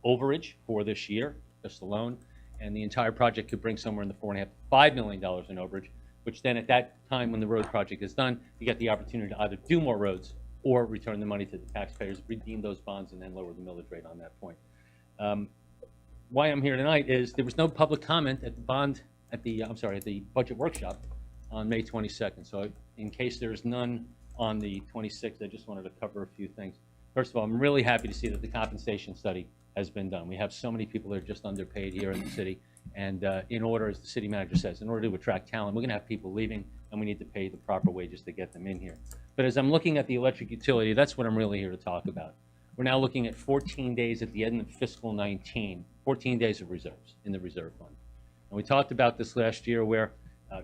overage for this year, just alone, and the entire project could bring somewhere in the $4.5 to $5 million in overage, which then at that time when the road project is done, you get the opportunity to either do more roads or return the money to the taxpayers, redeem those bonds, and then lower the millage rate on that point. Why I'm here tonight is there was no public comment at the budget workshop on May 22nd. So in case there's none on the 26th, I just wanted to cover a few things. First of all, I'm really happy to see that the compensation study has been done. We have so many people that are just underpaid here in the city. And in order, as the city manager says, in order to attract talent, we're going to have people leaving, and we need to pay the proper wages to get them in here. But as I'm looking at the electric utility, that's what I'm really here to talk about. We're now looking at 14 days at the end of fiscal 19, 14 days of reserves in the reserve fund. And we talked about this last year where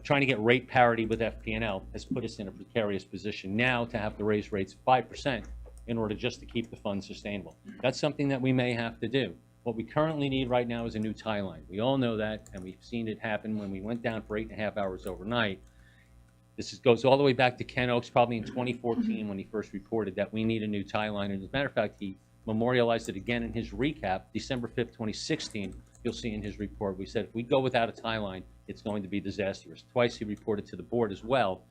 trying to get rate parity with FP&L has put us in a precarious position now to have to raise rates 5% in order just to keep the fund sustainable. That's something that we may have to do. What we currently need right now is a new tie line. We all know that, and we've seen it happen when we went down for 8.5 hours overnight. This goes all the way back to Ken Oaks, probably in 2014 when he first reported that we need a new tie line. And as a matter of fact, he memorialized it again in his recap, December 5th, 2016. You'll see in his report, we said if we go without a tie line, it's going to be disastrous. Twice he reported to the board as well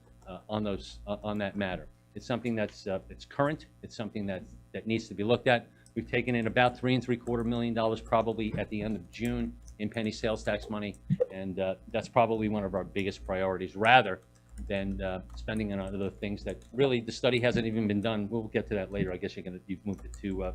on that matter. It's something that's current. It's something that needs to be looked at. We've taken in about $3.75 million probably at the end of June in penny sales tax money, and that's probably one of our biggest priorities, rather than spending on other things that really the study hasn't even been done. We'll get to that later. I guess you've moved it to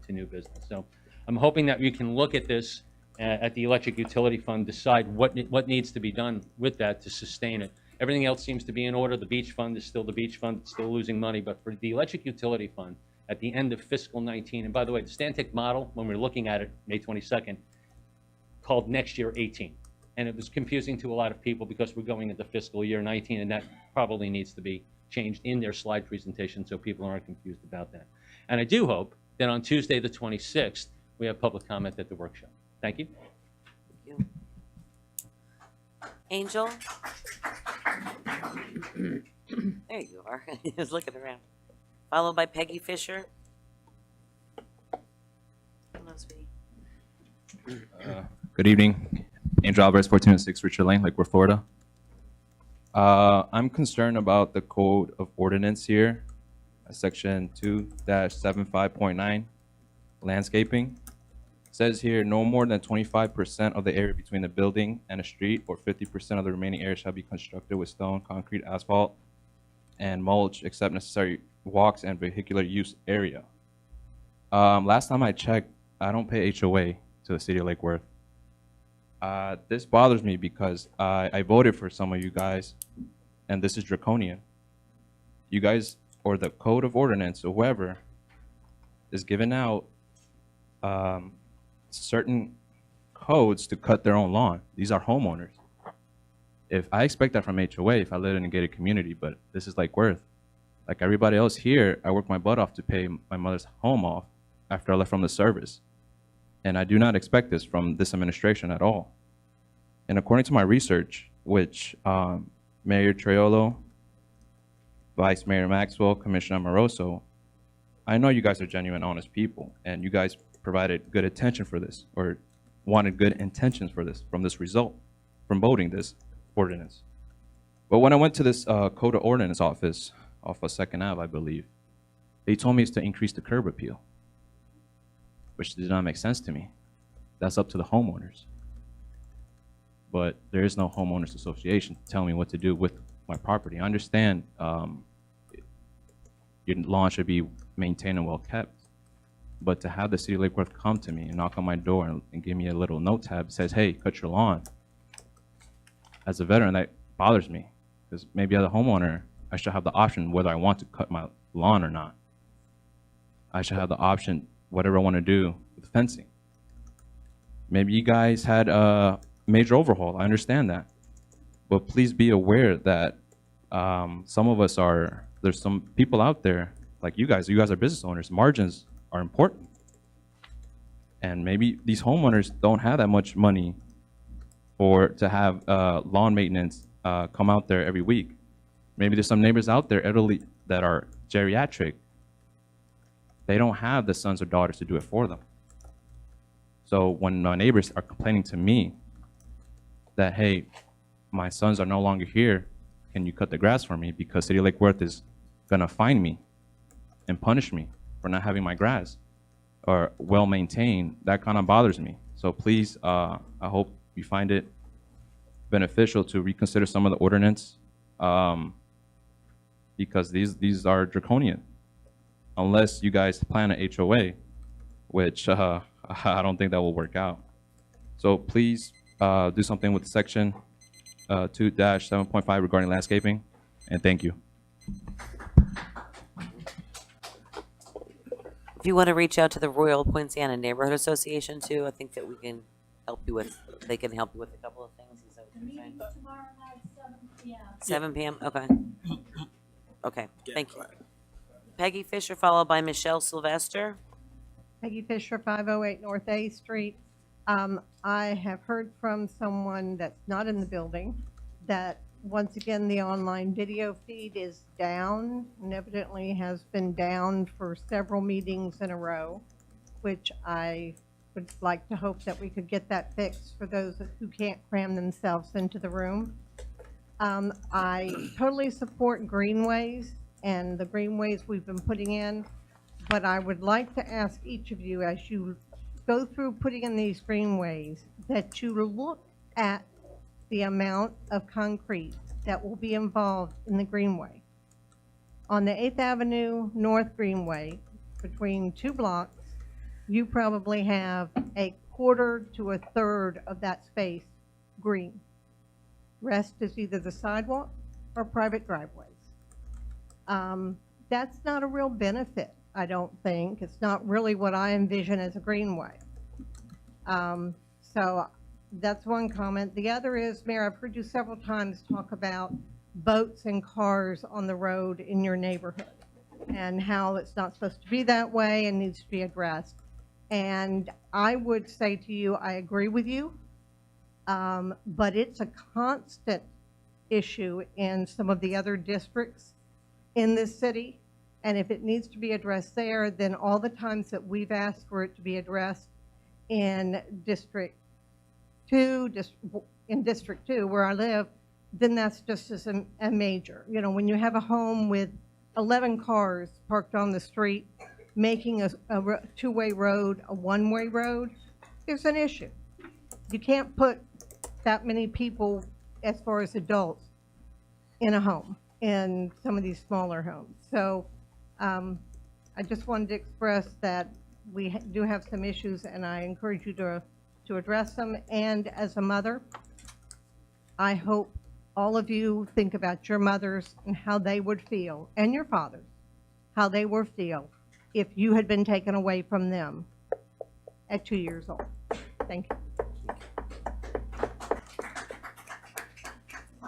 new business. So I'm hoping that you can look at this at the electric utility fund, decide what needs to be done with that to sustain it. Everything else seems to be in order. The beach fund is still the beach fund, it's still losing money, but for the electric utility fund at the end of fiscal 19, and by the way, the Stantec model, when we were looking at it May 22nd, called next year 18. And it was confusing to a lot of people because we're going into fiscal year 19, and that probably needs to be changed in their slide presentation so people aren't confused about that. And I do hope that on Tuesday the 26th, we have public comment at the workshop. Thank you. Thank you. Angel? There you are. He was looking around. Followed by Peggy Fisher. Hello, sweetie. Good evening. Angel Alvarez, 1406 Richard Lane, Lakewood, Florida. I'm concerned about the code of ordinance here, section 2-75.9, landscaping. It says here, no more than 25% of the area between the building and a street or 50% of the remaining area shall be constructed with stone, concrete, asphalt, and mulch, except necessary walks and vehicular use area. Last time I checked, I don't pay HOA to the city of Lake Worth. This bothers me because I voted for some of you guys, and this is draconian. You guys, or the code of ordinance, or whoever, is giving out certain codes to cut their own lawn. These are homeowners. If I expect that from HOA, if I live in a gated community, but this is Lake Worth. Like everybody else here, I worked my butt off to pay my mother's home off after I left from the service. And I do not expect this from this administration at all. And according to my research, which Mayor Triolo, Vice Mayor Maxwell, Commissioner Amoroso, I know you guys are genuine, honest people, and you guys provided good attention for this, or wanted good intentions for this, from this result, from voting this ordinance. But when I went to this code of ordinance office off of 2nd Ave, I believe, they told me it's to increase the curb appeal, which did not make sense to me. That's up to the homeowners. But there is no homeowners association to tell me what to do with my property. I understand your lawn should be maintained and well kept, but to have the city of Lake Worth come to me and knock on my door and give me a little note tab that says, hey, cut your lawn. As a veteran, that bothers me, because maybe as a homeowner, I should have the option whether I want to cut my lawn or not. I should have the option, whatever I want to do with fencing. Maybe you guys had a major overhaul, I understand that. But please be aware that some of us are, there's some people out there, like you guys are business owners, margins are important. And maybe these homeowners don't have that much money or to have lawn maintenance come out there every week. Maybe there's some neighbors out there, elderly, that are geriatric. They don't have the sons or daughters to do it for them. So when my neighbors are complaining to me that, hey, my sons are no longer here, can you cut the grass for me? Because City of Lake Worth is gonna fine me and punish me for not having my grass or well maintained. That kind of bothers me. So please, I hope you find it beneficial to reconsider some of the ordinance, because these are draconian. Unless you guys plan an HOA, which I don't think that will work out. So please do something with section 2-7.5 regarding landscaping, and thank you. If you want to reach out to the Royal Poinciana Neighborhood Association too, I think that we can help you with, they can help you with a couple of things. Is that what you're saying? Tomorrow night, 7 p.m. 7 p.m., okay. Okay, thank you. Peggy Fisher, followed by Michelle Sylvester. Peggy Fisher, 508 North A Street. I have heard from someone that's not in the building that once again the online video feed is down and evidently has been down for several meetings in a row, which I would like to hope that we could get that fixed for those who can't cram themselves into the room. I totally support greenways and the greenways we've been putting in, but I would like to ask each of you, as you go through putting in these greenways, that you look at the amount of concrete that will be involved in the greenway. On the 8th Avenue North Greenway, between 2 blocks, you probably have a quarter to a third of that space green. Rest is either the sidewalk or private driveways. That's not a real benefit, I don't think. It's not really what I envision as a greenway. So that's one comment. The other is, Mayor, I've heard you several times talk about boats and cars on the road in your neighborhood and how it's not supposed to be that way and needs to be addressed. And I would say to you, I agree with you, but it's a constant issue in some of the other districts in this city. And if it needs to be addressed there, then all the times that we've asked for it to be addressed in District 2, where I live, then that's just as a major. You know, when you have a home with 11 cars parked on the street, making a two-way road a one-way road, there's an issue. You can't put that many people, as far as adults, in a home, in some of these smaller homes. So I just wanted to express that we do have some issues, and I encourage you to address them. And as a mother, I hope all of you think about your mothers and how they would feel, and your fathers, how they would feel if you had been taken away from them at 2 years old. Thank you.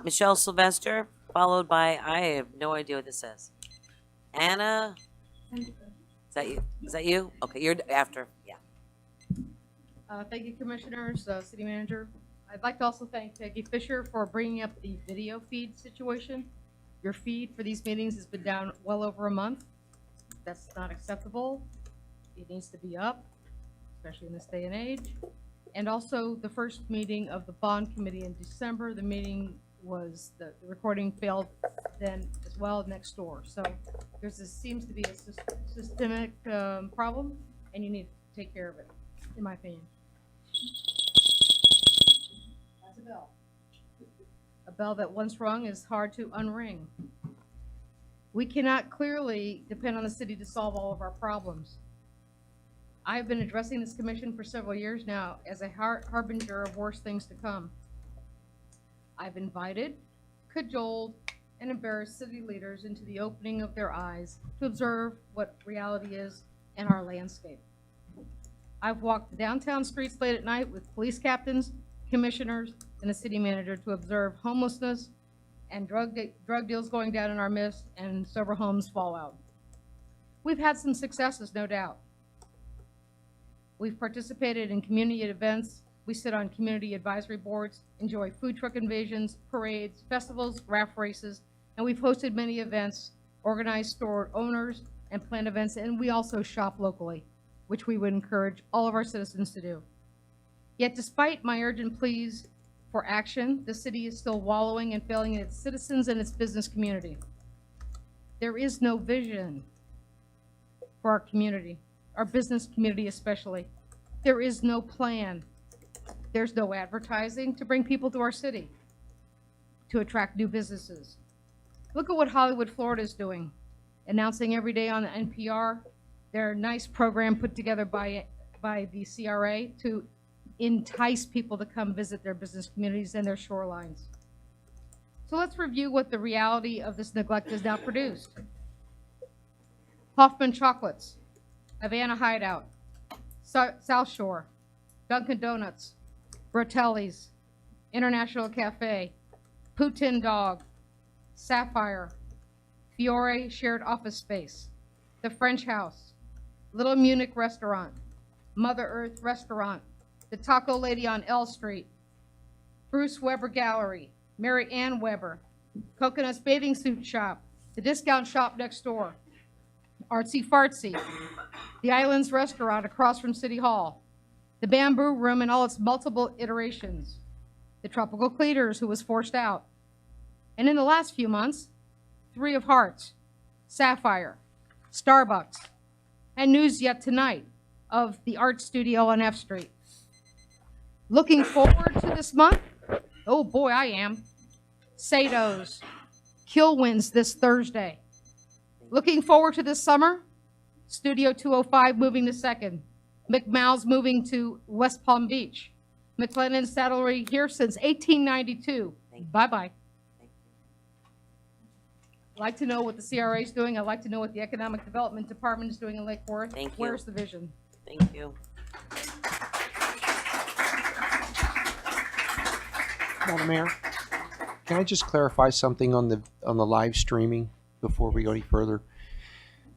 Michelle Sylvester, followed by, I have no idea what this says. Anna, is that you? Is that you? Okay, you're after, yeah. Thank you, Commissioners, City Manager. I'd like to also thank Peggy Fisher for bringing up the video feed situation. Your feed for these meetings has been down well over a month. That's not acceptable. It needs to be up, especially in this day and age. And also the first meeting of the bond committee in December, the meeting was, the recording failed then as well next door. So seems to be a systemic problem, and you need to take care of it, in my opinion. That's a bell. A bell that once rung is hard to unring. We cannot clearly depend on the city to solve all of our problems. I've been addressing this commission for several years now as a harbinger of worse things to come. I've invited, cajoled, and embarrassed city leaders into the opening of their eyes to observe what reality is in our landscape. I've walked the downtown streets late at night with police captains, commissioners, and a city manager to observe homelessness and drug deals going down in our midst and several homes fall out. We've had some successes, no doubt. We've participated in community events. We sit on community advisory boards, enjoy food truck invasions, parades, festivals, raft races, and we've hosted many events, organized store owners, and plan events, and we also shop locally, which we would encourage all of our citizens to do. Yet despite my urgent pleas for action, the city is still wallowing and failing its citizens and its business community. There is no vision for our community, our business community especially. There is no plan. There's no advertising to bring people to our city, to attract new businesses. Look at what Hollywood, Florida is doing, announcing every day on the NPR their nice program put together by the CRA to entice people to come visit their business communities and their shorelines. So let's review what the reality of this neglect has now produced. Hoffman Chocolates, Havana Hideout, South Shore, Dunkin' Donuts, Rotelli's, International Cafe, Putin Dog, Sapphire, Fiore Shared Office Space, The French House, Little Munich Restaurant, Mother Earth Restaurant, The Taco Lady on L Street, Bruce Weber Gallery, Mary Ann Weber, Coconut's Bathing Suit Shop, The Discount Shop next door, Artsy Fartsy, The Islands Restaurant across from City Hall, the Bamboo Room in all its multiple iterations, the Tropical Cleaners who was forced out, and in the last few months, 3 of Hearts, Sapphire, Starbucks, and news yet tonight of the art studio on F Street. Looking forward to this month? Oh boy, I am. Sato's, Kilwins this Thursday. Looking forward to this summer? Studio 205 moving to 2nd. McMow's moving to West Palm Beach. McLennan's Saddlery here since 1892. Bye-bye. I'd like to know what the CRA is doing. I'd like to know what the Economic Development Department is doing in Lake Worth. Thank you. Where's the vision? Thank you. Madam Mayor, can I just clarify something on the live streaming before we go any further?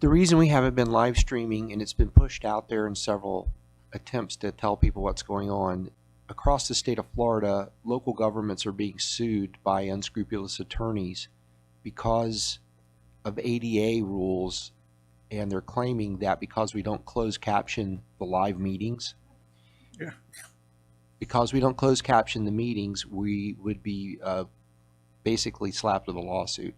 The reason we haven't been live streaming, and it's been pushed out there in several attempts to tell people what's going on, across the state of Florida, local governments are being sued by unscrupulous attorneys because of ADA rules, and they're claiming that because we don't close caption the live meetings, because we don't close caption the meetings, we would be basically slapped with a lawsuit.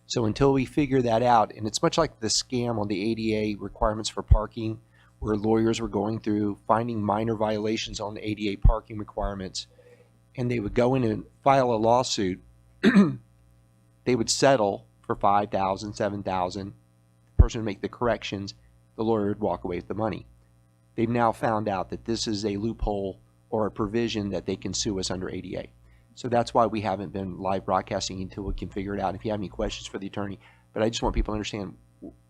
So until we figure that out, and it's much like the scam on the ADA requirements for parking, where lawyers were going through finding minor violations on the ADA parking requirements, and they would go in and file a lawsuit. They would settle for $5,000, $7,000. The person would make the corrections. The lawyer would walk away with the money. They've now found out that this is a loophole or a provision that they can sue us under ADA. So that's why we haven't been live broadcasting until we can figure it out. If you have any questions for the attorney, but I just want people to understand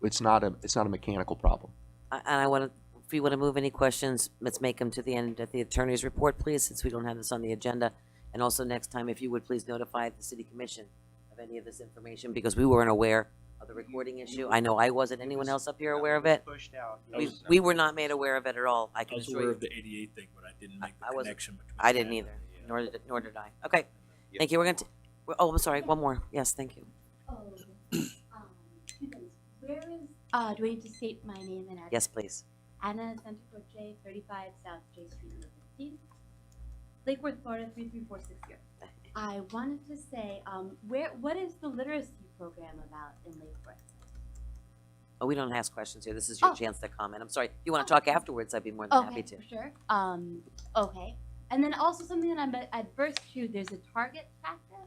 it's not a mechanical problem. And I want to, if you want to move any questions, let's make them to the end at the attorney's report, please, since we don't have this on the agenda. And also next time, if you would please notify the city commission of any of this information, because we weren't aware of the recording issue. I know I wasn't. Anyone else up here aware of it? Pushed out. We were not made aware of it at all. I can I was assure aware you. of the 88 thing, but I didn't make the I wasn't- connection between I didn't that either, and the, nor did I. Okay, thank you. We're going to, oh, I'm sorry, one more. Yes, thank you. Oh, 2 things. Where is, do I need to state my name and address? Yes, please. Anna Santacorche, 35 South J Street, number 15. Lake Worth, Florida, 33460. I wanted to say, what is the literacy program about in Lake Worth? Oh, we don't ask questions here. This is your Oh. chance to comment. I'm sorry. If you want to talk afterwards, I'd be more than happy to. For sure. Okay. And then also something that I'm adverse to, there's a target chapter.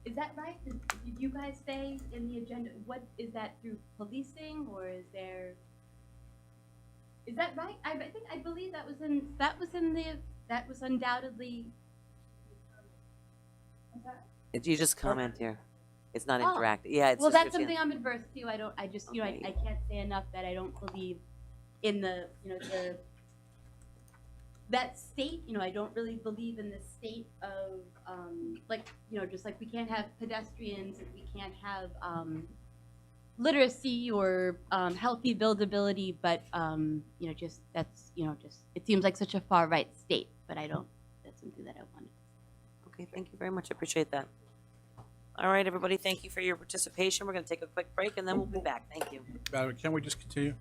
Is that right? Did you guys say in the agenda, what is that through policing or is there, is that right? I believe that was undoubtedly. What's that? You just comment here. It's not Oh. interactive. Yeah, it's Well, just that's your something chance. I'm adverse to. I just, Okay. I can't say enough that I don't believe in the, that state, I don't really believe in the state of, just like we can't have pedestrians, we can't have, literacy or healthy buildability, but you know, just that's just it seems like such a far right state, but I don't. That's something that I wanted. Okay, thank you very much. I appreciate that. All right, everybody, thank you for your participation. We're going to take a quick break, and then we'll be back. Thank you. Madam, can we just continue?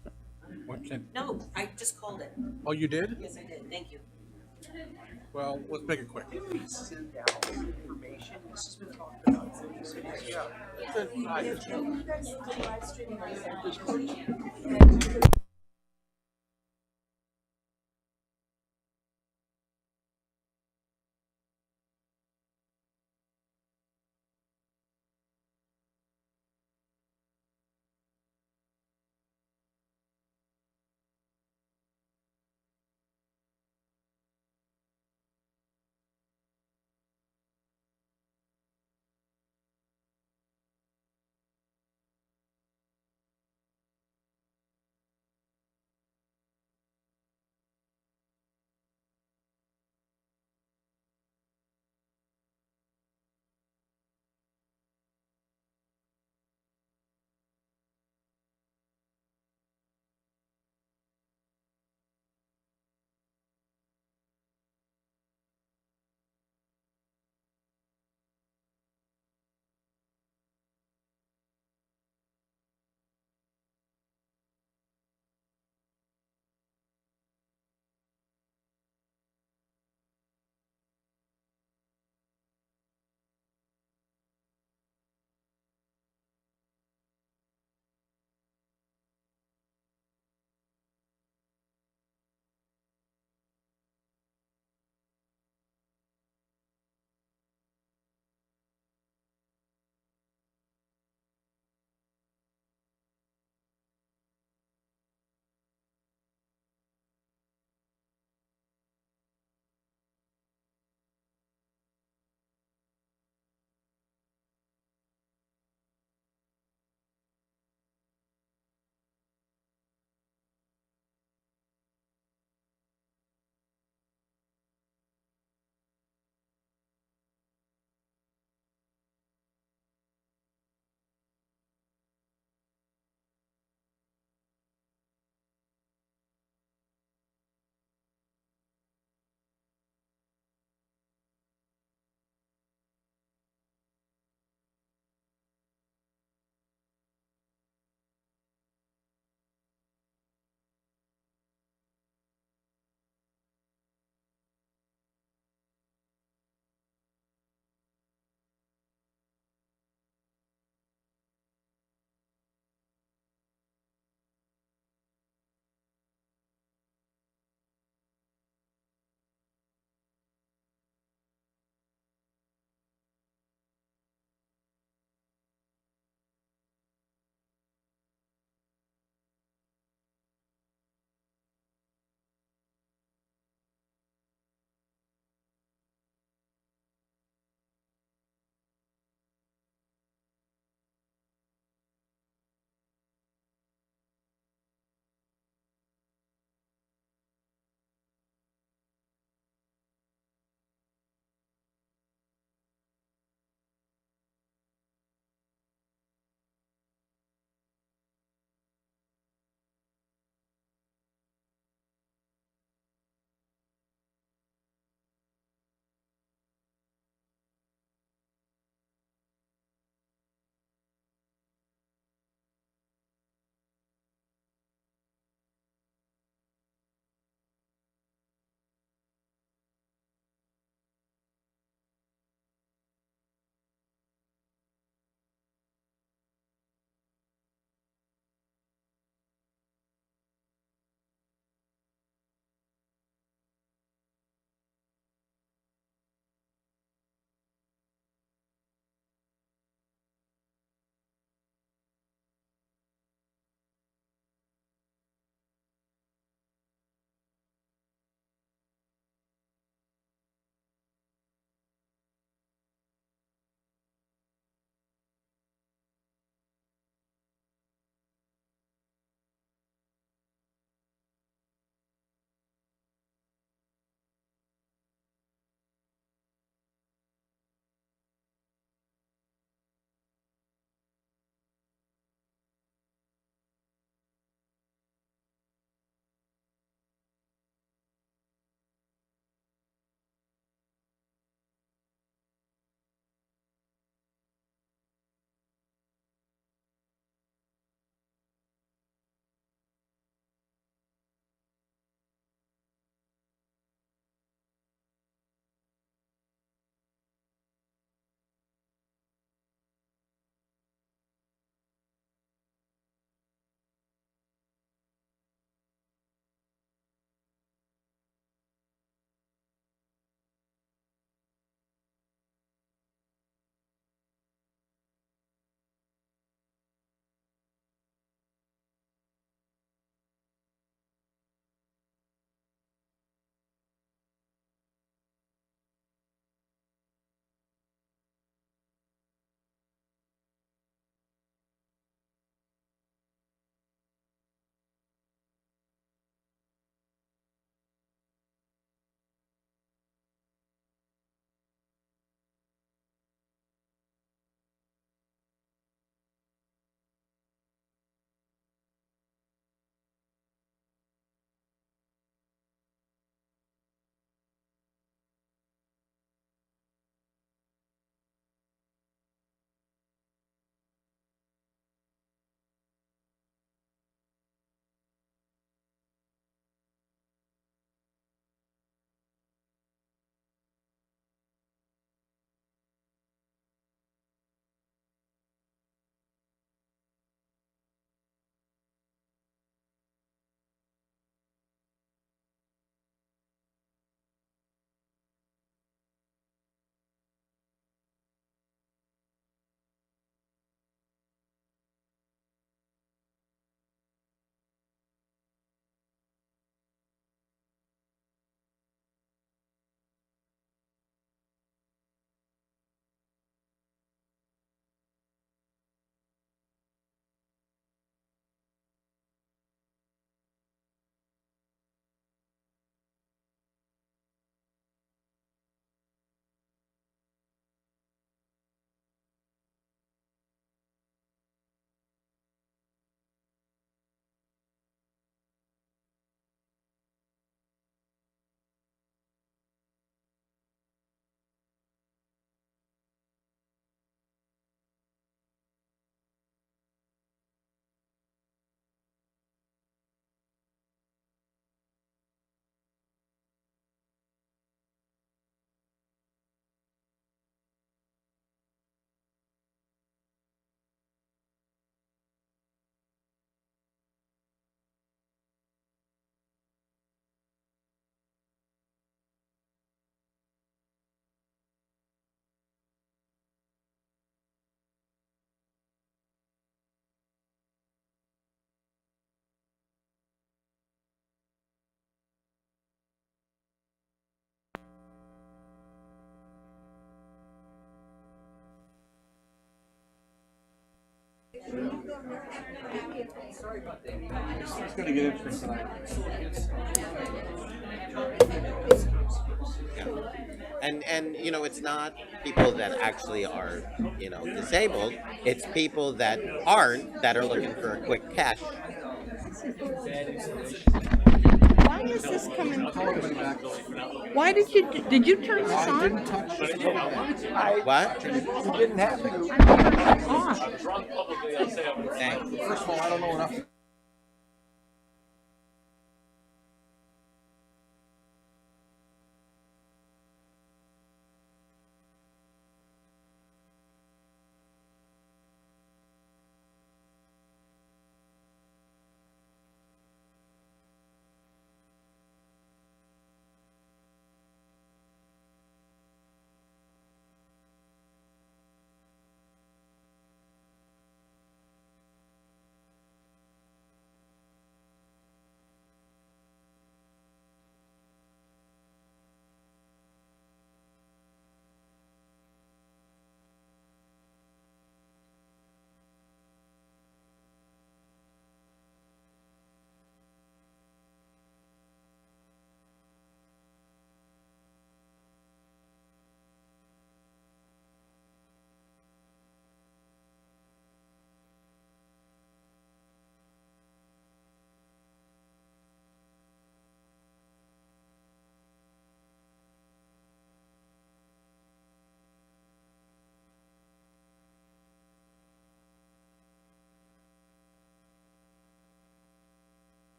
What can? No, I just called it. Oh, you did? Yes, I did. Thank you. Well, let's make it quick. Send out information. This has been talked about for the city. Yeah. It's gonna get interesting tonight. And you know, it's not people that actually are, you know, disabled. It's people that aren't, that are looking for a quick cash. Why is this coming? Why did you turn this on? I didn't touch it. What? You didn't have to. Thanks. First of all, I don't know enough.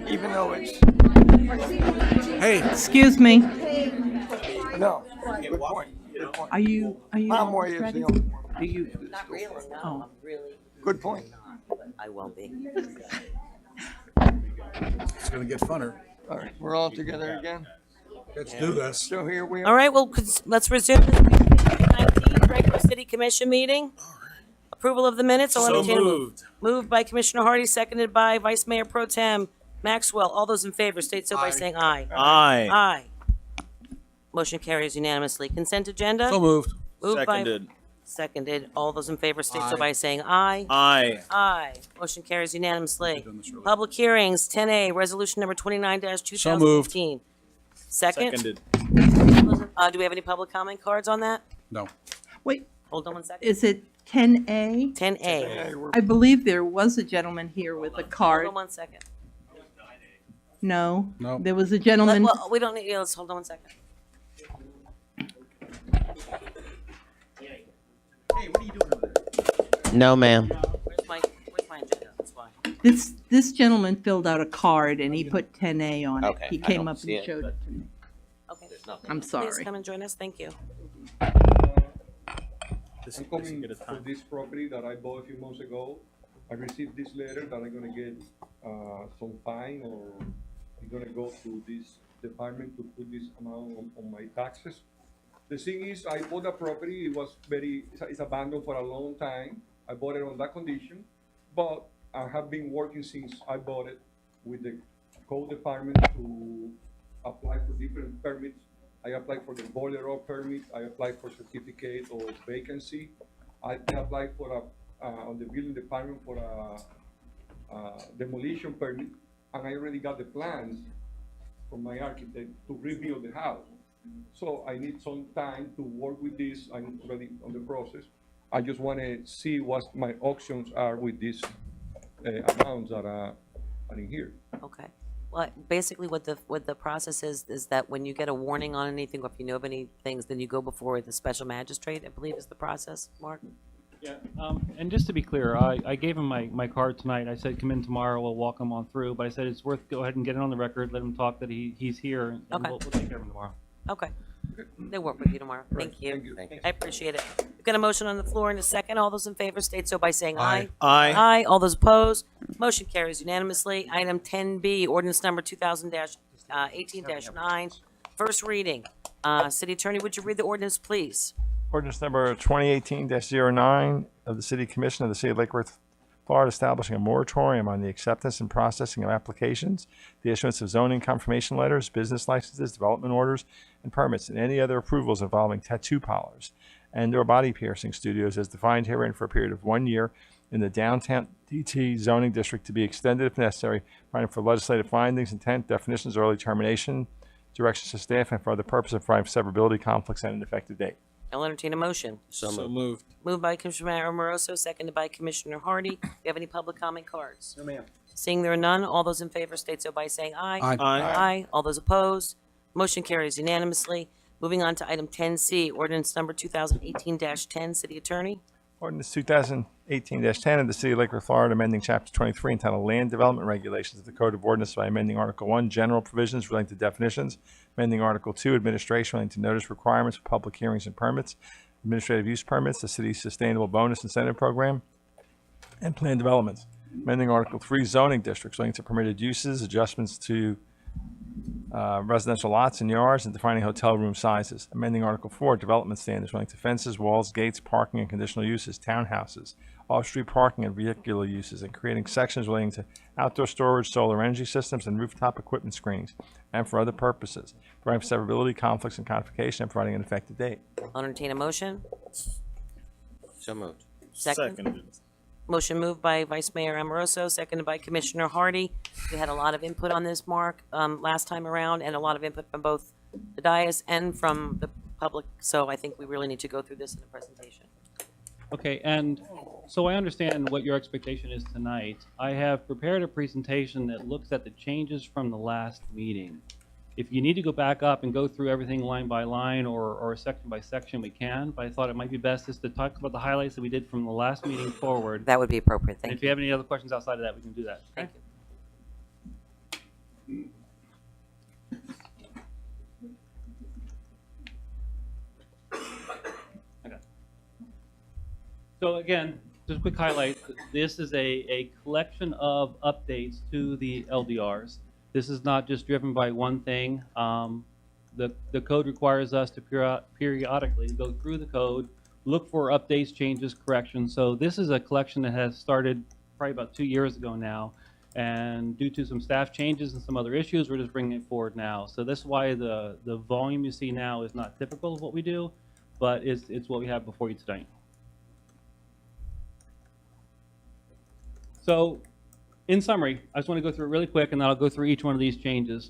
Even though it's. Hey. Excuse me. No. Good point. Good point. Are you Mom, where is ready? the only one? Do you? Not really, no, Oh. I'm really, Good point. I won't be. It's gonna get funner. All right, we're all together again. Let's do this. So here we are. All right, well, let's resume this 2019 regular city commission meeting. Approval of the minutes. I'll So entertain a move. moved. Moved by Commissioner Hardy, seconded by Vice Mayor Pro Tem Maxwell. All those in favor state so by saying aye. Aye. Aye. Motion carries unanimously. Consent agenda? So moved. Moved by- Seconded. Seconded. All those in favor state so Aye. by saying aye. Aye. Aye. Motion carries unanimously. Doing this early. Public hearings, 10A, resolution number 29-2015. So moved. Second? Seconded. Do we have any public comment cards on that? No. Wait, Hold on one second. is it 10A? 10A. Hey, we're- I believe there was a gentleman here with a Hold card. on one second. No? No. There was a gentleman. Well, we don't need, yeah, let's hold on one second. No, ma'am. Where's my agenda? That's why. This gentleman filled out a card and he put 10A on it. Okay, He I came don't up see and it, showed but- it to me. Okay. I'm Please sorry. come and join us. Thank you. This I'm is coming good a for time. this property that I bought a few months ago. I received this letter that I'm gonna get some fine, or I'm gonna go to this department to put this amount on my taxes. The thing is, I bought the property, it was it's abandoned for a long time. I bought it on that condition, but I have been working since I bought it with the code department to apply for different permits. I applied for the boiler up permit, I applied for certificate of vacancy. I applied for on the building department for a demolition permit, and I already got the plans from my architect to rebuild the house. So I need some time to work with this, I'm already on the process. I just wanna see what my options are with these amounts that are in here. Okay. Well, basically what the process is that when you get a warning on anything, or if you know of any things, then you go before the special magistrate, I believe is the process, Mark? Yeah, and just to be clear, I gave him my card tonight. I said, come in tomorrow, we'll walk him on through. But I said, it's worth, go ahead and get it on the record, let him talk that he's here, and Okay. we'll take care of him tomorrow. Okay. They'll work with you tomorrow. Thank you. Thank you. I appreciate it. We've got a motion on the floor in a second. All those in favor state so by saying aye. Aye. Aye. All those opposed? Motion carries unanimously. Item 10B, ordinance number 2018-9, first reading. City Attorney, would you read the ordinance, please? Ordinance number 2018-09 of the City Commission of the City of Lake Worth, Florida, establishing a moratorium on the acceptance and processing of applications, the issuance of zoning confirmation letters, business licenses, development orders, and permits, and any other approvals involving tattoo parlors and/or body piercing studios as defined herein for a period of 1 year in the downtown DT zoning district to be extended if necessary, providing for legislative findings, intent, definitions, early termination, directions to staff, and for other purposes of providing for severability, conflicts, and an effective date. I'll entertain a motion. So moved. Moved by Commissioner Amoroso, seconded by Commissioner Hardy. Do you have any public comment cards? No, ma'am. Seeing there are none, all those in favor state so by saying aye. Aye. Aye. Aye. All those opposed? Motion carries unanimously. Moving on to item 10C, ordinance number 2018-10, City Attorney. Ordinance 2018-10 of the City of Lake Worth, Florida, amending Chapter 23 entitled Land Development Regulations of the Code of Ordinance by amending Article 1, General Provisions relating to definitions, amending Article 2, Administration relating to notice requirements for public hearings and permits, administrative use permits, the city's sustainable bonus incentive program, and plan developments, amending Article 3, Zoning Districts relating to permitted uses, adjustments to residential lots and yards, and defining hotel room sizes. Amending Article 4, development standards relating to fences, walls, gates, parking, and conditional uses, townhouses, off-street parking, and vehicular uses, and creating sections relating to outdoor storage, solar energy systems, and rooftop equipment screenings, and for other purposes. Providing for severability, conflicts, and codification, and providing an effective date. I'll entertain a motion. So moved. Second. Motion moved by Vice Mayor Amoroso, seconded by Commissioner Hardy. We had a lot of input on this, Mark, last time around, and a lot of input from both the dais and from the public, so I think we really need to go through this in a presentation. Okay, and so I understand what your expectation is tonight. I have prepared a presentation that looks at the changes from the last meeting. If you need to go back up and go through everything line by line or section by section, we can, but I thought it might be best just to talk about the highlights that we did from the last meeting forward. That would be appropriate, And if you have any other questions outside of that, we can do that. Thank you. Okay. So again, just a quick highlight. This is a collection of updates to the LDRs. This is not just driven by one thing. The code requires us to periodically go through the code, look for updates, changes, corrections. So this is a collection that has started probably about 2 years ago now. And due to some staff changes and some other issues, we're just bringing it forward now. So that's why the volume you see now is not typical of what we do, but it's what we have before you tonight. So in summary, I just want to go through it really quick, and then I'll go through each one of these changes.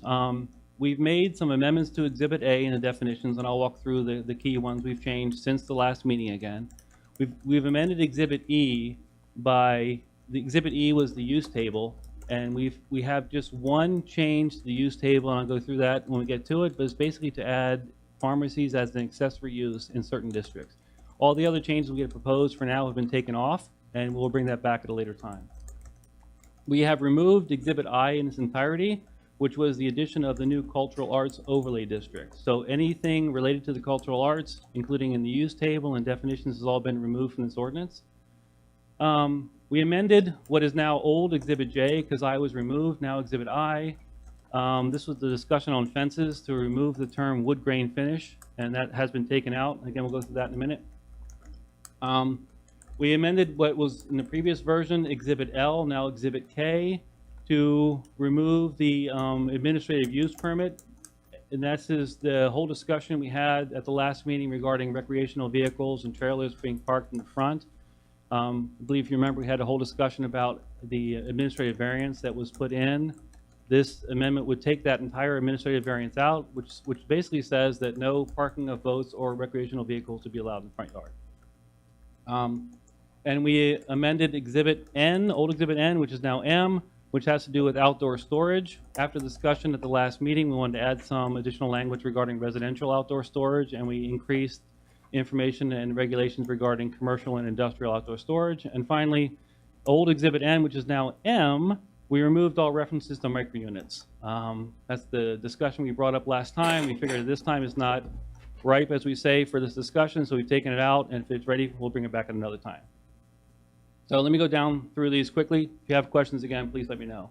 We've made some amendments to Exhibit A in the definitions, and I'll walk through the key ones we've changed since the last meeting again. We've amended Exhibit E by, the Exhibit E was the use table, and we have just one change to the use table, and I'll go through that when we get to it, but it's basically to add pharmacies as an accessory use in certain districts. All the other changes we had proposed for now have been taken off, and we'll bring that back at a later time. We have removed Exhibit I in its entirety, which was the addition of the new Cultural Arts Overlay District. So anything related to the cultural arts, including in the use table and definitions, has all been removed from this ordinance. We amended what is now old Exhibit J, because I was removed, now Exhibit I. This was the discussion on fences to remove the term wood grain finish, and that has been taken out. Again, we'll go through that in a minute. We amended what was in the previous version, Exhibit L, now Exhibit K, to remove the administrative use permit. And that's the whole discussion we had at the last meeting regarding recreational vehicles and trailers being parked in the front. I believe if you remember, we had a whole discussion about the administrative variance that was put in. This amendment would take that entire administrative variance out, which basically says that no parking of boats or recreational vehicles to be allowed in the front yard. And we amended Exhibit N, old Exhibit N, which is now M, which has to do with outdoor storage. After discussion at the last meeting, we wanted to add some additional language regarding residential outdoor storage, and we increased information and regulations regarding commercial and industrial outdoor storage. And finally, old Exhibit N, which is now M, we removed all references to micro units. That's the discussion we brought up last time. We figured this time is not ripe, as we say, for this discussion, so we've taken it out, and if it's ready, we'll bring it back at another time. So let me go down through these quickly. If you have questions, again, please let me know.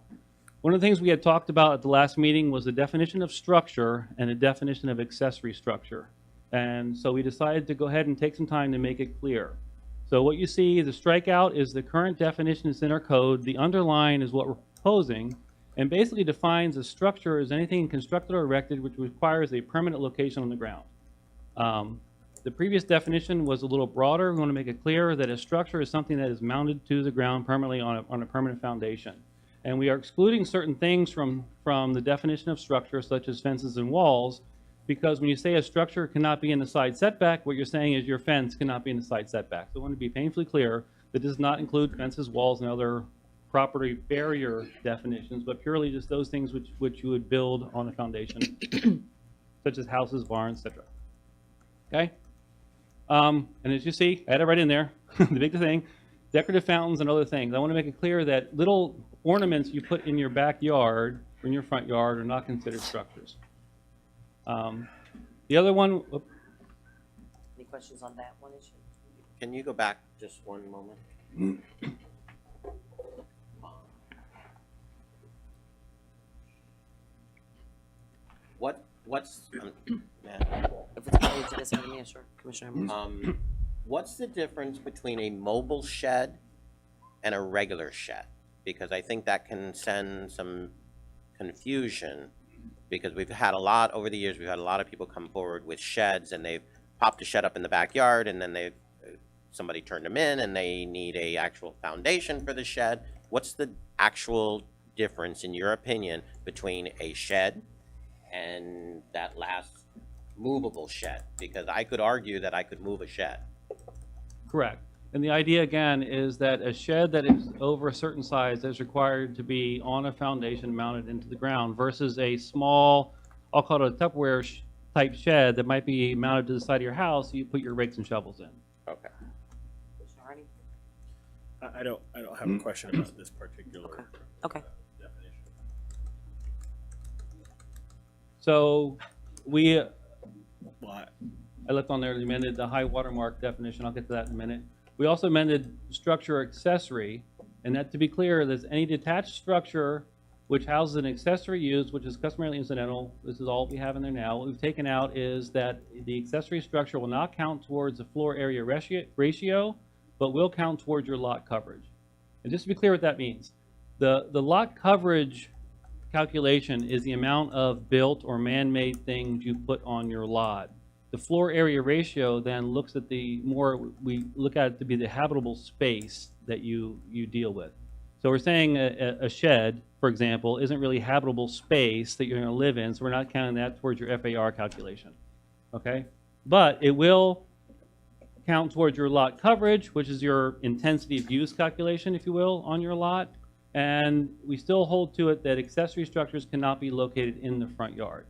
One of the things we had talked about at the last meeting was the definition of structure and the definition of accessory structure. And so we decided to go ahead and take some time to make it clear. So what you see, the strikeout is the current definition is in our code. The underline is what we're proposing, and basically defines a structure as anything constructed or erected which requires a permanent location on the ground. The previous definition was a little broader. We want to make it clear that a structure is something that is mounted to the ground permanently on a permanent foundation. And we are excluding certain things from the definition of structure, such as fences and walls, because when you say a structure cannot be in the side setback, what you're saying is your fence cannot be in the side setback. So I want to be painfully clear that does not include fences, walls, and other property barrier definitions, but purely just those things which you would build on a foundation, such as houses, barns, etc. Okay? And as you see, I had it right in there, the big thing, decorative fountains and other things. I want to make it clear that little ornaments you put in your backyard or in your front yard are not considered structures. The other one, Any questions on that one issue? Can you go back just one moment? What's If it's related to this item, yeah, sure, Commissioner. what's the difference between a mobile shed and a regular shed? Because I think that can send some confusion, because we've had a lot over the years, we've had a lot of people come forward with sheds, and they've popped a shed up in the backyard, and then somebody turned them in, and they need a actual foundation for the shed. What's the actual difference, in your opinion, between a shed and that last movable shed? Because I could argue that I could move a shed. correct. And the idea, again, is that a shed that is over a certain size is required to be on a foundation mounted into the ground versus a small, I'll call it a Tupperware type shed that might be mounted to the side of your house, so you put your rakes and shovels in. Okay. I don't have a question about this particular Okay. definition. So we, I left on there the amended the high watermark definition. I'll get to that in a minute. We also amended structure accessory, and that, to be clear, there's any detached structure which houses an accessory use, which is customarily incidental. This is all we have in there now. What we've taken out is that the accessory structure will not count towards the floor area ratio, but will count towards your lot coverage. And just to be clear what that means, the lot coverage calculation is the amount of built or man-made things you put on your lot. The floor area ratio then looks at we look at it to be the habitable space that you deal with. So we're saying a shed, for example, isn't really habitable space that you're going to live in, so we're not counting that towards your FAR calculation. Okay? But it will count towards your lot coverage, which is your intensity of use calculation, if you will, on your lot. And we still hold to it that accessory structures cannot be located in the front yard.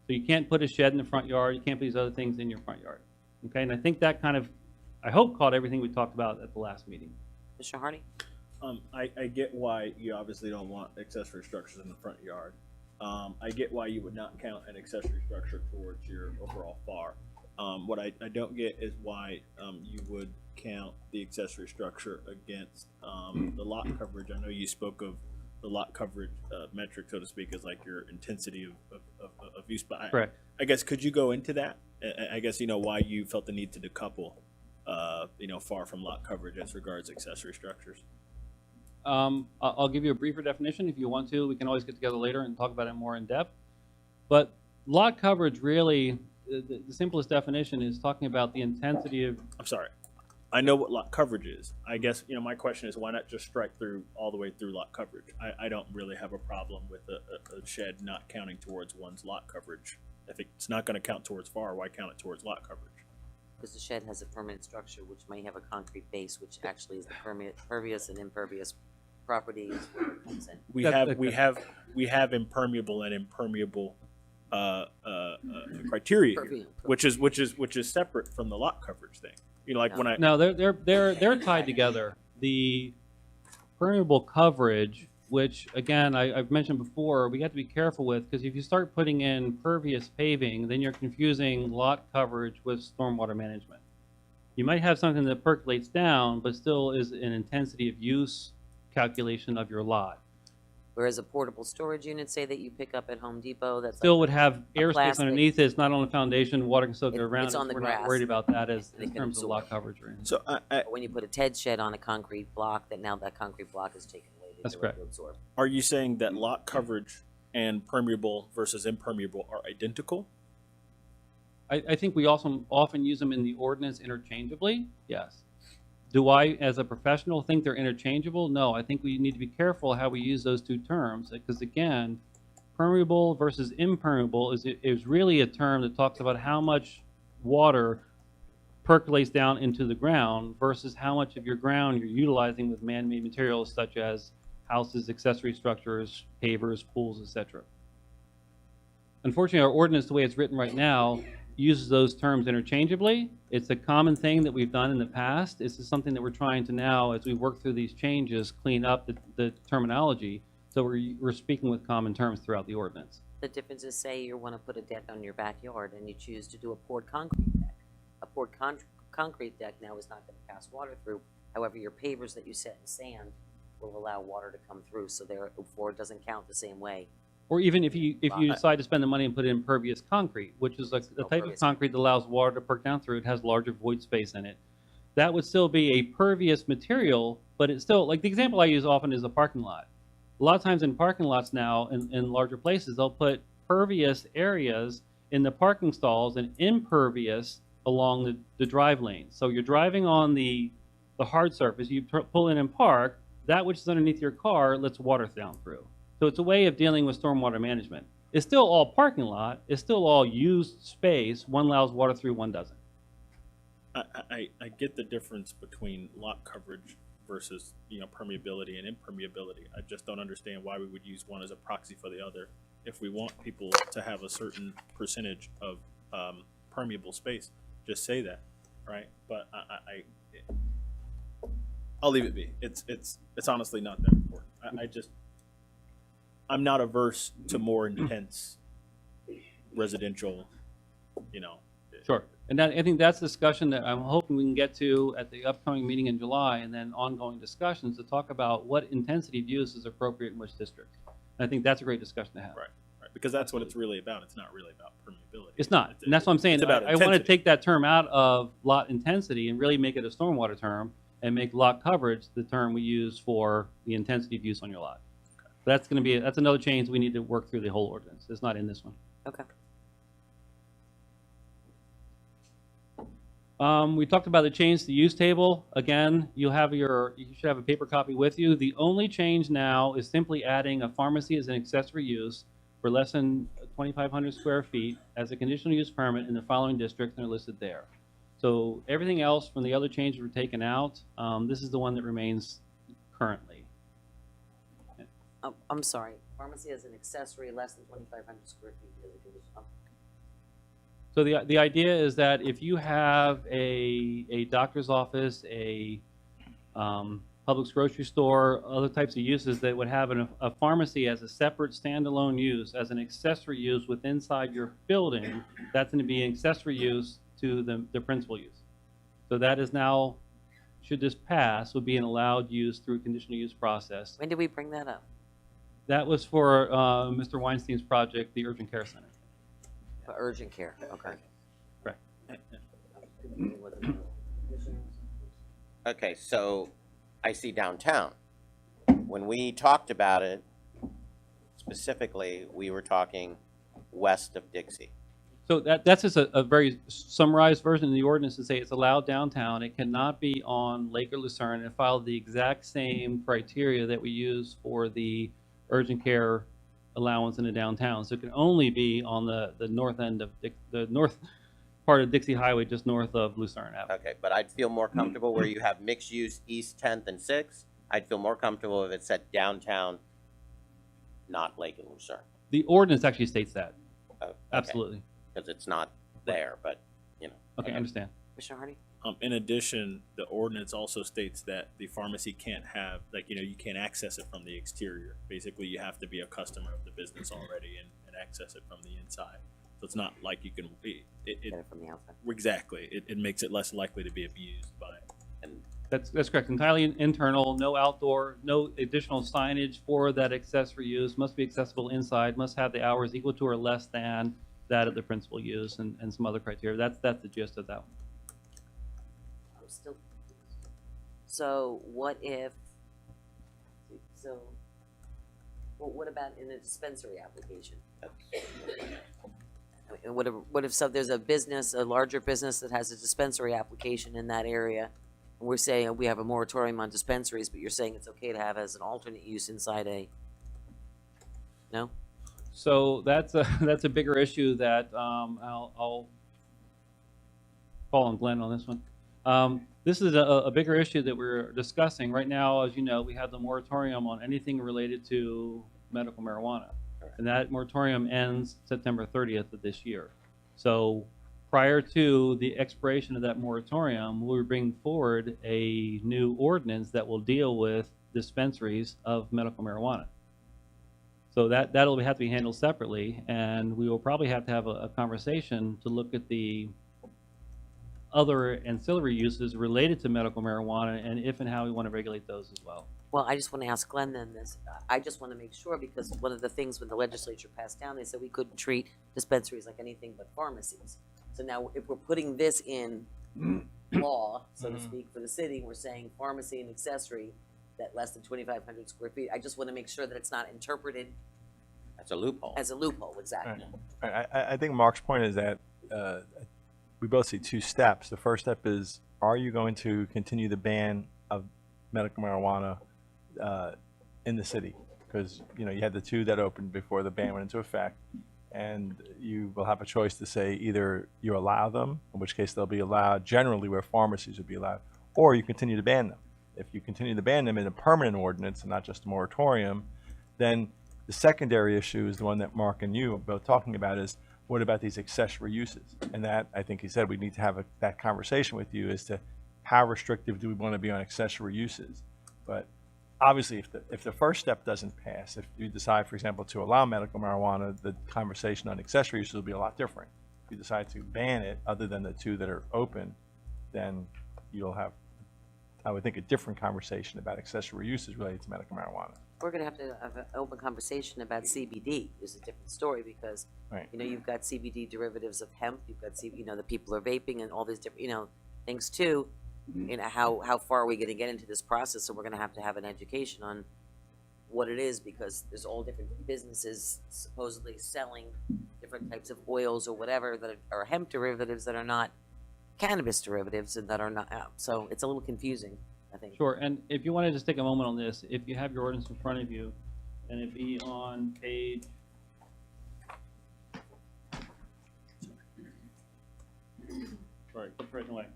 So you can't put a shed in the front yard, you can't put these other things in your front yard. Okay, and I think that kind of, I hope, caught everything we talked about at the last meeting. Mr. Hardy? I get why you obviously don't want accessory structures in the front yard. I get why you would not count an accessory structure towards your overall FAR. What I don't get is why you would count the accessory structure against the lot coverage. I know you spoke of the lot coverage metric, so to speak, as like your intensity of use. But Correct. I guess, could you go into that? I guess, why you felt the need to decouple, FAR from lot coverage as regards accessory structures. I'll give you a briefer definition if you want to. We can always get together later and talk about it more in depth. But lot coverage really, the simplest definition is talking about the intensity of... I'm sorry. I know what lot coverage is. I guess, my question is, why not just strike through all the way through lot coverage? I don't really have a problem with a shed not counting towards one's lot coverage. If it's not going to count towards FAR, why count it towards lot coverage? Because the shed has a permanent structure which may have a concrete base, which actually is the pervious and impervious properties. We have impermeable and impermeable criteria here, which is separate from the lot coverage thing. When I No, they're tied together. The permeable coverage which again, I've mentioned before, we have to be careful with, because if you start putting in pervious paving, then you're confusing lot coverage with stormwater management. You might have something that percolates down, but still is an intensity of use calculation of your lot. Whereas a portable storage unit, say that you pick up at Home Depot, that's Still like would have a airspace plastic- underneath it. It's not on the foundation. Water can still go around it's it. on the We're grass. not worried about that as They in can terms of absorb. lot coverage or anything. So But when you put a TED shed on a concrete block, that now that concrete block is taken away. the That's ability correct. to absorb. are you saying that lot coverage and permeable versus impermeable are identical? I think we also often use them in the ordinance interchangeably. Yes. Do I, as a professional, think they're interchangeable? No, I think we need to be careful how we use those two terms, because again, permeable versus impermeable is really a term that talks about how much water percolates down into the ground versus how much of your ground you're utilizing with man-made materials such as houses, accessory structures, pavers, pools, etc. Unfortunately, our ordinance, the way it's written right now, uses those terms interchangeably. It's a common thing that we've done in the past. This is something that we're trying to now, as we work through these changes, clean up the terminology, so we're speaking with common terms throughout the ordinance. The difference is, say you want to put a deck on your backyard and you choose to do a poured concrete deck. A poured concrete deck now is not going to pass water through. However, your pavers that you set in sand will allow water to come through, so therefore it doesn't count the same way. Or even if you decide to spend the money and put in impervious concrete, which is like the type of concrete that allows water to perk down through, it has larger void space in it. That would still be a pervious material, but it's still, like the example I use often is a parking lot. A lot of times in parking lots now, in larger places, they'll put pervious areas in the parking stalls and impervious along the drive lane. So you're driving on the hard surface, you pull in and park, that which is underneath your car lets water down through. So it's a way of dealing with stormwater management. It's still all parking lot, it's still all used space, one allows water through, one doesn't. I get the difference between lot coverage versus, permeability and impermeability. I just don't understand why we would use one as a proxy for the other. If we want people to have a certain percentage of permeable space, just say that, right? But I'll leave it be. It's honestly not that important. I'm not averse to more intense residential, Sure. And I think that's a discussion that I'm hoping we can get to at the upcoming meeting in July, and then ongoing discussions to talk about what intensity of use is appropriate in which district. And I think that's a great discussion to have. Right. Because that's what it's really about. It's not really about permeability. It's not. And that's what I'm saying. It's about I want to intensity. take that term out of lot intensity and really make it a stormwater term and make lot coverage the term we use for the intensity of use on your lot. That's going to be, that's another change we need to work through the whole ordinance. It's not in this one. Okay. We talked about the change to the use table. Again, you should have a paper copy with you. The only change now is simply adding a pharmacy as an accessory use for less than 2,500 square feet as a conditional use permit in the following districts, and they're listed there. So everything else from the other changes were taken out. This is the one that remains currently. I'm sorry, pharmacy as an accessory less than 2,500 square feet is a condition. So the idea is that if you have a doctor's office, a Publix grocery store, other types of uses that would have a pharmacy as a separate standalone use, as an accessory use within inside your building, that's going to be an accessory use to the principal use. So that is now, should this pass, would be an allowed use through conditional use process. When did we bring that up? That was for Mr. Weinstein's project, the Urgent Care Center. For urgent care, okay. Correct. Okay, so I see downtown. When we talked about it, specifically, we were talking west of Dixie. So that's just a very summarized version of the ordinance to say it's allowed downtown. It cannot be on Lake or Lucerne, and follow the exact same criteria that we use for the urgent care allowance in the downtown. So it can only be on the north end of the north part of Dixie Highway, just north of Lucerne Avenue. Okay, but I'd feel more comfortable where you have mixed use East 10th and 6th. I'd feel more comfortable if it said downtown, not Lake and Lucerne. The ordinance actually states that. Okay. Absolutely. Because it's not there, but, Okay, I understand. Commissioner Hardy? In addition, the ordinance also states that the pharmacy can't have, like, you can't access it from the exterior. Basically, you have to be a customer of the business already and access it from the inside. So it's not like you can, Get it from the outside. exactly. It makes it less likely to be abused by. That's correct. Entirely internal, no outdoor, no additional signage for that accessory use. Must be accessible inside. Must have the hours equal to or less than that of the principal use, and some other criteria. That's the gist of that one. I'm still. So what if? So, well, what about in a dispensary application? I mean, what if there's a business, a larger business that has a dispensary application in that area? And we're saying we have a moratorium on dispensaries, but you're saying it's okay to have as an alternate use inside a. No. So that's a bigger issue that I'll call on Glenn on this one. This is a bigger issue that we're discussing right now. As you know, we have the moratorium on anything related to medical marijuana, and that moratorium ends September 30th of this year. So prior to the expiration of that moratorium, we're bringing forward a new ordinance that will deal with dispensaries of medical marijuana. So that'll have to be handled separately, and we will probably have to have a conversation to look at the other ancillary uses related to medical marijuana and if and how we want to regulate those as well. Well, I just want to ask Glenn then this. I just want to make sure, because one of the things when the legislature passed down, they said we couldn't treat dispensaries like anything but pharmacies. So now if we're putting this in law, so to speak, for the city, we're saying pharmacy and accessory that less than 2,500 square feet. I just want to make sure that it's not interpreted That's a loophole. as a loophole, exactly. I think Mark's point is that we both see two steps. The first step is, are you going to continue the ban of medical marijuana in the city? Because you had the two that opened before the ban went into effect, and you will have a choice to say either you allow them, in which case they'll be allowed generally where pharmacies would be allowed, or you continue to ban them. If you continue to ban them in a permanent ordinance and not just a moratorium, then the secondary issue is the one that Mark and you are both talking about, is what about these accessory uses? And that, I think he said, we need to have that conversation with you as to how restrictive do we want to be on accessory uses. But obviously, if the first step doesn't pass, if you decide, for example, to allow medical marijuana, the conversation on accessory uses will be a lot different. If you decide to ban it, other than the two that are open, then you'll have, I would think, a different conversation about accessory uses related to medical marijuana. We're going to have an open conversation about CBD. Is a different story because Right. you've got CBD derivatives of hemp. You've got the people are vaping and all these different things too. How far are we going to get into this process? So we're going to have an education on what it is, because there's all different businesses supposedly selling different types of oils or whatever that are hemp derivatives that are not cannabis derivatives and that are not. So it's a little confusing, I think. Sure, and if you want to just take a moment on this, if you have your ordinance in front of you, and it be on page. Sorry, it's written away.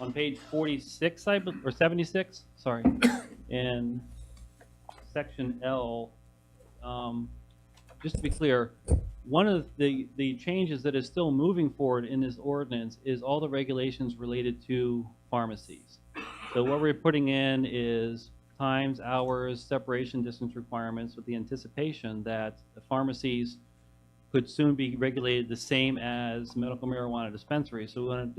On page 46, or 76, sorry, in section L, just to be clear, one of the changes that is still moving forward in this ordinance is all the regulations related to pharmacies. So what we're putting in is times, hours, separation distance requirements, with the anticipation that the pharmacies could soon be regulated the same as medical marijuana dispensaries. So we wanted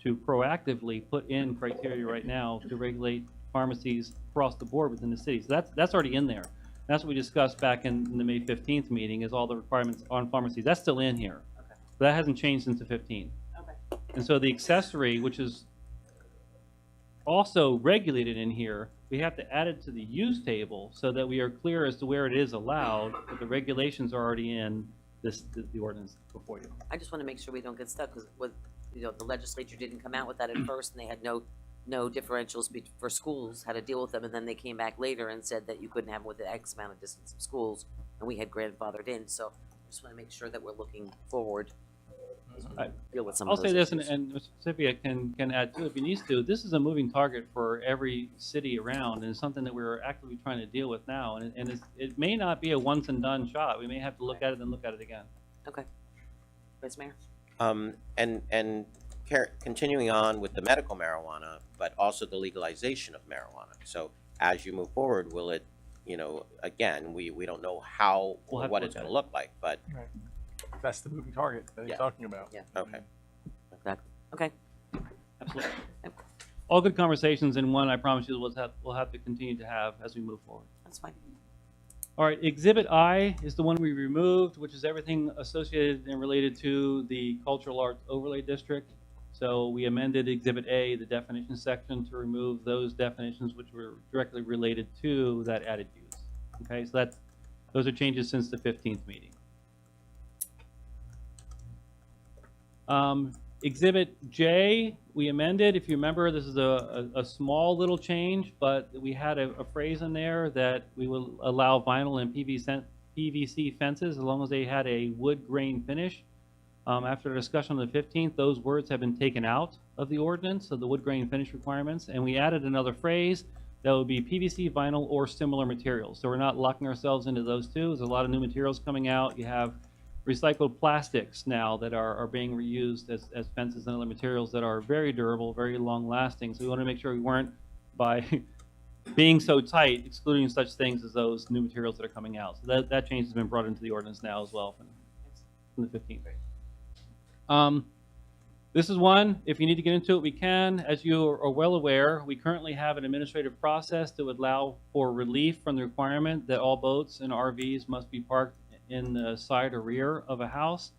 to proactively put in criteria right now to regulate pharmacies across the board within the city. So that's already in there. That's what we discussed back in the May 15th meeting, is all the requirements on pharmacies. That's still in here. Okay. But that hasn't changed since the 15th. Okay. And so the accessory, which is also regulated in here, we have to add it to the use table so that we are clear as to where it is allowed, but the regulations are already in the ordinance before you. I just want to make sure we don't get stuck, because the legislature didn't come out with that at first, and they had no differentials for schools, how to deal with them, and then they came back later and said that you couldn't have them within X amount of distance of schools, and we had grandfathered in. So I just want to make sure that we're looking forward as we deal with some I'll of those say this, issues. and Mr. Cipia can add to it if he needs to. This is a moving target for every city around, and it's something that we're actively trying to deal with now. And it may not be a once and done shot. We may have to look at it and look at it again. Okay. Vice Mayor? And continuing on with the medical marijuana, but also the legalization of marijuana. So as you move forward, will it, you know, again, we don't know how We'll or have to what look it's at going it. to look like, but Right. That's the moving target that Yeah. he's talking about. Yeah. okay. Okay. Absolutely. All good conversations, and one I promise you we'll have to continue to have as we move forward. That's fine. All right, Exhibit I is the one we removed, which is everything associated and related to the Cultural Arts Overlay District. So we amended Exhibit A, the definition section, to remove those definitions which were directly related to that added use. Okay, so those are changes since the 15th meeting. Exhibit J, we amended. If you remember, this is a small little change, but we had a phrase in there that we will allow vinyl and PVC fences as long as they had a wood grain finish. After the discussion on the 15th, those words have been taken out of the ordinance, of the wood grain finish requirements, and we added another phrase that would be PVC, vinyl, or similar materials. So we're not locking ourselves into those two. There's a lot of new materials coming out. You have recycled plastics now that are being reused as fences and other materials that are very durable, very long lasting. So we want to make sure we weren't, by being so tight, excluding such things as those new materials that are coming out. So that change has been brought into the ordinance now as well from the 15th. This is one, if you need to get into it, we can. As you are well aware, we currently have an administrative process that would allow for relief from the requirement that all boats and RVs must be parked in the side or rear of a house.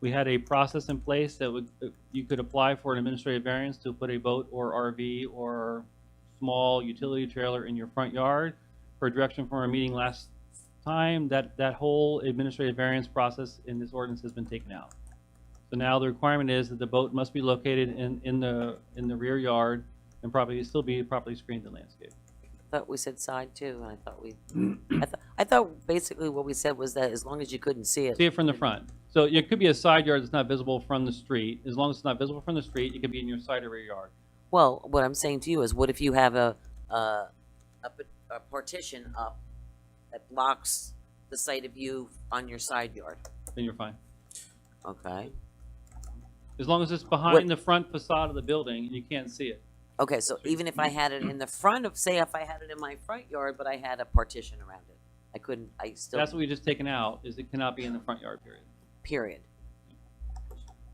We had a process in place that you could apply for an administrative variance to put a boat or RV or small utility trailer in your front yard. Per direction from our meeting last time, that whole administrative variance process in this ordinance has been taken out. So now the requirement is that the boat must be located in the rear yard and still be properly screened and landscaped. I thought we said side too, and I thought I thought basically what we said was that as long as you couldn't see it. See it from the front. So it could be a side yard that's not visible from the street. As long as it's not visible from the street, it could be in your side or rear yard. Well, what I'm saying to you is, what if you have a partition up that blocks the sight of you on your side yard? Then you're fine. Okay. As long as it's behind the front facade of the building and you can't see it. Okay, so even if I had it in the front of, say, if I had it in my front yard, but I had a partition around it, I still. That's what we just taken out, is it cannot be in the front yard, period. Period.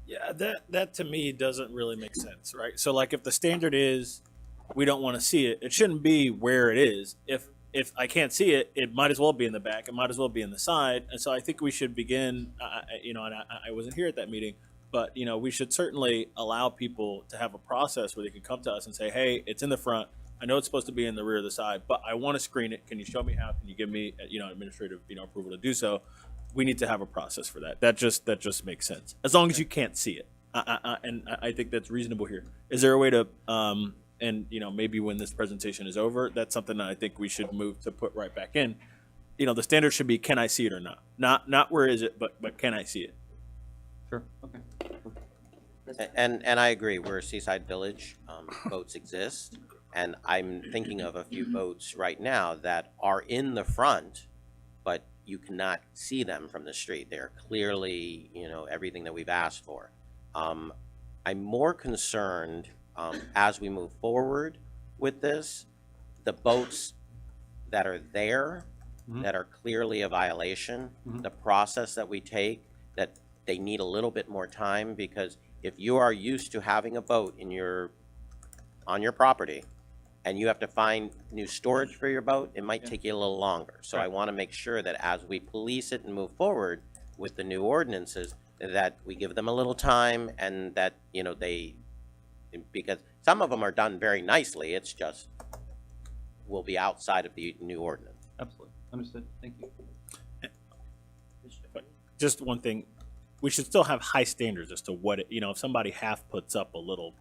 Yeah, that to me doesn't really make sense, right? So like if the standard is we don't want to see it, it shouldn't be where it is. If I can't see it, it might as well be in the back. It might as well be in the side. And so I think we should begin, and I wasn't here at that meeting, but we should certainly allow people to have a process where they can come to us and say, hey, it's in the front. I know it's supposed to be in the rear of the side, but I want to screen it. Can you show me how? Can you give me administrative approval to do so? We need to have a process for that. That just makes sense. As long as you can't see it. And I think that's reasonable here. Is there a way to and maybe when this presentation is over, that's something that I think we should move to put right back in. The standard should be, can I see it or not? Not where is it, but can I see it? Sure. Okay. And I agree. We're a seaside village. Boats exist, and I'm thinking of a few boats right now that are in the front, but you cannot see them from the street. They're clearly, everything that we've asked for. I'm more concerned as we move forward with this, the boats that are there, that are clearly a violation, the process that we take, that they need a little bit more time, because if you are used to having a boat on your property and you have to find new storage for your boat, it might take you a little longer. So I want to make sure that as we police it and move forward with the new ordinances, that we give them a little time, and that, because some of them are done very nicely, it's just will be outside of the new ordinance. Absolutely. Understood. Thank you. Just one thing, we should still have high standards as to what if somebody half puts up a little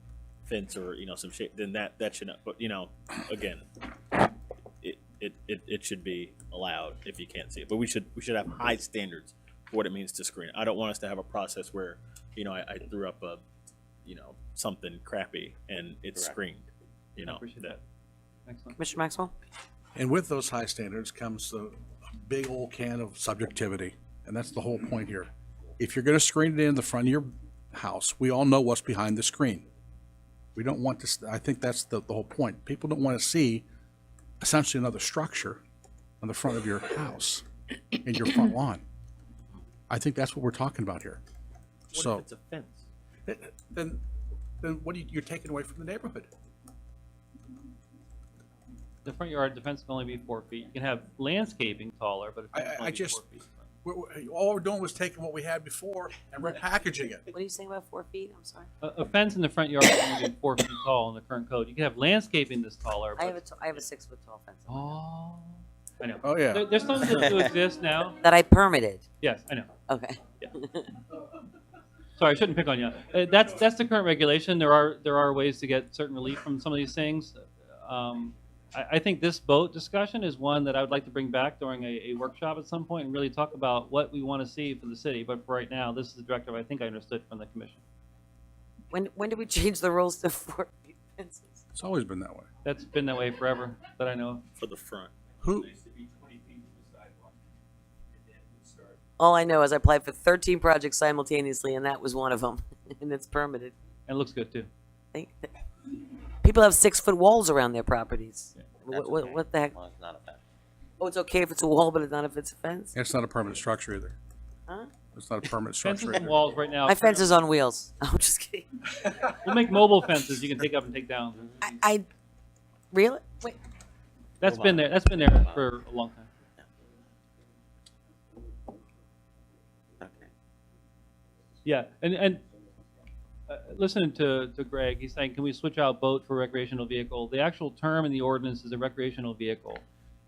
fence or some shape, then that should not. But again, it should be allowed if you can't see it. But we should have high standards for what it means to screen it. I don't want us to have a process where I threw up a something crappy and it's screened. I appreciate that. Excellent. Commissioner Maxwell? And with those high standards comes the big old can of subjectivity, and that's the whole point here. If you're going to screen it in the front of your house, we all know what's behind the screen. We don't want this, I think that's the whole point. People don't want to see essentially another structure on the front of your house, in your front lawn. I think that's what we're talking about here. What So if it's a fence? then what you're taking away from the neighborhood? The front yard defense can only be 4 feet. You can have landscaping taller, but it's I just, all we're doing was taking what we had before and repackaging it. What are you saying about 4 feet? I'm sorry. A fence in the front yard can only be 4 feet tall in the current code. You can have landscaping that's taller. I But have a 6 foot tall fence. Oh. I know. Oh, yeah. There's some that do exist now. That I permitted. Yes, I know. Okay. Sorry, I shouldn't pick on you. That's the current regulation. There are ways to get certain relief from some of these things. I think this boat discussion is one that I would like to bring back during a workshop at some point and really talk about what we want to see for the city. But for right now, this is the directive I think I understood from the commission. When did we change the rules to 4 feet fences? It's always been that way. That's been that way forever that I know of. For the front. Who? All I know is I applied for 13 projects simultaneously, and that was one of them, and it's permitted. And it looks good too. People have 6 foot walls around their properties. That's What the heck? Well, it's not a fence. Oh, it's okay if it's a wall, but it's not if it's a fence? It's not a permanent structure either. Huh? It's not a permanent Fences structure and either. walls right now. My fence is on wheels. I'm just kidding. We'll make mobile fences you can take up and take down. I really? Wait. That's been there. That's been there for a long time. Yeah, and listening to Greg, he's saying, can we switch out boat for recreational vehicle? The actual term in the ordinance is a recreational vehicle.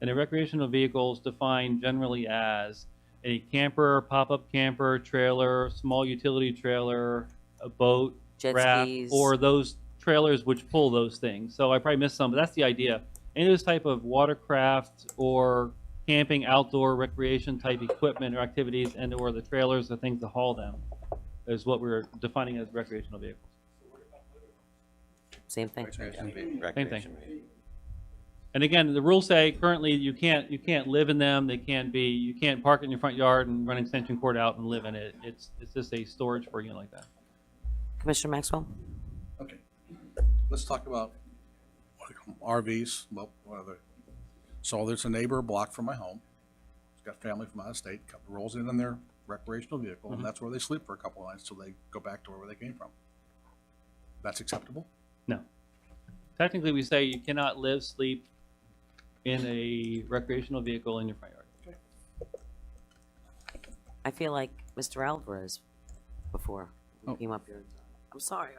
And a recreational vehicle is defined generally as a camper, pop-up camper, trailer, small utility trailer, a boat, Jet raft, skis. or those trailers which pull those things. So I probably missed some, but that's the idea. Any of this type of watercraft or camping, outdoor recreation type equipment or activities, and or the trailers, the things to haul them, is what we're defining as recreational vehicles. Same thing. Same thing. And again, the rules say currently you can't live in them. You can't park in your front yard and run extension cord out and live in it. It's just a storage for a unit like that. Commissioner Maxwell? Okay. Let's talk about what do you call them, RVs. Well, what are they? So there's a neighbor a block from my home. He's got family from out of state. Rolls in their recreational vehicle, and that's where they sleep for a couple of nights till they go back to where they came from. That's acceptable? No. Technically, we say you cannot live, sleep in a recreational vehicle in your front yard. I feel like Mr. Alvarez before he came up here. I'm sorry,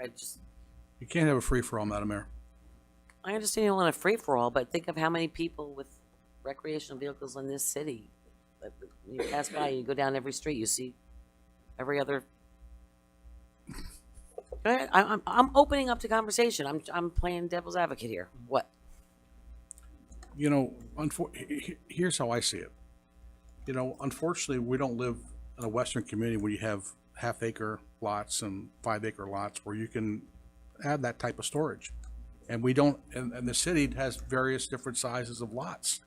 You can't have a free-for-all, Madam Mayor. I understand you don't want a free-for-all, but think of how many people with recreational vehicles in this city. You pass by, you go down every street, you see every other. I'm opening up to conversation. I'm playing devil's advocate here. What? You know, here's how I see it. You know, unfortunately, we don't live in a Western community where you have half-acre lots and 5-acre lots where you can add that type of storage. And we don't, and the city has various different sizes of lots.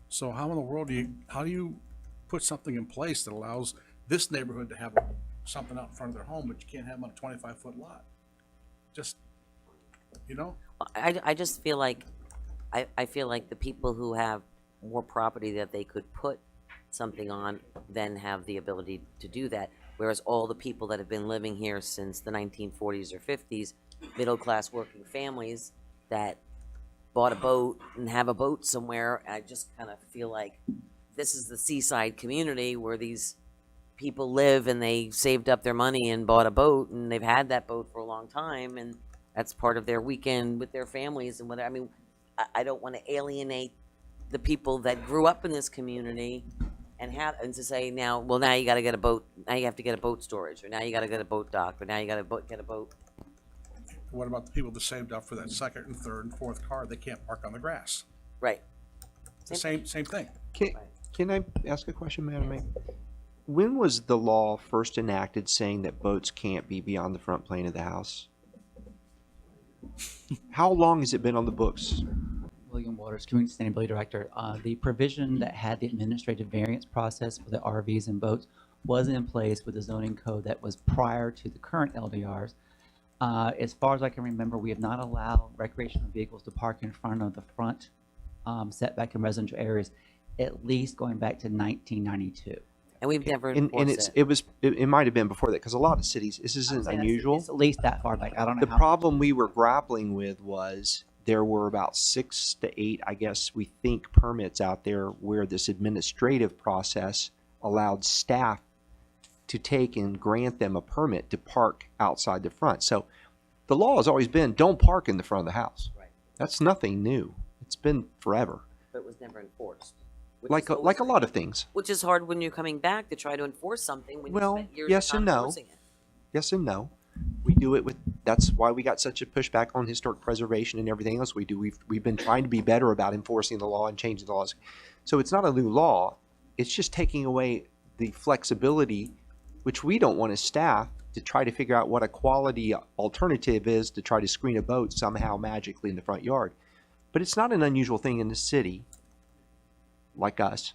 So how in the world do you put something in place that allows this neighborhood to have something out in front of their home, but you can't have them on a 25-foot lot? Just, you know? I just feel like, I feel like the people who have more property that they could put something on then have the ability to do that. Whereas all the people that have been living here since the 1940s or 50s, middle-class working families that bought a boat and have a boat somewhere, I just kind of feel like this is the seaside community where these people live and they saved up their money and bought a boat and they've had that boat for a long time and that's part of their weekend with their families and whatever. I mean, I don't want to alienate the people that grew up in this community and to say now you got to get a boat, now you have to get a boat storage, or now you got to get a boat dock, or now you got to get a boat. What about the people that saved up for that second and third and fourth car? They can't park on the grass. Right. It's the same thing. Can I ask a question, Madam Mayor? When was the law first enacted saying that boats can't be beyond the front plane of the house? How long has it been on the books? William Waters, Community Sustainability Director. The provision that had the administrative variance process for the RVs and boats was in place with the zoning code that was prior to the current LDRs. As far as I can remember, we have not allowed recreational vehicles to park in front of the front setback in residential areas, at least going back to 1992. And we've never And enforced it might have been before that, because a lot of cities, this isn't unusual. It's at least that far back. I don't know. The how problem we were grappling with was there were about 6 to 8, I guess we think, permits out there where this administrative process allowed staff to take and grant them a permit to park outside the front. So the law has always been, don't park in the front of the house. Right. That's nothing new. It's been forever. but it was never enforced. Like a lot of things. Which is hard when you're coming back to try to enforce something when you Well, spent years yes not and no. enforcing it. Yes and no. We do it with, that's why we got such a pushback on historic preservation and everything else we do. We've been trying to be better about enforcing the law and changing the laws. So it's not a new law. It's just taking away the flexibility, which we don't want as staff, to try to figure out what a quality alternative is to try to screen a boat somehow magically in the front yard. But it's not an unusual thing in the city, like us,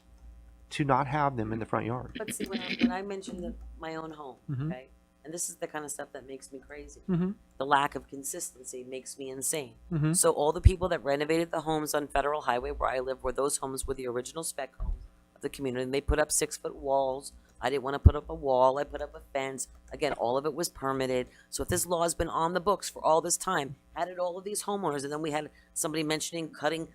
to not have them in the front yard. But see, when I mentioned my own home, Mhm. okay, and this is the kind of stuff that makes me crazy. Mhm. The lack of consistency makes me insane. Mhm. So all the people that renovated the homes on Federal Highway where I live, were those homes were the original spec homes of the community, and they put up 6-foot walls. I didn't want to put up a wall. I put up a fence. Again, all of it was permitted. So if this law has been on the books for all this time, added all of these homeowners, and then we had somebody mentioning cutting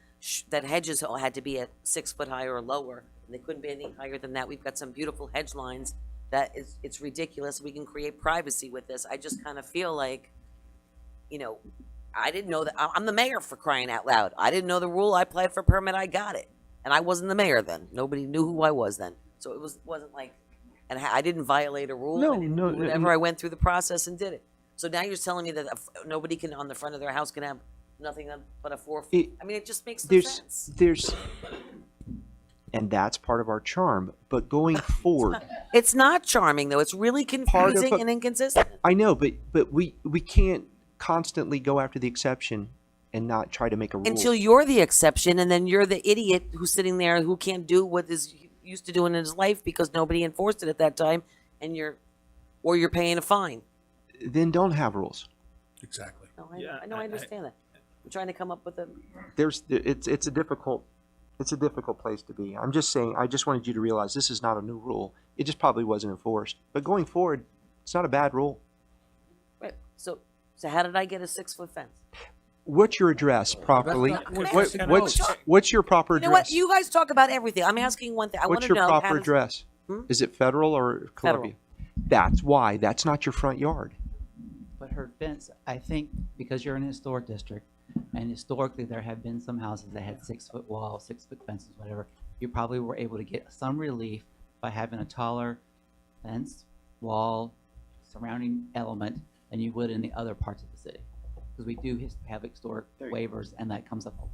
that hedges had to be at 6 foot high or lower, and they couldn't be any higher than that. We've got some beautiful hedge lines that it's ridiculous. We can create privacy with this. I just kind of feel like, you know, I didn't know that. I'm the mayor, for crying out loud. I didn't know the rule. I applied for a permit. I got it, and I wasn't the mayor then. Nobody knew who I was then. So it wasn't like. And I didn't violate a rule. No, I didn't no, do whatever. I went through the process and did it. So now you're telling me that nobody can, on the front of their house, can have nothing but a 4 foot. I mean, it just makes no sense. And that's part of our charm. But going forward, It's not charming though. It's really confusing and inconsistent. I know, but we can't constantly go after the exception and not try to make a rule. Until you're the exception, and then you're the idiot who's sitting there who can't do what is used to doing in his life because nobody enforced it at that time, and you're paying a fine. Then don't have rules. Exactly. No, I know, I understand that. I'm trying to come up with a. It's a difficult place to be. I'm just saying, I just wanted you to realize this is not a new rule. It just probably wasn't enforced. But going forward, it's not a bad rule. Right. So how did I get a 6 foot fence? What's your address properly? That's not- What's your proper You know what? address? You guys talk about everything. I'm asking one thing. I want What's to your know. proper address? Is it Federal or Columbia? That's why. That's not your front yard. But her fence, I think, because you're in a historic district, and historically there have been some houses that had 6 foot walls, 6 foot fences, whatever, you probably were able to get some relief by having a taller fence, wall, surrounding element than you would in the other parts of the city. Because we do have historic waivers, and that comes up a lot.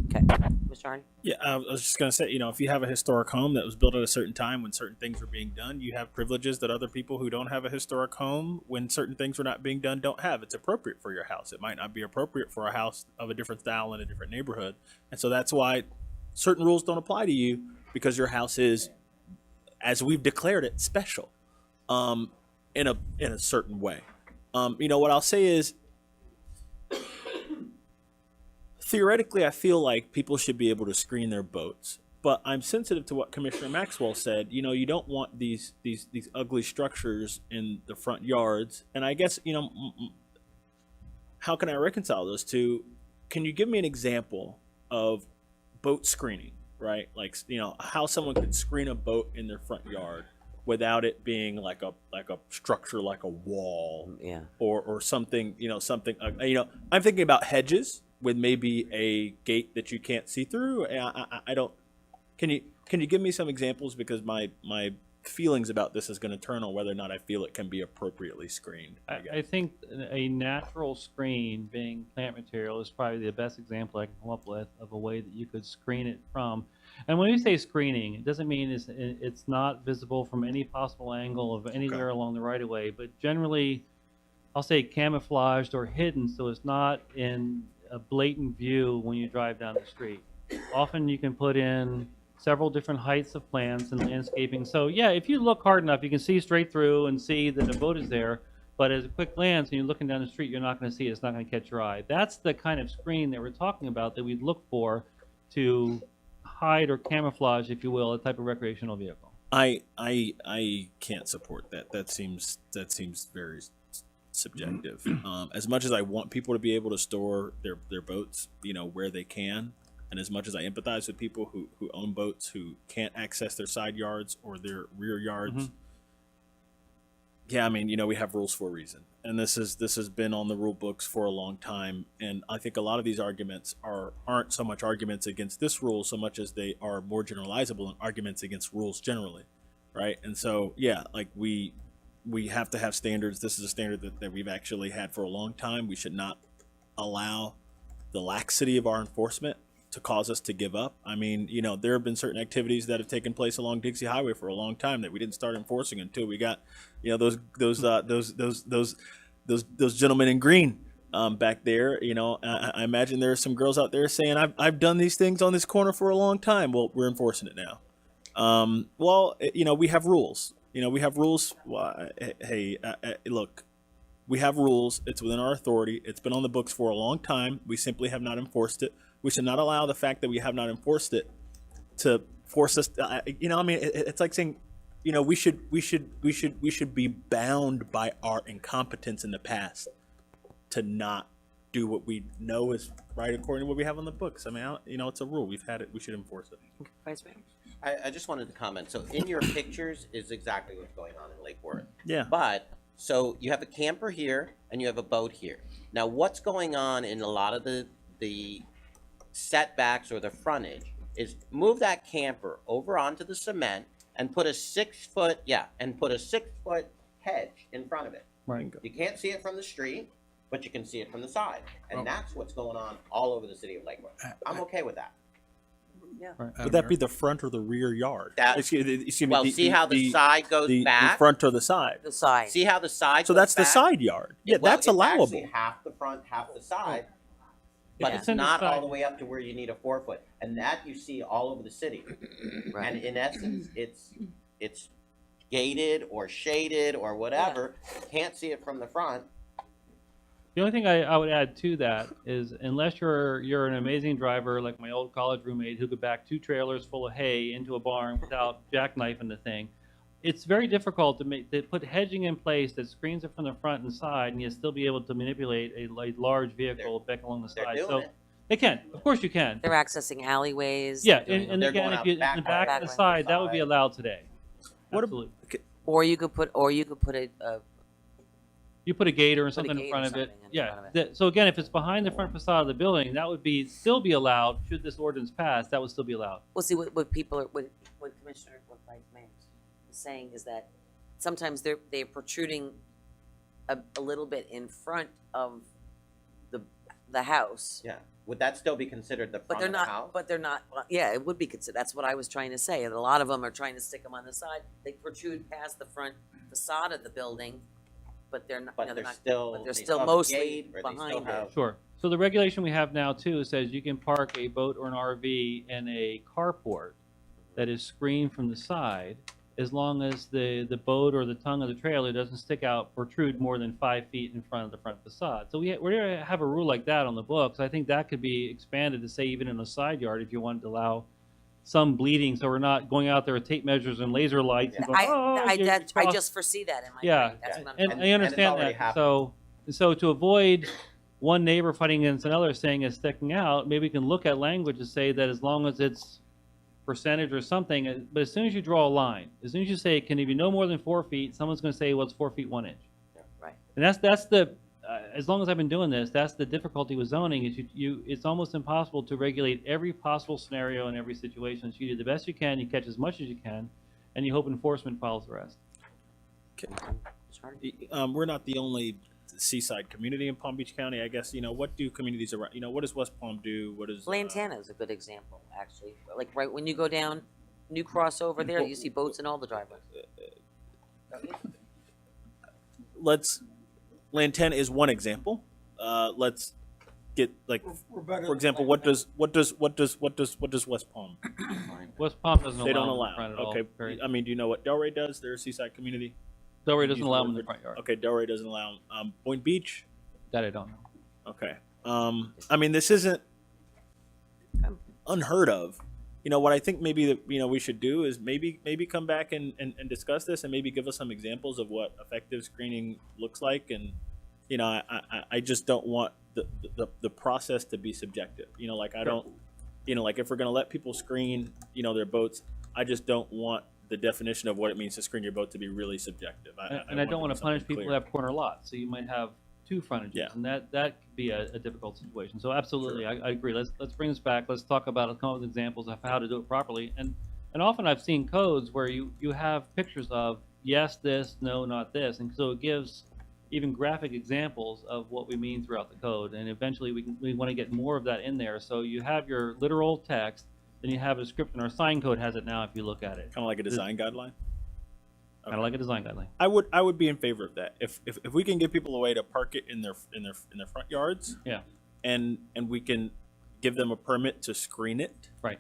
Okay. Mr. Harney? Yeah, I was just going to say, if you have a historic home that was built at a certain time when certain things were being done, you have privileges that other people who don't have a historic home when certain things were not being done don't have. It's appropriate for your house. It might not be appropriate for a house of a different style in a different neighborhood. And so that's why certain rules don't apply to you, because your house is, as we've declared it, special in a certain way. What I'll say is, theoretically, I feel like people should be able to screen their boats, but I'm sensitive to what Commissioner Maxwell said. You don't want these ugly structures in the front yards. And I guess, how can I reconcile those two? Can you give me an example of boat screening, right? Like, how someone could screen a boat in their front yard without it being like a structure, like a wall, yeah, or something, something. I'm thinking about hedges with maybe a gate that you can't see through. I don't. Can you give me some examples, because my feelings about this is going to turn on whether or not I feel it can be appropriately screened. I think a natural screen, being plant material, is probably the best example I can come up with of a way that you could screen it from. And when we say screening, it doesn't mean it's not visible from any possible angle of anywhere along the right of way, but generally, I'll say camouflaged or hidden, so it's not in a blatant view when you drive down the street. Often you can put in several different heights of plants and landscaping. So yeah, if you look hard enough, you can see straight through and see that a boat is there. But as a quick glance, and you're looking down the street, you're not going to see it. It's not going to catch your eye. That's the kind of screen that we're talking about that we'd look for to hide or camouflage, if you will, a type of recreational vehicle. I can't support that. That seems very subjective. As much as I want people to be able to store their boats, where they can, and as much as I empathize with people who own boats who can't access their side yards or their rear yards. Yeah, I mean, we have rules for a reason, and this has been on the rule books for a long time. And I think a lot of these arguments aren't so much arguments against this rule so much as they are more generalizable and arguments against rules generally, right? And so, yeah, like we have to have standards. This is a standard that we've actually had for a long time. We should not allow the laxity of our enforcement to cause us to give up. I mean, there have been certain activities that have taken place along Dixie Highway for a long time that we didn't start enforcing until we got, those gentlemen in green back there. I imagine there are some girls out there saying, I've done these things on this corner for a long time. Well, we're enforcing it now. We have rules. We have rules. Well, hey, look, we have rules. It's within our authority. It's been on the books for a long time. We simply have not enforced it. We should not allow the fact that we have not enforced it to force us. It's like saying, we should be bound by our incompetence in the past to not do what we know is right according to what we have on the books. I mean, it's a rule. We've had it. We should enforce it. Vice Mayor? I just wanted to comment. So in your pictures is exactly what's going on in Lake Worth. Yeah. But so you have a camper here and you have a boat here. Now, what's going on in a lot of the setbacks or the frontage is move that camper over onto the cement and put a 6 foot hedge in front of it. Right. You can't see it from the street, but you can see it from the side, and that's what's going on all over the city of Lake Worth. I'm okay with that. Yeah. Would that be the front or the rear yard? See how the side goes back? The front or the side? The side. See how the side So goes that's the back? side yard. Yeah, Well, that's it's allowable. actually half the front, half the side, but Yeah. it's not all the way up to where you need a 4 foot. And that you see all over the city. Right. And in essence, it's gated or shaded or whatever. Can't see it from the front. The only thing I would add to that is, unless you're an amazing driver like my old college roommate who could back 2 trailers full of hay into a barn without jackknifing the thing, it's very difficult to put hedging in place that screens it from the front and side, and yet still be able to manipulate a large vehicle back along the side. So they can, of course, you can. They're accessing alleyways. Yeah, doing- and again, if you in the back and the side, that would be allowed today. Absolutely. Or you could put a You put a gate or something in front of it. Yeah. So again, if it's behind the front facade of the building, that would still be allowed. Should this ordinance pass, that would still be allowed. Well, see, what Commissioner, what Vice Mayor is saying is that sometimes they're protruding a little bit in front of the house. Yeah. Would that still be considered the front of the house? But they're not. Yeah, it would be considered. That's what I was trying to say. And a lot of them are trying to stick them on the side. They protrude past the front facade of the building, but they're not. But they're they're not, still- but they're they still still have a mostly gate, or they still behind it. Sure. So the regulation we have now too says you can park a boat or an RV in a carport that is screened from the side, as long as the boat or the tongue of the trailer doesn't protrude more than 5 feet in front of the front facade. So we're going to have a rule like that on the books. I think that could be expanded to say even in a side yard if you wanted to allow some bleeding, so we're not going out there with tape measures and laser lights. And going, I just foresee that in my brain. That's what I'm and talking I understand that. So to avoid one neighbor fighting against another saying it's sticking out, maybe we can look at language to say that as long as it's percentage or something, but as soon as you draw a line, as soon as you say, can it be no more than 4 feet, someone's going to say, well, it's 4 feet 1 inch. Right. And that's the, as long as I've been doing this, that's the difficulty with zoning is it's almost impossible to regulate every possible scenario in every situation. So you do the best you can, you catch as much as you can, and you hope enforcement follows the rest. We're not the only seaside community in Palm Beach County. I guess, what do communities around, what does West Palm do? What is Lantana is a good example, actually. Like right when you go down New Cross over there, you see boats in all the driveways. Lantana is one example. Let's get like, Rebecca- for example, what does West Palm? West Palm doesn't They allow don't them in the allow. front at all. Okay, Very- I mean, do you know what Delray does? They're a seaside community. Delray You doesn't use allow them the in word the front yard. Okay, Delray doesn't allow 'em. Point Beach. That I don't know. Okay. I mean, this isn't unheard of. You know, what I think maybe that, you know, we should do is maybe come back and discuss this and maybe give us some examples of what effective screening looks like. And, you know, I just don't want the process to be subjective. You know, like I don't, you know, like if we're going to let people screen, you know, their boats, I just don't want the definition of what it means to screen your boat to be really subjective. And I don't want to punish people clear. who have corner lots. So you might have two frontages, and that could be a difficult situation. So absolutely, I agree. Let's bring this back. Let's talk about a couple of examples of how to do it properly. And often I've seen codes where you have pictures of yes, this, no, not this, and so it gives even graphic examples of what we mean throughout the code. And eventually we want to get more of that in there. So you have your literal text, then you have a script, and our sign code has it now if you look at it. Kind of like a design guideline. Kind of like a design guideline. I would be in favor of that. If we can give people a way to park it in their front yards, yeah, and we can give them a permit to screen it, right,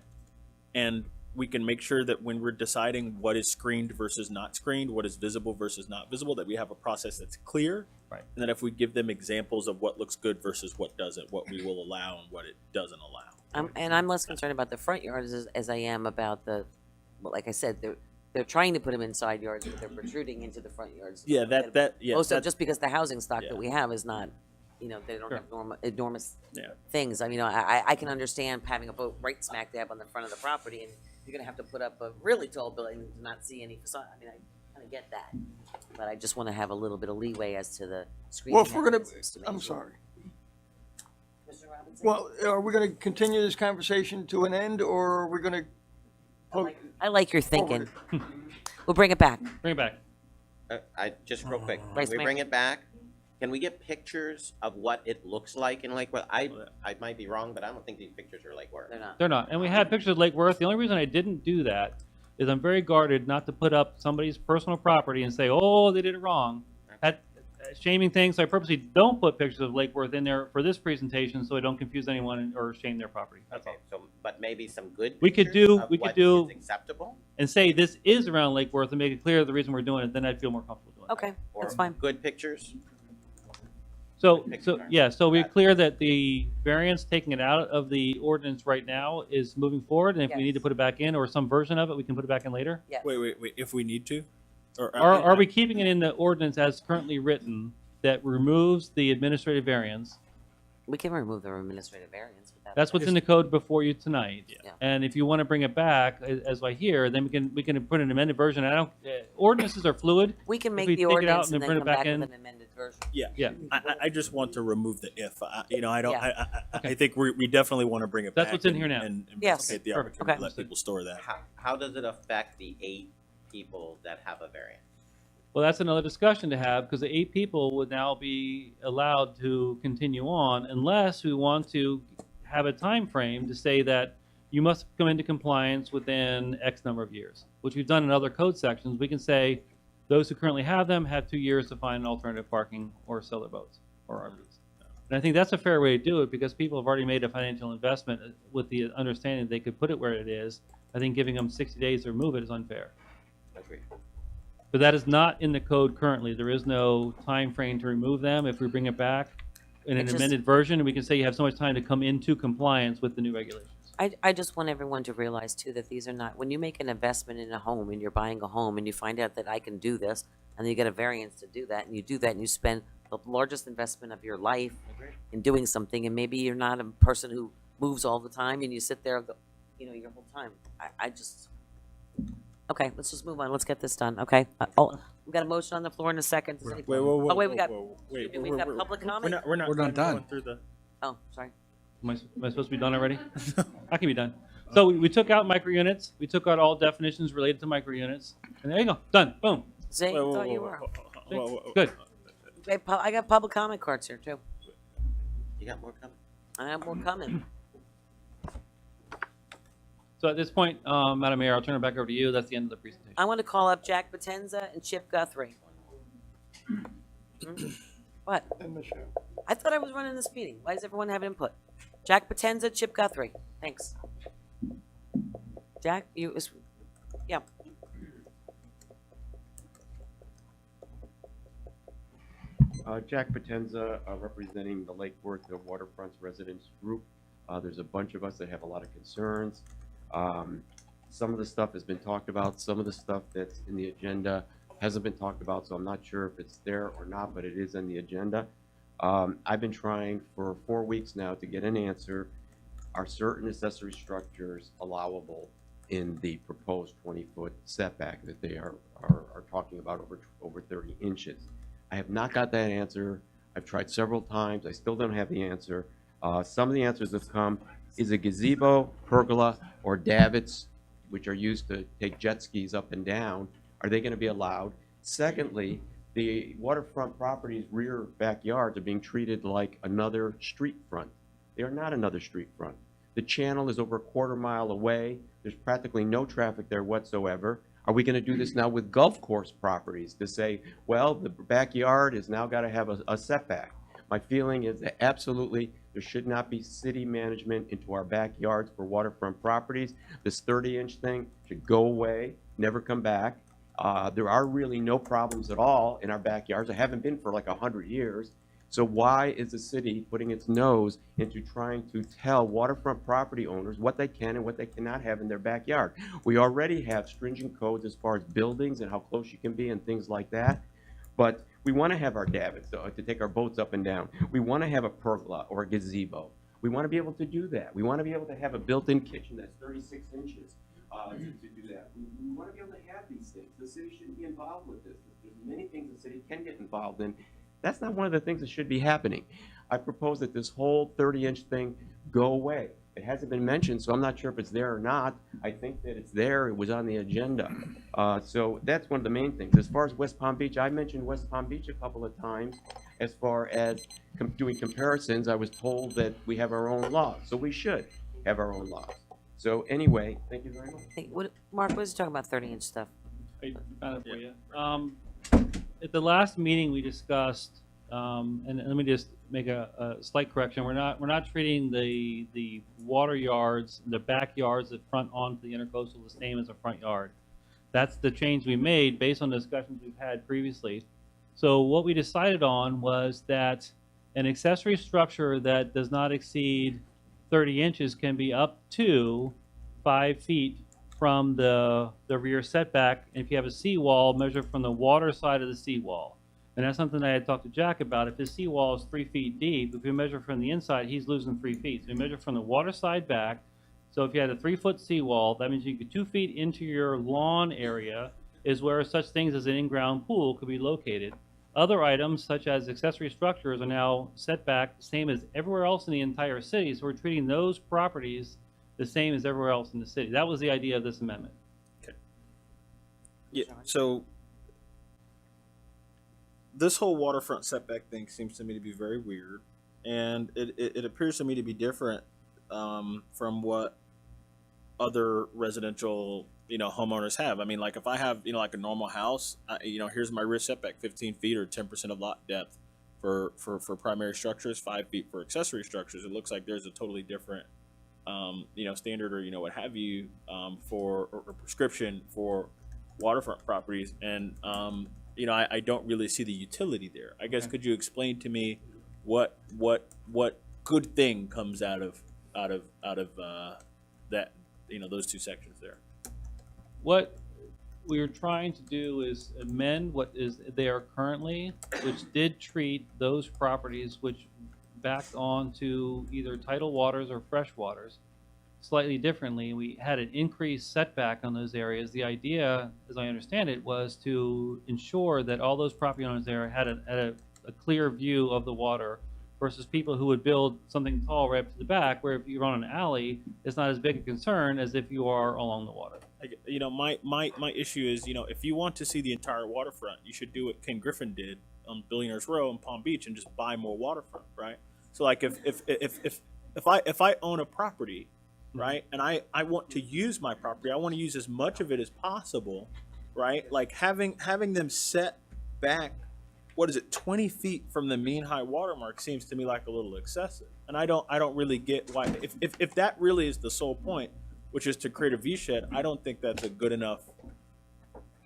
and we can make sure that when we're deciding what is screened versus not screened, what is visible versus not visible, that we have a process that's clear, right, and that if we give them examples of what looks good versus what doesn't, what we will allow and what it doesn't allow. And I'm less concerned about the front yards as I am about well, like I said, they're trying to put them in side yards, but they're protruding into the front yards. Yeah, Most that- of just because the housing stock yeah. that we have is not, you know, they don't Sure. have enormous Yeah. things. I mean, I can understand having a boat right smack dab on the front of the property, and you're gonna have to put up a really tall building to not see any facade. I mean, I kind of get that, but I just want to have a little bit of leeway as to the screening. Well, if we're gonna, mechanisms to make I'm sure. sorry. Mr. Robinson? Well, are we gonna continue this conversation to an end, or are we gonna? I like your thinking. We'll bring it back. Bring it back. I just real quick, Vice when we Mayor. bring it back, can we get pictures of what it looks like in Lake Worth? I might be wrong, but I don't think these pictures are Lake Worth. They're not. They're not. And we had pictures of Lake Worth. The only reason I didn't do that is I'm very guarded not to put up somebody's personal property and say, oh, they did it wrong. Shaming things. So I purposely don't put pictures of Lake Worth in there for this presentation so I don't confuse anyone or shame their property. That's all. So, but maybe some good We could pictures do, of we could what do, is acceptable? and say this is around Lake Worth and make it clear the reason we're doing it, then I'd feel more comfortable doing it. Okay, Or that's fine. Good pictures? So we're clear that the variance taking it out of the ordinance right now is moving forward, and if we need to put it back in or some version of it, we can put it back in later? Yes. Wait. If we need to, or Are we keeping it in the ordinance as currently written that removes the administrative variance? We can remove the administrative variance. That's what's in the code before you tonight. Yeah. And if you want to bring it back, as I hear, then we can put an amended version. Ordinances are fluid. We can If make we the take it out ordinance and then bring come it back in. with an amended version. Yeah. I just want to remove the if. You know, I don't. Yeah. I think we definitely want to bring it That's back. what's in here now. And Yes. get the Perfect. opportunity to let people store that. How does it affect the 8 people that have a variance? Well, that's another discussion to have, because the 8 people would now be allowed to continue on unless we want to have a time frame to say that you must come into compliance within X number of years, which we've done in other code sections. We can say those who currently have them have 2 years to find an alternative parking or sell their boats or RVs. And I think that's a fair way to do it, because people have already made a financial investment with the understanding that they could put it where it is. I think giving them 60 days to remove it is unfair. Agreed. But that is not in the code currently. There is no time frame to remove them. If we bring it back in an amended version, we can say you have so much time to come into compliance with the new regulations. I just want everyone to realize too that these are not, when you make an investment in a home and you're buying a home and you find out that I can do this, and then you get a variance to do that, and you do that and you spend the largest investment of your life in doing something, and maybe you're not a person who moves all the time and you sit there, you know, your whole time. I just, okay, let's just move on. Let's get this done, okay? We've got a motion on the floor in a second. Does any- Wait, oh, wait, we got, wait, we've got public comment? We're not not done. Through the. Oh, sorry. Am I supposed to be done already? I can be done. So we took out micro units. We took out all definitions related to micro units. And there you go. Done. Boom. Zay, I thought you were. Good. I got public comment cards here too. You got more coming? I have more coming. So at this point, Madam Mayor, I'll turn it back over to you. That's the end of the presentation. I want to call up Jack Potenza and Chip Guthrie. What? And Michelle. I thought I was running this meeting. Why does everyone have input? Jack Potenza, Chip Guthrie. Thanks. Jack, yeah. Jack Potenza, representing the Lake Worth Waterfront Residents Group. There's a bunch of us that have a lot of concerns. Some of the stuff has been talked about. Some of the stuff that's in the agenda hasn't been talked about, so I'm not sure if it's there or not, but it is on the agenda. I've been trying for 4 weeks now to get an answer. Are certain accessory structures allowable in the proposed 20-foot setback that they are talking about over 30 inches? I have not got that answer. I've tried several times. I still don't have the answer. Some of the answers have come, is a gazebo, pergola, or davits, which are used to take jet skis up and down, are they going to be allowed? Secondly, the waterfront properties' rear backyards are being treated like another street front. They are not another street front. The channel is over a quarter mile away. There's practically no traffic there whatsoever. Are we going to do this now with golf course properties to say, well, the backyard has now got to have a setback? My feeling is that absolutely there should not be city management into our backyards for waterfront properties. This 30-inch thing should go away, never come back. There are really no problems at all in our backyards. There haven't been for like 100 years. So why is the city putting its nose into trying to tell waterfront property owners what they can and what they cannot have in their backyard? We already have stringent codes as far as buildings and how close you can be and things like that. But we want to have our davits to take our boats up and down. We want to have a pergola or a gazebo. We want to be able to do that. We want to be able to have a built-in kitchen that's 36 inches to do that. We want to be able to have these things. The city shouldn't be involved with this. There's many things the city can get involved in. That's not one of the things that should be happening. I propose that this whole 30-inch thing go away. It hasn't been mentioned, so I'm not sure if it's there or not. I think that it's there. It was on the agenda. So that's one of the main things. As far as West Palm Beach, I mentioned West Palm Beach a couple of times. As far as doing comparisons, I was told that we have our own laws, so we should have our own laws. So anyway, thank you very much. Hey, Mark, what was you talking about 30-inch stuff? I found it for you. At the last meeting, we discussed, and let me just make a slight correction. We're not treating the water yards, the backyards that front onto the intercoastal the same as a front yard. That's the change we made based on discussions we've had previously. So what we decided on was that an accessory structure that does not exceed 30 inches can be up to 5 feet from the rear setback. And if you have a seawall, measure from the water side of the seawall. And that's something I had talked to Jack about. If his seawall is 3 feet deep, if we measure from the inside, he's losing 3 feet. So we measure from the water side back. So if you had a 3-foot seawall, that means you get 2 feet into your lawn area is where such things as an in-ground pool could be located. Other items, such as accessory structures, are now set back the same as everywhere else in the entire city. So we're treating those properties the same as everywhere else in the city. That was the idea of this amendment. Okay. Yeah, so this whole waterfront setback thing seems to me to be very weird, and it appears to me to be different from what other residential homeowners have. I mean, like if I have like a normal house, here's my rear setback 15 feet or 10% of lot depth for primary structures, 5 feet for accessory structures. It looks like there's a totally different standard or what have you for or prescription for waterfront properties, and I don't really see the utility there. I guess could you explain to me what good thing comes out of that those two sections there? What we are trying to do is amend what is there currently, which did treat those properties which backed onto either tidal waters or fresh waters slightly differently. We had an increased setback on those areas. The idea, as I understand it, was to ensure that all those property owners there had a clear view of the water versus people who would build something tall right up to the back, where if you're on an alley, it's not as big a concern as if you are along the water. My issue is, if you want to see the entire waterfront, you should do what Ken Griffin did on Billionaires Row in Palm Beach and just buy more waterfront, right? So like if I own a property, right, and I want to use my property, I want to use as much of it as possible, right? Like having them set back what is it, 20 feet from the mean high water mark seems to me like a little excessive. And I don't really get why, if that really is the sole point, which is to create a V shed, I don't think that's a good enough,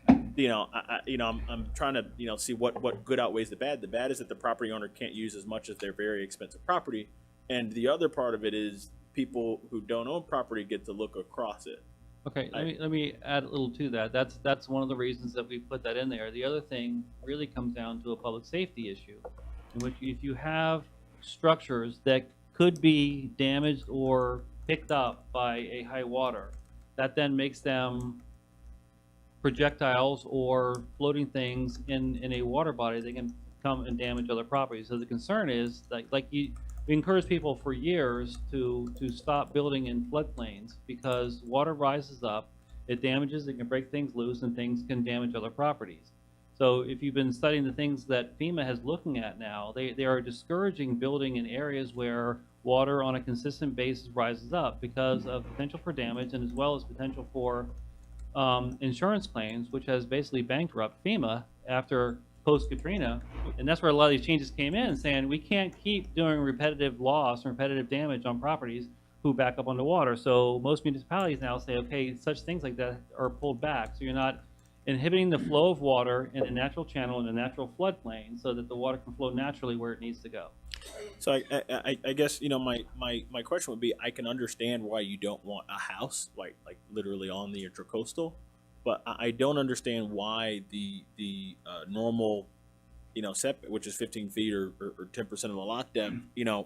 I'm trying to, see what good outweighs the bad. The bad is that the property owner can't use as much of their very expensive property. And the other part of it is people who don't own property get to look across it. Okay, let me add a little to that. That's one of the reasons that we put that in there. The other thing really comes down to a public safety issue, in which if you have structures that could be damaged or picked up by a high water, that then makes them projectiles or floating things in a water body that can come and damage other properties. So the concern is we encourage people for years to stop building in floodplains because water rises up, it damages, it can break things loose, and things can damage other properties. So if you've been studying the things that FEMA is looking at now, they are discouraging building in areas where water on a consistent basis rises up because of potential for damage and as well as potential for insurance claims, which has basically bankrupt FEMA after post-Katrina. And that's where a lot of these changes came in, saying we can't keep doing repetitive loss and repetitive damage on properties who back up underwater. So most municipalities now say, okay, such things like that are pulled back. So you're not inhibiting the flow of water in a natural channel in a natural floodplain so that the water can flow naturally where it needs to go. So I guess, my question would be, I can understand why you don't want a house like literally on the intracoastal, but I don't understand why the normal, setback, which is 15 feet or 10% of the lot depth,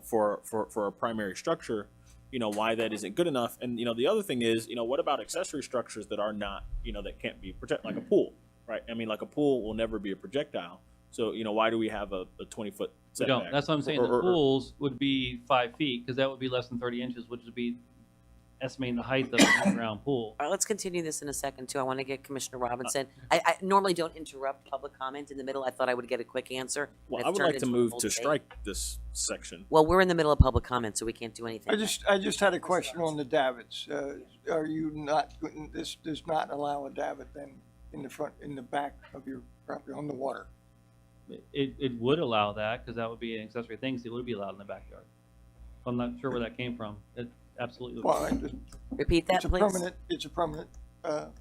for a primary structure, why that isn't good enough. And, the other thing is, what about accessory structures that are not, that can't be protected, like a pool, right? I mean, like a pool will never be a projectile. So, why do we have a 20-foot setback? We don't. That's what I'm saying. The pools would be 5 feet because that would be less than 30 inches, which would be estimating the height of an underground pool. All right, let's continue this in a second, too. I want to get Commissioner Robinson. I normally don't interrupt public comment in the middle. I thought I would get a quick answer. Well, I would like to move to strike this section. Well, we're in the middle of public comment, so we can't do anything. I just had a question on the davits. Are you not, this does not allow a davit then in the back of your property on the water? It would allow that because that would be an accessory thing, so it would be allowed in the backyard. I'm not sure where that came from. It absolutely would. Well, repeat that, please. It's a permanent, on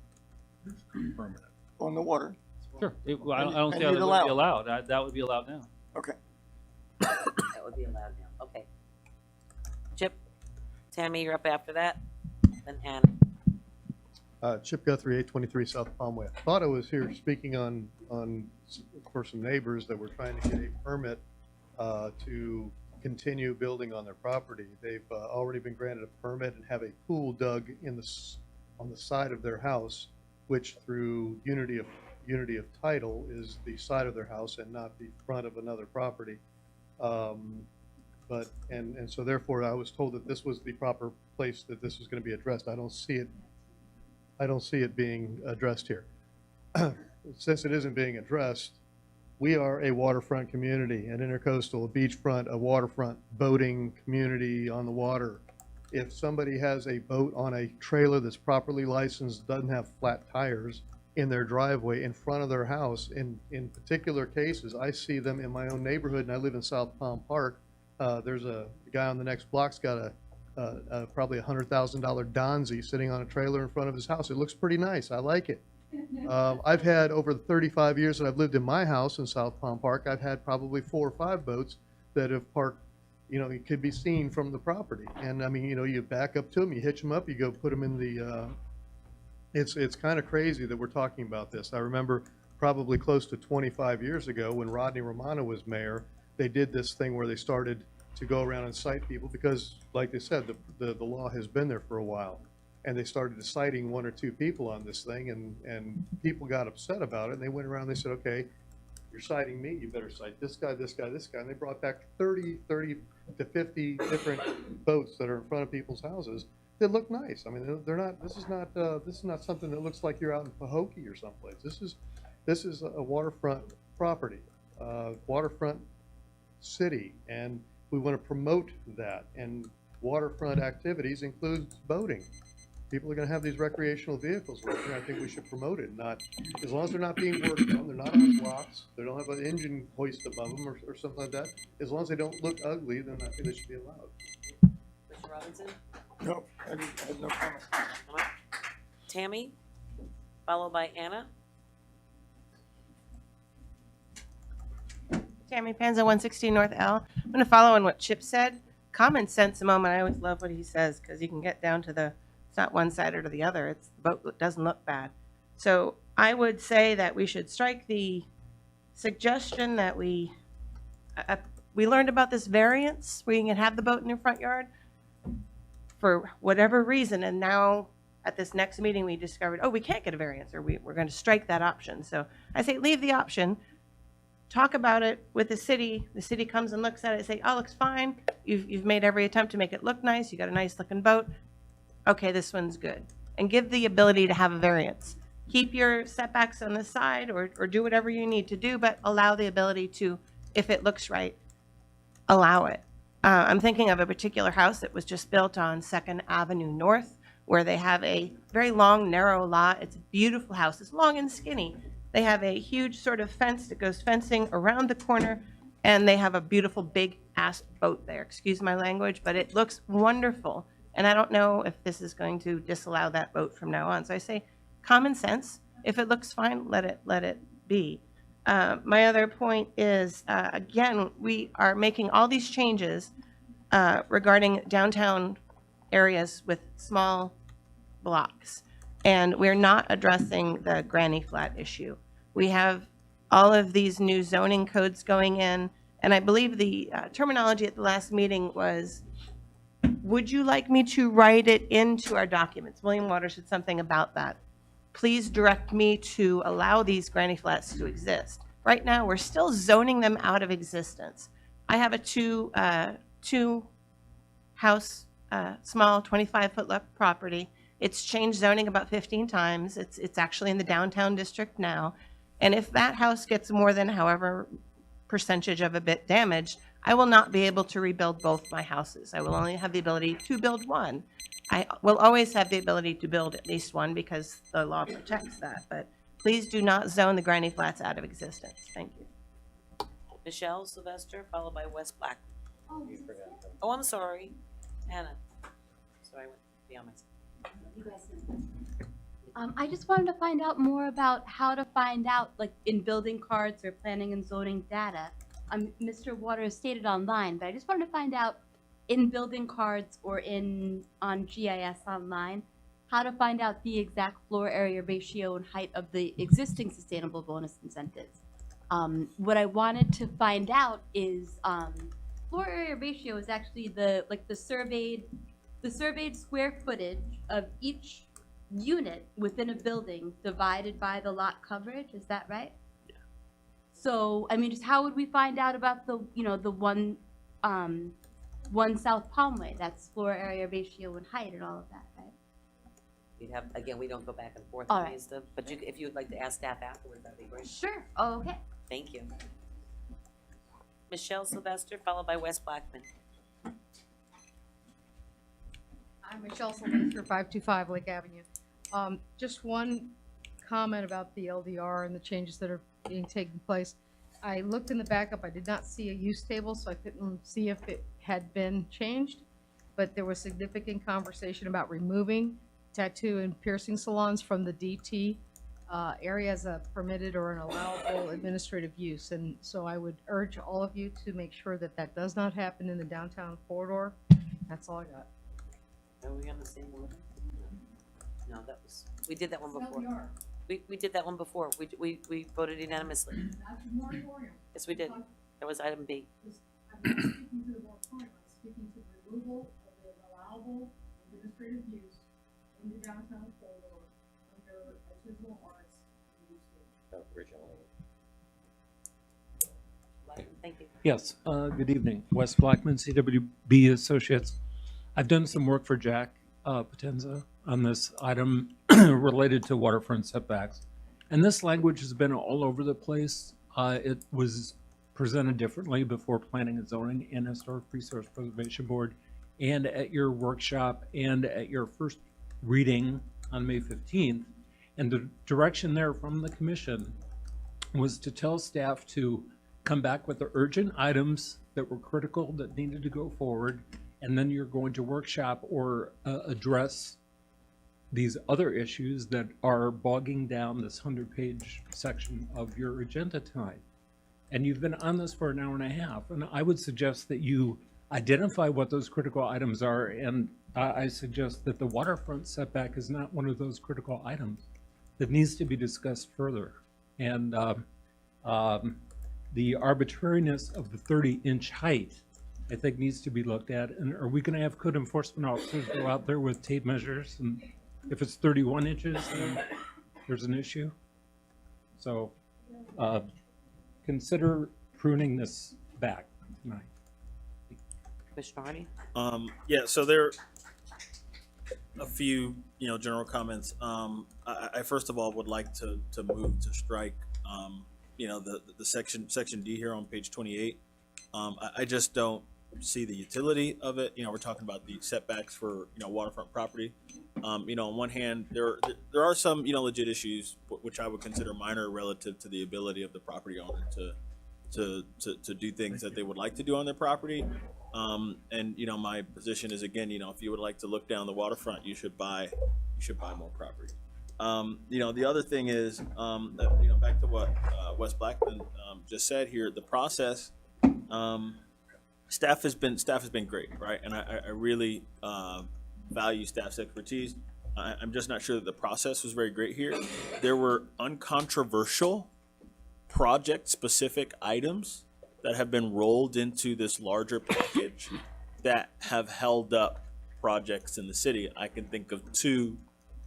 the water. Sure. I don't see how that would be allowed. That would be allowed now. Okay. That would be allowed now. Okay. Chip, Tammy, you're up after that. Then Hannah. Chip Guthrie, 823 South Palmway. I thought I was here speaking for some neighbors that were trying to get a permit to continue building on their property. They've already been granted a permit and have a pool dug on the side of their house, which through unity of title is the side of their house and not the front of another property. But so therefore I was told that this was the proper place that this was going to be addressed. I don't see it being addressed here. Since it isn't being addressed, we are a waterfront community, an intercoastal, a beachfront, a waterfront boating community on the water. If somebody has a boat on a trailer that's properly licensed, doesn't have flat tires in their driveway in front of their house, in particular cases, I see them in my own neighborhood, and I live in South Palm Park. There's a guy on the next block's got probably $100,000 Donzi sitting on a trailer in front of his house. It looks pretty nice. I like it. I've had, over the 35 years that I've lived in my house in South Palm Park, I've had probably 4 or 5 boats that have parked, it could be seen from the property. And I mean, you back up to them, you hitch them up, you go put them in the, it's kind of crazy that we're talking about this. I remember probably close to 25 years ago when Rodney Romano was mayor, they did this thing where they started to go around and cite people because, like they said, the law has been there for a while. And they started citing 1 or 2 people on this thing, and people got upset about it. And they went around, they said, okay, you're citing me, you better cite this guy, this guy, this guy. And they brought back 30 to 50 different boats that are in front of people's houses that look nice. I mean, they're not, this is not something that looks like you're out in Pahokee or someplace. This is a waterfront property, waterfront city, and we want to promote that. And waterfront activities includes boating. People are going to have these recreational vehicles working. I think we should promote it. Not as long as they're not being worked on, they're not on blocks, boats. They don't have an engine hoist above them or something like that. As long as they don't look ugly, then I think they should be allowed. Mr. Robinson? No, I had no comments. Tammy, followed by Anna. Tammy Panza, 116 North L. I'm going to follow on what Chip said. Common sense a moment. I always love what he says because you can get down to it's not one side or to the other. It's the boat that doesn't look bad. So I would say that we should strike the suggestion that we learned about this variance where you can have the boat in your front yard for whatever reason. And now at this next meeting, we discovered, oh, we can't get a variance, or we're going to strike that option. So I say leave the option. Talk about it with the city. The city comes and looks at it and say, oh, looks fine. You've made every attempt to make it look nice. You got a nice looking boat. Okay, this one's good. And give the ability to have a variance. Keep your setbacks on the side or do whatever you need to do, but allow the ability to, if it looks right, allow it. I'm thinking of a particular house that was just built on 2nd Avenue North, where they have a very long, narrow lot. It's a beautiful house. It's long and skinny. They have a huge sort of fence that goes fencing around the corner, and they have a beautiful big ass boat there. Excuse my language, but it looks wonderful. And I don't know if this is going to disallow that boat from now on. So I say common sense. If it looks fine, let it be. My other point is, again, we are making all these changes regarding downtown areas with small blocks. And we're not addressing the granny flat issue. We have all of these new zoning codes going in, and I believe the terminology at the last meeting was, would you like me to write it into our documents? William Waters said something about that. Please direct me to allow these granny flats to exist. Right now, we're still zoning them out of existence. I have a two house, small 25-foot lot property. It's changed zoning about 15 times. It's actually in the downtown district now. And if that house gets more than however percentage of a bit damaged, I will not be able to rebuild both my houses. I will only have the ability to build one. I will always have the ability to build at least one because the law protects that. But please do not zone the granny flats out of existence. Thank you. Michelle Sylvester, followed by Wes Black. Oh, I'm sorry. Anna. Sorry, I went beyond myself. I just wanted to find out more about how to find out, like in building cards or planning and zoning data. Mr. Waters stated online, but I just wanted to find out in building cards or on GIS online, how to find out the exact floor area ratio and height of the existing sustainable bonus incentives. What I wanted to find out is floor area ratio is actually the surveyed square footage of each unit within a building divided by the lot coverage. Is that right? Yeah. So, I mean, just how would we find out about the one South Palmway? That's floor area ratio and height and all of that, right? You'd have, again, we don't go back and forth All on right. these stuff, but if you would like to ask staff afterwards, that'd be great. Sure. Oh, okay. Thank you. Michelle Sylvester, followed by Wes Blackman. I'm Michelle Sylvester, 525 Lake Avenue. Just one comment about the LDR and the changes that are being taken place. I looked in the backup. I did not see a use table, so I couldn't see if it had been changed. But there was significant conversation about removing tattoo and piercing salons from the DT area as a permitted or an allowable administrative use. And so I would urge all of you to make sure that that does not happen in the downtown corridor. That's all I got. Are we on the same order? No, we did that one before. We did that one before. We voted unanimously. Yes, we did. That was item B. I'm not speaking to the moratorium, I'm speaking to the removal of the allowable administrative use in the downtown corridor under artisanal arts and use. Originally. Thank you. Yes, good evening. Wes Blackman, CWB Associates. I've done some work for Jack Potenza on this item related to waterfront setbacks. And this language has been all over the place. It was presented differently before Planning and Zoning and Historic Resource Preservation Board, and at your workshop and at your first reading on May 15th. And the direction there from the commission was to tell staff to come back with the urgent items that were critical that needed to go forward, and then you're going to workshop or address these other issues that are bogging down this 100-page section of your agenda tonight. And you've been on this for an hour and a half, and I would suggest that you identify what those critical items are, and I suggest that the waterfront setback is not one of those critical items that needs to be discussed further. And the arbitrariness of the 30-inch height, I think, needs to be looked at. And are we going to have code enforcement officers go out there with tape measures? And if it's 31 inches, then there's an issue. So consider pruning this back tonight. Commissioner Hardy? Yeah, so there are a few, general comments. I first of all would like to move to strike, the section D here on page 28. I just don't see the utility of it. We're talking about the setbacks for, waterfront property. On one hand, there are some, legit issues which I would consider minor relative to the ability of the property owner to do things that they would like to do on their property. And my position is, again, if you would like to look down the waterfront, you should buy more property. The other thing is, back to what Wes Blackman just said here, the process, staff has been great, right? And I really value staff's expertise. I'm just not sure that the process was very great here. There were uncontroversial project-specific items that have been rolled into this larger package that have held up projects in the city. I can think of two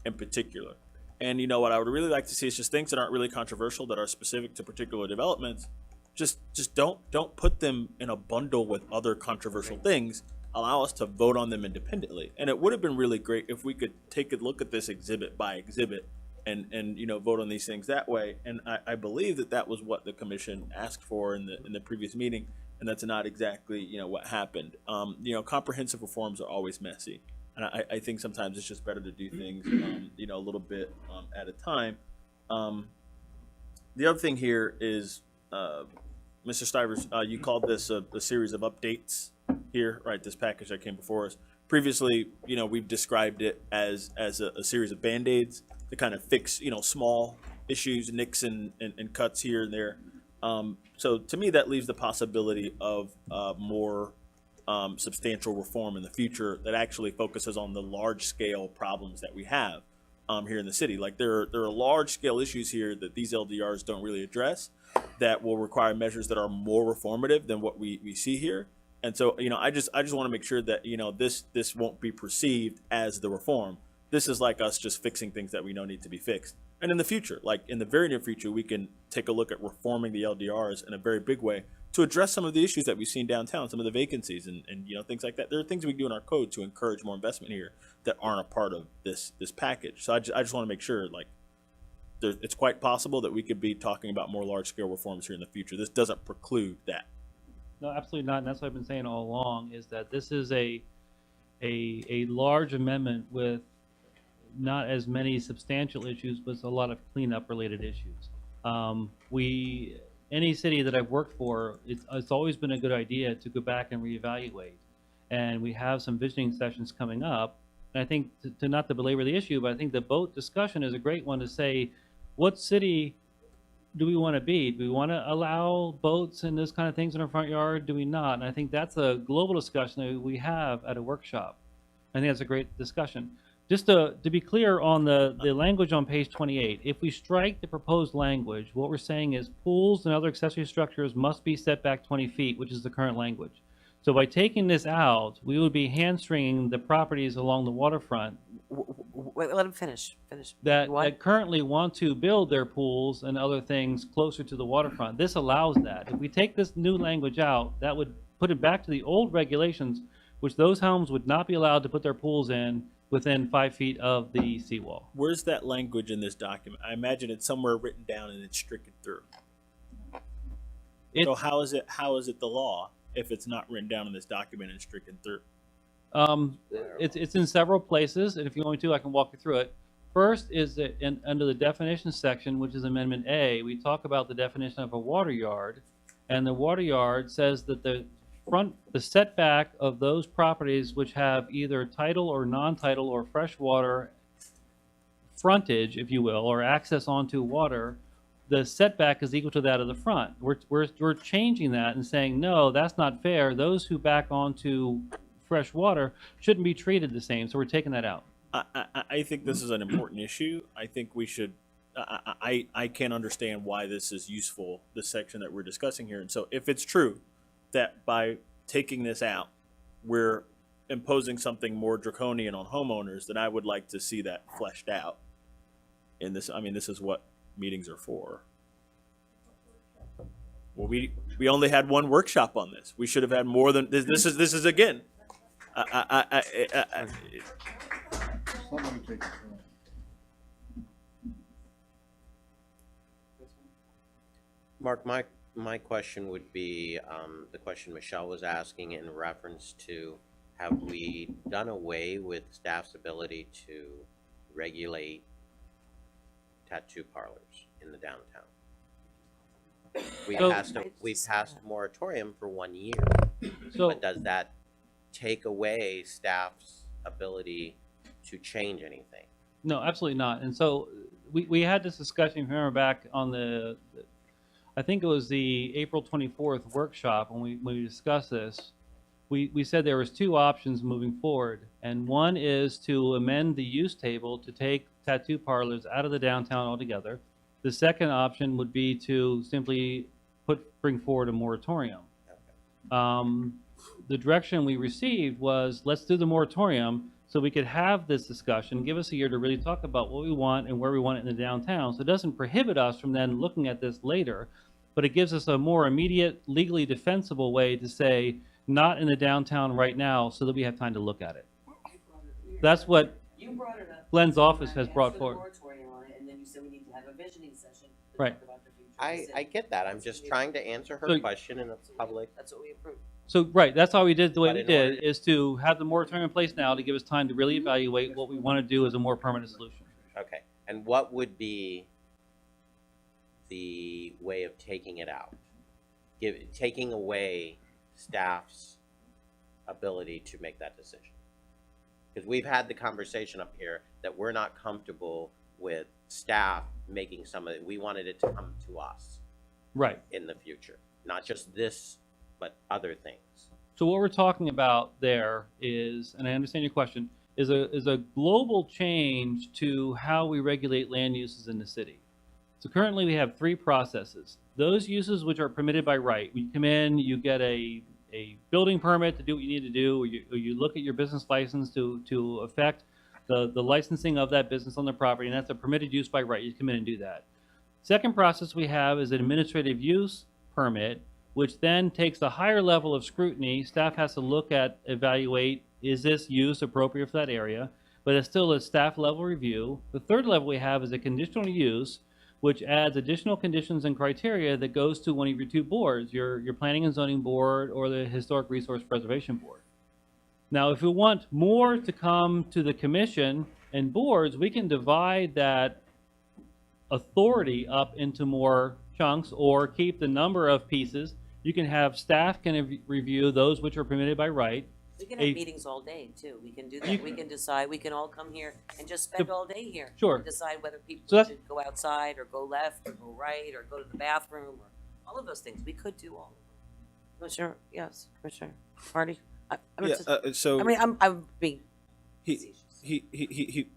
in particular. And what I would really like to see is just things that aren't really controversial, that are specific to particular developments. Just don't put them in a bundle with other controversial things. Allow us to vote on them independently. And it would have been really great if we could take a look at this exhibit by exhibit and vote on these things that way. And I believe that was what the commission asked for in the previous meeting, and that's not exactly what happened. Comprehensive reforms are always messy, and I think sometimes it's just better to do things a little bit at a time. The other thing here is, Mr. Stivers, you called this a series of updates here, right? This package that came before us. Previously, we've described it as a series of Band-Aids to kind of fix, small issues, nicks and cuts here and there. So to me, that leaves the possibility of more substantial reform in the future that actually focuses on the large-scale problems that we have here in the city. Like there are large-scale issues here that these LDRs don't really address that will require measures that are more reformative than what we see here. And so, I just want to make sure that, this won't be perceived as the reform. This is like us just fixing things that we know need to be fixed. And in the future, like in the very near future, we can take a look at reforming the LDRs in a very big way to address some of the issues that we've seen downtown, some of the vacancies and things like that. There are things we can do in our code to encourage more investment here that aren't a part of this package. So I just want to make sure, like, it's quite possible that we could be talking about more large-scale reforms here in the future. This doesn't preclude that. No, absolutely not. And that's what I've been saying all along, is that this is a large amendment with not as many substantial issues, but a lot of cleanup related issues. Any city that I've worked for, it's always been a good idea to go back and reevaluate. And we have some visioning sessions coming up. And I think not to belabor the issue, but I think the boat discussion is a great one to say, what city do we want to be? Do we want to allow boats and those kind of things in our front yard? Do we not? And I think that's a global discussion that we have at a workshop. I think that's a great discussion. Just to be clear on the language on page 28, if we strike the proposed language, what we're saying is pools and other accessory structures must be set back 20 feet, which is the current language. So by taking this out, we would be hamstringing the properties along the waterfront. Wait, let him finish. That currently want to build their pools and other things closer to the waterfront. This allows that. If we take this new language out, that would put it back to the old regulations, which those homes would not be allowed to put their pools in within 5 feet of the seawall. Where's that language in this document? I imagine it's somewhere written down and it's stricken through. So how is it the law if it's not written down in this document and stricken through? It's in several places, and if you want me to, I can walk you through it. First is that under the definition section, which is Amendment A, we talk about the definition of a water yard. And the water yard says that the setback of those properties which have either title or non-title or freshwater frontage, if you will, or access onto water, the setback is equal to that of the front. We're changing that and saying, no, that's not fair. Those who back onto fresh water shouldn't be treated the same. So we're taking that out. I think this is an important issue. I think we should. I can't understand why this is useful. This section that we're discussing here, and so if it's true that by taking this out, we're imposing something more draconian on homeowners, then I would like to see that fleshed out. In this, I mean, this is what meetings are for. Well, we only had one workshop on this. We should have had more than this. This is again. Mark, my question would be the question Michelle was asking in reference to, have we done away with staff's ability to regulate tattoo parlors in the downtown? We passed a moratorium for 1 year, but does that take away staff's ability to change anything? No, absolutely not. And so we had this discussion, remember, back on I think it was the April 24th workshop when we discussed this. We said there was two options moving forward, and one is to amend the use table to take tattoo parlors out of the downtown altogether. The second option would be to simply bring forward a moratorium. The direction we received was, let's do the moratorium so we could have this discussion, give us a year to really talk about what we want and where we want it in the downtown. So it doesn't prohibit us from then looking at this later, but it gives us a more immediate, legally defensible way to say, not in the downtown right now, so that we have time to look at it. That's what You brought it up. Glenn's office has I brought asked for the forward. moratorium on it, and then you said we need to have a visioning session to Right. talk about the future of the city. I get that. I'm just trying to answer her So- question in a public. That's what we approved. So, right, that's how we did the way But we in did, order- is to have the moratorium in place now to give us time to really evaluate what we want to do as a more permanent solution. Okay, and what would be the way of taking it out? Taking away staff's ability to make that decision? Because we've had the conversation up here that we're not comfortable with staff making some of it. We wanted it to come to us. Right. In the future, not just this, but other things. So what we're talking about there is, and I understand your question, is a global change to how we regulate land uses in the city. So currently we have three processes. Those uses which are permitted by right. When you come in, you get a building permit to do what you need to do, or you look at your business license to affect the licensing of that business on the property, and that's a permitted use by right. You come in and do that. Second process we have is an administrative use permit, which then takes a higher level of scrutiny. Staff has to look at, evaluate, is this use appropriate for that area? But it's still a staff level review. The third level we have is a conditional use, which adds additional conditions and criteria that goes to one of your two boards, your Planning and Zoning Board or the Historic Resource Preservation Board. Now, if we want more to come to the commission and boards, we can divide that authority up into more chunks or keep the number of pieces. You can have staff can review those which are permitted by right. We can have meetings all day too. We can do that. We can decide, we can all come here and just spend all day here. Sure. And decide whether people So that's- should go outside or go left or go right or go to the bathroom or all of those things. We could do all of them. Commissioner, yes, Commissioner Hardy? I'm Yeah, just- so- I mean, I'm being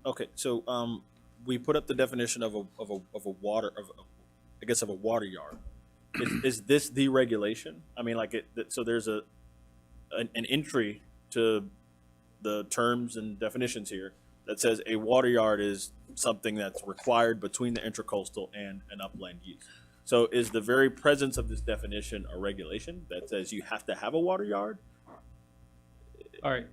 Okay, so we put up the definition of a water yard. Is this the regulation? I mean, like so there's an entry to the terms and definitions here that says a water yard is something that's required between the intracoastal and an upland use. So is the very presence of this definition a regulation that says you have to have a water yard? All right.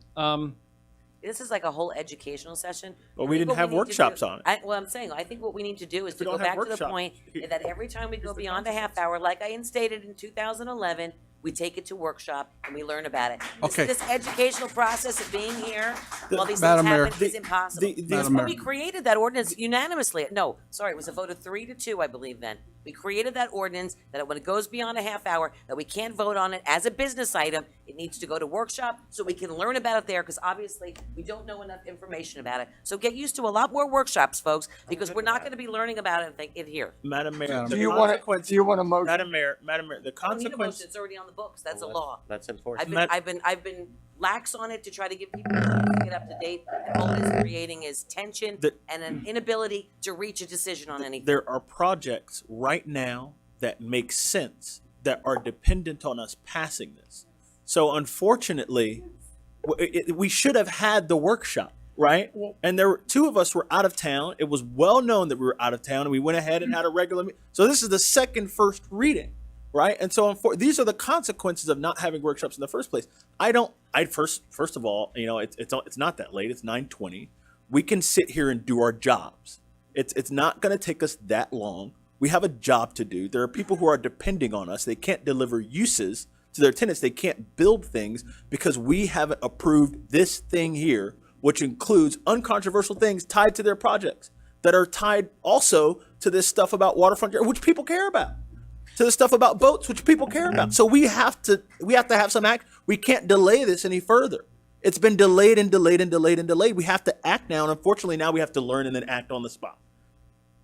This is like a whole educational session. Well, I we think didn't what have need to workshops do- on it. Well, I'm saying, I think what we need to do is We to go don't have back to the workshops. point that every time we go beyond a half hour, like I instated in 2011, we take it to workshop and we learn about it. This- Okay. This educational process of being here while these things Madam Mayor, happen is impossible. That's Madam why Mayor. we created that ordinance unanimously. No, sorry, it was a vote of 3-2, I believe then. We created that ordinance that when it goes beyond a half hour, that we can't vote on it as a business item. It needs to go to workshop so we can learn about it there, because obviously we don't know enough information about it. So get used to a lot more workshops, folks, because we're not gonna be learning about it here. Madam Mayor, Madam the Do you want consequence- to, do you want a motion? Madam Mayor, the I don't need a motion, consequence. it's already on the books, that's a Well, law. Let's enforce it. I've been lax on it to try to give people a chance to get up to date. And all it's creating is tension and an inability to reach a decision on anything. There are projects right now that make sense that are dependent on us passing this. So unfortunately, we should have had the workshop, right? And there were two of us were out of town. It was well known that we were out of town, and we went ahead and had a regular meeting. So this is the first reading, right? And so these are the consequences of not having workshops in the first place. First of all, it's not that late. It's 9:20. We can sit here and do our jobs. It's not going to take us that long. We have a job to do. There are people who are depending on us. They can't deliver uses to their tenants. They can't build things because we haven't approved this thing here, which includes uncontroversial things tied to their projects that are tied also to this stuff about waterfront, which people care about, to the stuff about boats, which people care about. So we have to have some act. We can't delay this any further. It's been delayed and delayed and delayed and delayed. We have to act now, and unfortunately now we have to learn and then act on the spot.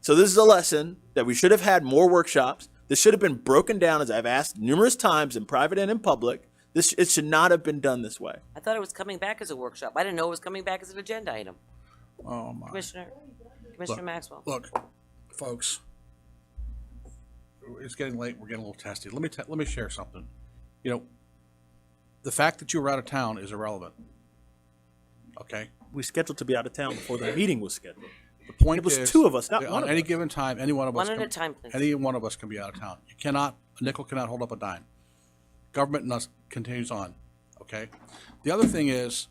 So this is a lesson that we should have had more workshops. This should have been broken down, as I've asked numerous times in private and in public. It should not have been done this way. I thought it was coming back as a workshop. I didn't know it was coming back as an agenda item. Oh, my. Commissioner Look, Maxwell. Look, folks, it's getting late. We're getting a little testy. Let me share something. The fact that you were out of town is irrelevant. Okay? We scheduled to be out of town before the meeting was scheduled. The point It was is, two of us, not on one of any us. given time, any one of us One at a time, please. any one of us can be out of town. A nickel cannot hold up a dime. Government continues on. Okay? The other thing is,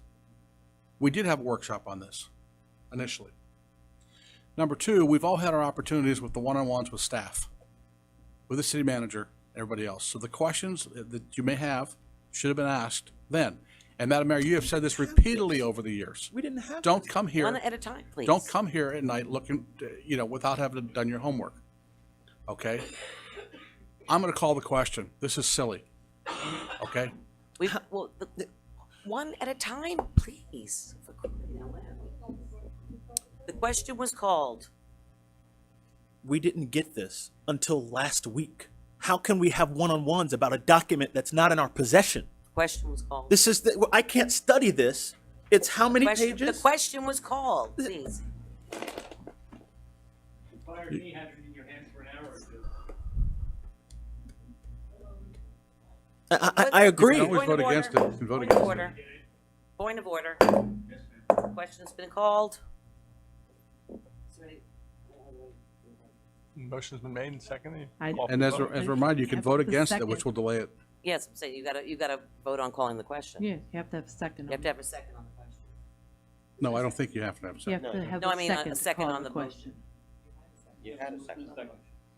we did have a workshop on this initially. Number two, we've all had our opportunities with the one-on-ones with staff, with the city manager, everybody else. So the questions that you may have should have been asked then. And Madam Mayor, you have said this repeatedly over the years. We didn't have Don't come here. One at a time, please. Don't come here at night looking, without having done your homework. Okay? I'm going to call the question. This is silly. Okay? One at a time, please. For crying out loud. The question was called. We didn't get this until last week. How can we have one-on-ones about a document that's not in our possession? Question was called. I can't study this. It's how many The pages? question was called, please. I agree. You can always vote against it. You can vote against it. Point of order. Question's been called. Motion's been made and seconded. And as a reminder, you can vote against it, which will delay it. Yes, I'm saying you gotta vote on calling the question. Yeah, you have to have a second. You have to have a second on the question. No, I don't think you have to have a You have second. to have No, I a mean, second a to second call on the question. You had a second.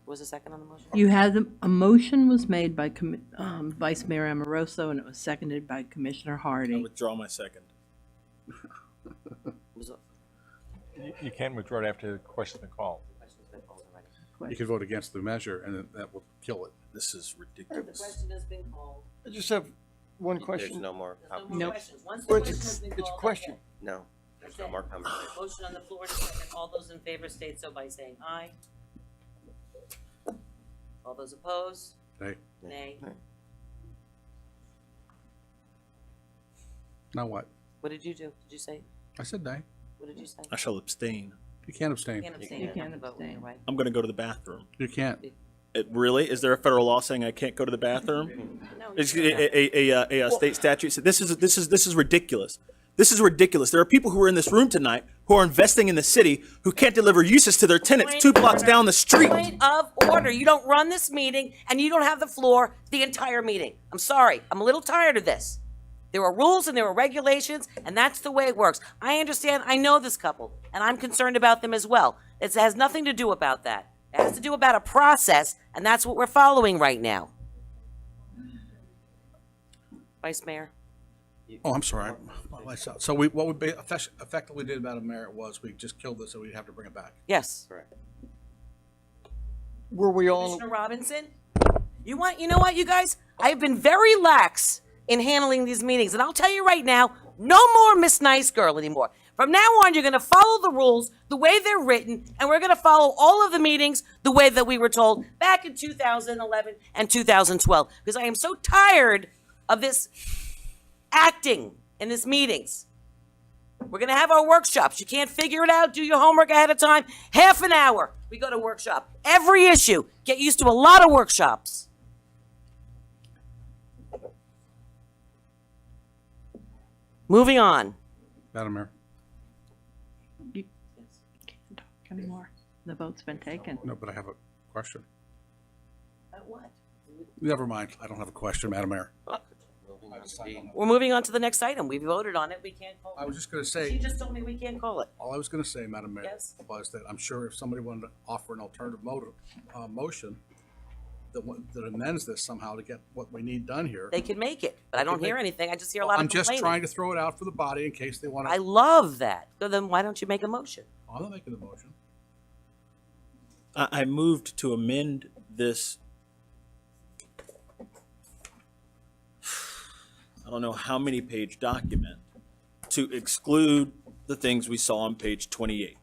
Was a second on the motion? You had, a motion was made by Vice Mayor Amoroso, and it was seconded by Commissioner I Hardy. withdraw my second. You can't withdraw it after the question's been called. You can vote against the measure, and then that will kill it. This is The ridiculous. question has been called. I just have one There's question. no more. There's no more Nope. questions. Once the Well, question has been it's a called, question. that's it. No, there's no more conversation. Motion on the floor in a second. All those in favor state so by saying aye. All those opposed? Nay. Nay. Now what? What did you do? Did you say? I said nay. What did you say? I shall abstain. You can't abstain. You can't abstain. You have can't to vote, abstain. you're right. I'm going to go to the bathroom. You can't. Really? Is there a federal law saying I can't go to the bathroom? No, It's you can't. a state statute. So this is ridiculous. This is ridiculous. There are people who are in this room tonight who are investing in the city who can't deliver uses to their tenants 2 blocks down the street. Point of order. You don't run this meeting and you don't have the floor the entire meeting. I'm sorry. I'm a little tired of this. There are rules and there are regulations, and that's the way it works. I understand. I know this couple, and I'm concerned about them as well. It has nothing to do about that. It has to do about a process, and that's what we're following right now. Vice Mayor. Oh, I'm sorry. So what we effectively did, Madam Mayor, was we just killed this, so we'd have to bring it back. Yes. Correct. Were we all, Commissioner Robinson, you know what, you guys? I have been very lax in handling these meetings, and I'll tell you right now, no more Miss Nice Girl anymore. From now on, you're going to follow the rules the way they're written, and we're going to follow all of the meetings the way that we were told back in 2011 and 2012, because I am so tired of this acting in these meetings. We're going to have our workshops. You can't figure it out, do your homework ahead of time. Half an hour, we go to workshop. Every issue, get used to a lot of workshops. Moving on. Madam Mayor. You can't talk anymore. The vote's been taken. No, but I have a question. What? Never mind. I don't have a question, Madam Mayor. We're moving on to the next item. We voted on it. We can't call it. I was just going to say. She just told me we can't call it. All I was going to say, Madam Mayor, Yes. was that I'm sure if somebody wanted to offer an alternative motion that amends this somehow to get what we need done here. They can make it, but I don't hear anything. I just hear a lot of I'm just complaining. trying to throw it out for the body in case they want to. I love that. So then why don't you make a motion? I'm not making the motion. I moved to amend this. I don't know how many page document to exclude the things we saw on page 28.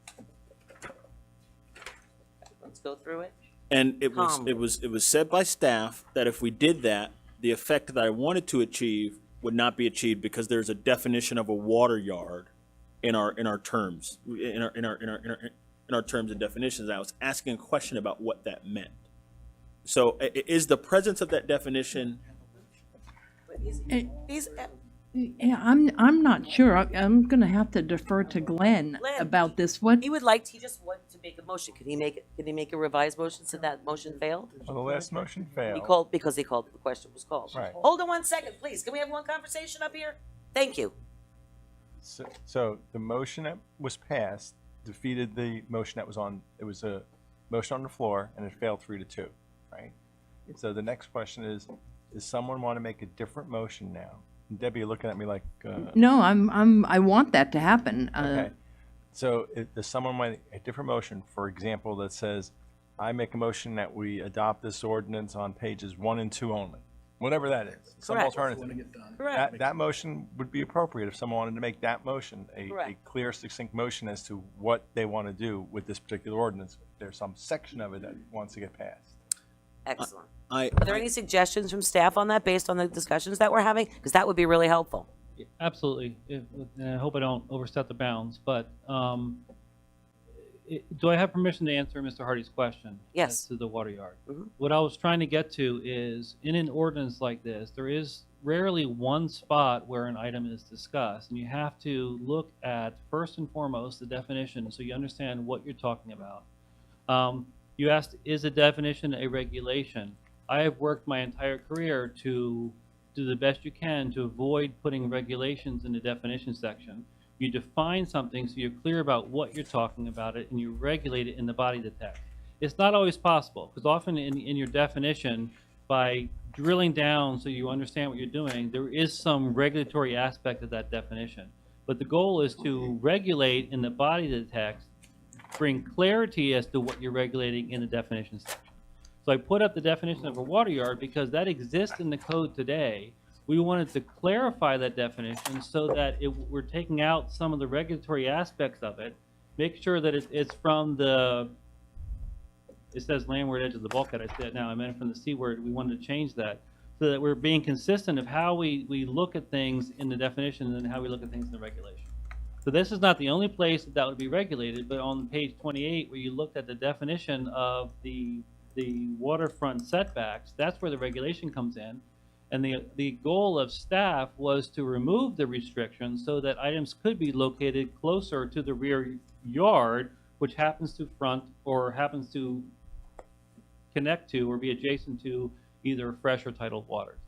Let's go through it. And it was said by staff that if we did that, the effect that I wanted to achieve would not be achieved because there's a definition of a water yard in our terms in our terms and definitions. I was asking a question about what that meant. So is the presence of that definition? Yeah, I'm not sure. I'm gonna have to defer to Glenn about this. What He just wanted to make a motion. Can he make a revised motion since that motion failed? Well, the last motion failed. He called because the question was called. Right. Hold on 1 second, please. Can we have one conversation up here? Thank you. So the motion that was passed defeated the motion that was on. It was a motion on the floor, and it failed 3-2, right? So the next question is, does someone want to make a different motion now? And Debbie, you're looking at me like. No, I want that to happen. Okay. So does someone want a different motion, for example, that says, I make a motion that we adopt this ordinance on pages 1 and 2 only, whatever that is, some Correct. alternative. Correct. That motion would be appropriate if someone wanted to make that motion, a Correct. clear, succinct motion as to what they want to do with this particular ordinance. There's some section of it that wants to get passed. Excellent. Are there any suggestions from staff on that based on the discussions that we're having? Because that would be really helpful. Absolutely. And I hope I don't overstep the bounds, but do I have permission to answer Mr. Hardy's question? Yes. As to the water yard. Mhm. What I was trying to get to is, in an ordinance like this, there is rarely one spot where an item is discussed, and you have to look at, first and foremost, the definition so you understand what you're talking about. You asked, is a definition a regulation? I have worked my entire career to do the best you can to avoid putting regulations in the definition section. You define something so you're clear about what you're talking about it, and you regulate it in the body of the text. It's not always possible, because often in your definition, by drilling down so you understand what you're doing, there is some regulatory aspect of that definition. But the goal is to regulate in the body of the text, bring clarity as to what you're regulating in the definition section. So I put up the definition of a water yard because that exists in the code today. We wanted to clarify that definition so that we're taking out some of the regulatory aspects of it, make sure that it's from the, it says landward edge of the bulkhead, I said now, I meant from the C word, we wanted to change that so that we're being consistent of how we look at things in the definition and how we look at things in the regulation. So this is not the only place that would be regulated, but on page 28 where you looked at the definition of the waterfront setbacks, that's where the regulation comes in. And the goal of staff was to remove the restrictions so that items could be located closer to the rear yard, which happens to front or happens to connect to or be adjacent to either fresh or tidal waters.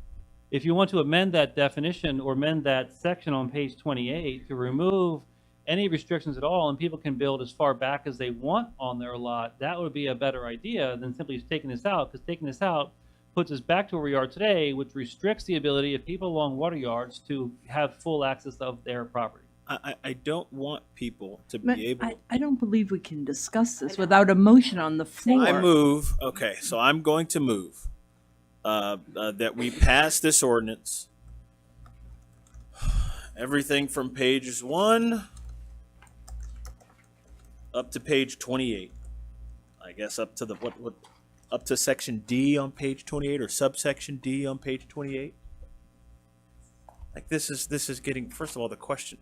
If you want to amend that definition or amend that section on page 28 to remove any restrictions at all, and people can build as far back as they want on their lot, that would be a better idea than simply taking this out, because taking this out puts us back to where we are today, which restricts the ability of people along water yards to have full access of their property. I don't want people to But be able. I don't believe we can discuss this without a motion on the floor. I move. Okay, so I'm going to move that we pass this ordinance. Everything from pages 1 up to page 28. I guess up to the what up to section D on page 28 or subsection D on page 28. Like this is getting, first of all, the question.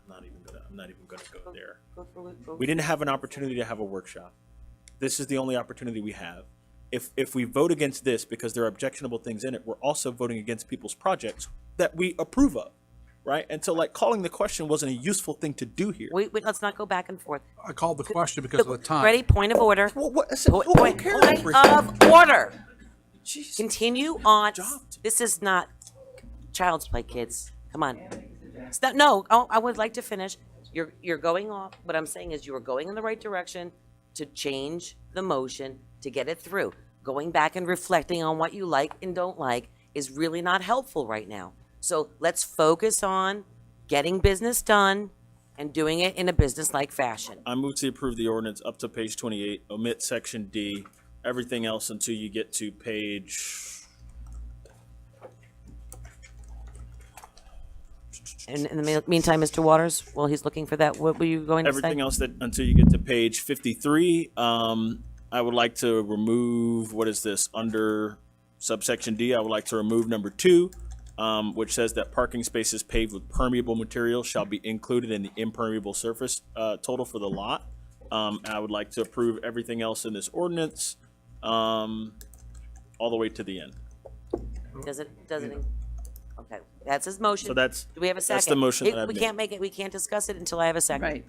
I'm not even gonna go there. We didn't have an opportunity to have a workshop. This is the only opportunity we have. If we vote against this because there are objectionable things in it, we're also voting against people's projects that we approve of, right? And so, like, calling the question wasn't a useful thing to do here. Wait, let's not go back and forth. I called the question because of the time. Ready? Point of order. Point cares? of order. Continue on. This is not child's play, kids. Come on. No, I would like to finish. You're going off. What I'm saying is you are going in the right direction to change the motion to get it through. Going back and reflecting on what you like and don't like is really not helpful right now. So let's focus on getting business done and doing it in a business-like fashion. I move to approve the ordinance up to page 28, omit section D, everything else until you get to page. And in the meantime, Mr. Waters, while he's looking for that, what were you going to say? Everything else that until you get to page 53. I would like to remove, what is this, under subsection D, I would like to remove number 2, which says that parking spaces paved with permeable material shall be included in the impermeable surface total for the lot. I would like to approve everything else in this ordinance all the way to the end. Does it? Okay, that's his motion. So that's, do we have a second? that's the motion that I've we made. can't make it. We can't discuss it until I have a second. Right.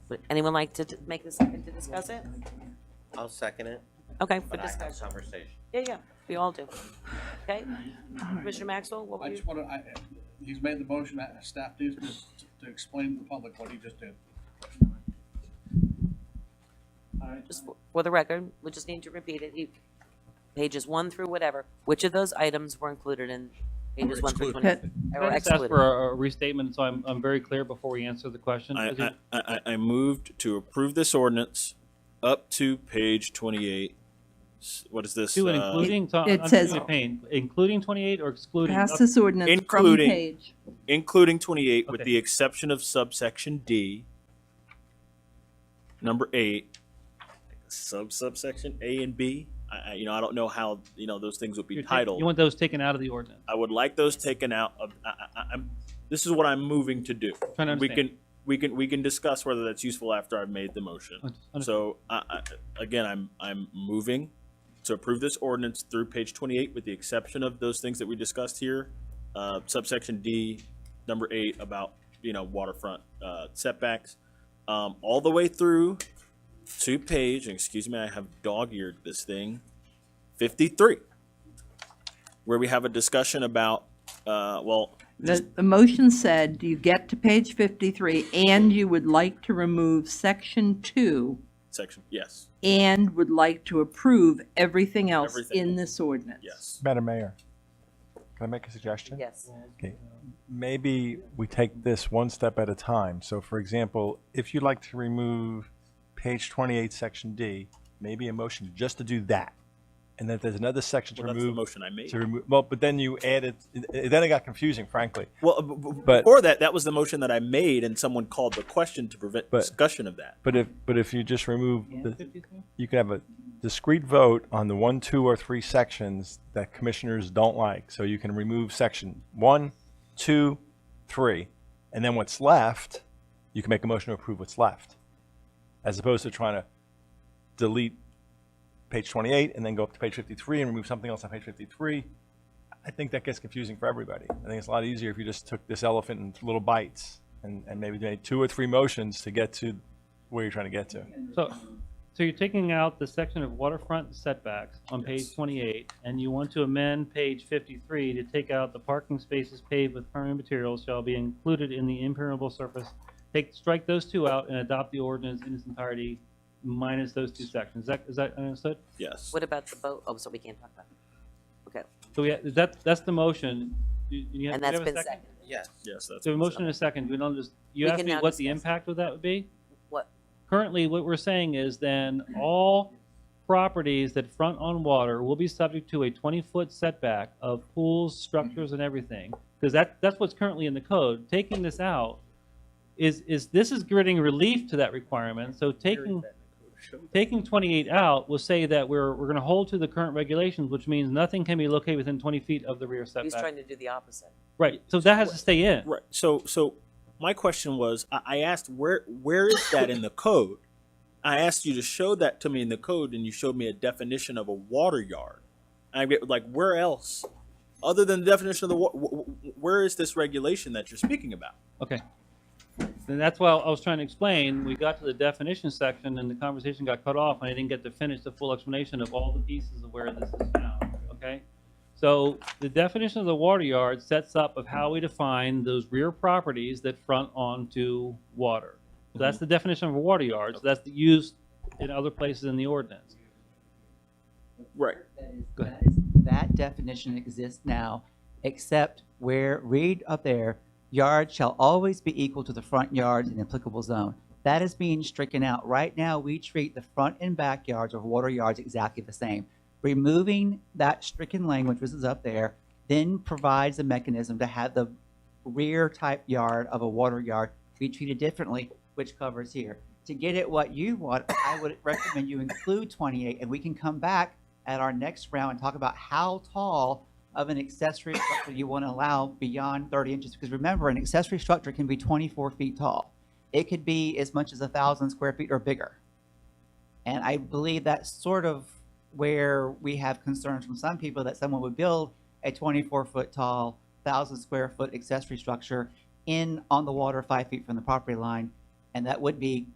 Would anyone like to make a second to discuss it? I'll second it. Okay, for But I have discussion. conversation. Yeah, we all do. Okay, Commissioner Maxwell, what were I you? just want to, he's made the motion, staff needs to explain to the public what he just did. Just for the record, we just need to repeat it. Pages 1 through whatever. Which of those items were included in pages 1 through 20? Can I just ask for a restatement so I'm very clear before we answer the question? I moved to approve this ordinance up to page 28. What is this? To and including, It says- including 28 or excluding? Pass this ordinance from including, page. including 28 with Okay. the exception of subsection D, number 8, subsection A and B. I don't know how, those things would be titled. You want those taken out of the ordinance? I would like those taken out of, this is what I'm moving to do. Trying to understand. We can discuss whether that's useful after I've made the motion. Understood. So again, I'm moving to approve this ordinance through page 28 with the exception of those things that we discussed here. Subsection D, number 8 about, waterfront setbacks, all the way through to page, and excuse me, I have dog-eared this thing, 53, where we have a discussion about, The motion said you get to page 53 and you would like to remove section 2 yes. and would like to approve everything else Everything in else. this ordinance. Yes. Madam Mayor, can I make a suggestion? Yes. Okay. Maybe we take this one step at a time. So for example, if you'd like to remove page 28, section D, maybe a motion just to do that. And then there's another section to Well, that's remove. the motion I made. To remove, but then you added, then it got confusing, frankly. Well, But- before that was the motion that I made, and someone called the question to prevent discussion of that. But if you just remove, you can have a discrete vote on the 1, 2, or 3 sections that commissioners don't like. So you can remove section 1, 2, 3, and then what's left, you can make a motion to approve what's left, as opposed to trying to delete page 28 and then go up to page 53 and remove something else on page 53. I think that gets confusing for everybody. I think it's a lot easier if you just took this elephant in little bites and maybe made 2 or 3 motions to get to where you're trying to get to. So you're taking out the section of waterfront setbacks on page 28, and you want to amend page 53 to take out the parking spaces paved with permanent materials shall be included in the impermeable surface. Strike those 2 out and adopt the ordinance in its entirety minus those 2 sections. Is that understood? Yes. What about the boat? Oh, so we can't talk about it. So that's the motion. And that's been seconded. Yes. Yes, that's. So a motion and a second. You We asked can me now what the discuss. impact of that would be? What? Currently, what we're saying is then all properties that front on water will be subject to a 20-foot setback of pools, structures, and everything. Because that's what's currently in the code. Taking this out is giving relief to that requirement. So taking 28 out will say that we're going to hold to the current regulations, which means nothing can be located within 20 feet of the rear setback. He's trying to do the opposite. Right. So that has to stay in. Right. So my question was, I asked where is that in the code? I asked you to show that to me in the code, and you showed me a definition of a water yard. I get like, where else, other than the definition of the where is this regulation that you're speaking about? Okay. And that's why I was trying to explain. We got to the definition section, and the conversation got cut off, and I didn't get to finish the full explanation of all the pieces of where this is found. Okay. So the definition of the water yard sets up of how we define those rear properties that front onto water. So that's the definition of a water yard. So that's used in other places in the ordinance. Right. That definition exists now, except where, read up there, yard shall always be equal to the front yards in the applicable zone. That is being stricken out. Right now, we treat the front and back yards or water yards exactly the same. Removing that stricken language, which is up there, then provides a mechanism to have the rear type yard of a water yard be treated differently, which covers here. To get at what you want, I would recommend you include 28, and we can come back at our next round and talk about how tall of an accessory structure you want to allow beyond 30 inches. Because remember, an accessory structure can be 24 feet tall. It could be as much as 1,000 square feet or bigger. And I believe that's sort of where we have concerns from some people that someone would build a 24-foot tall, 1,000 square foot accessory structure on the water 5 feet from the property line. And that would be,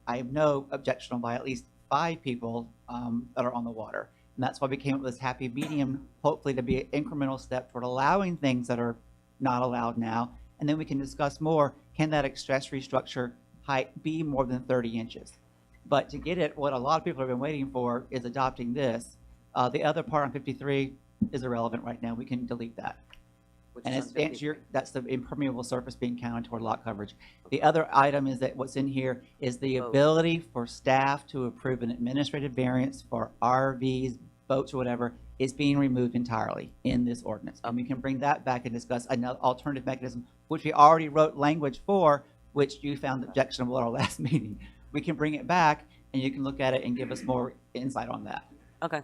I have no objection by at least 5 people that are on the water. And that's why we came up with this happy medium, hopefully to be an incremental step toward allowing things that are not allowed now. And then we can discuss more, can that accessory structure height be more than 30 inches? But to get it, what a lot of people have been waiting for is adopting this. The other part on 53 is irrelevant right now. We can delete that. And that's the impermeable surface being counted toward lot coverage. The other item is that what's in here is the ability for staff to approve an administrative variance for RVs, boats, or whatever is being removed entirely in this ordinance. And we can bring that back and discuss another alternative mechanism, which we already wrote language for, which you found objectionable at our last meeting. We can bring it back, and you can look at it and give us more insight on that. Okay.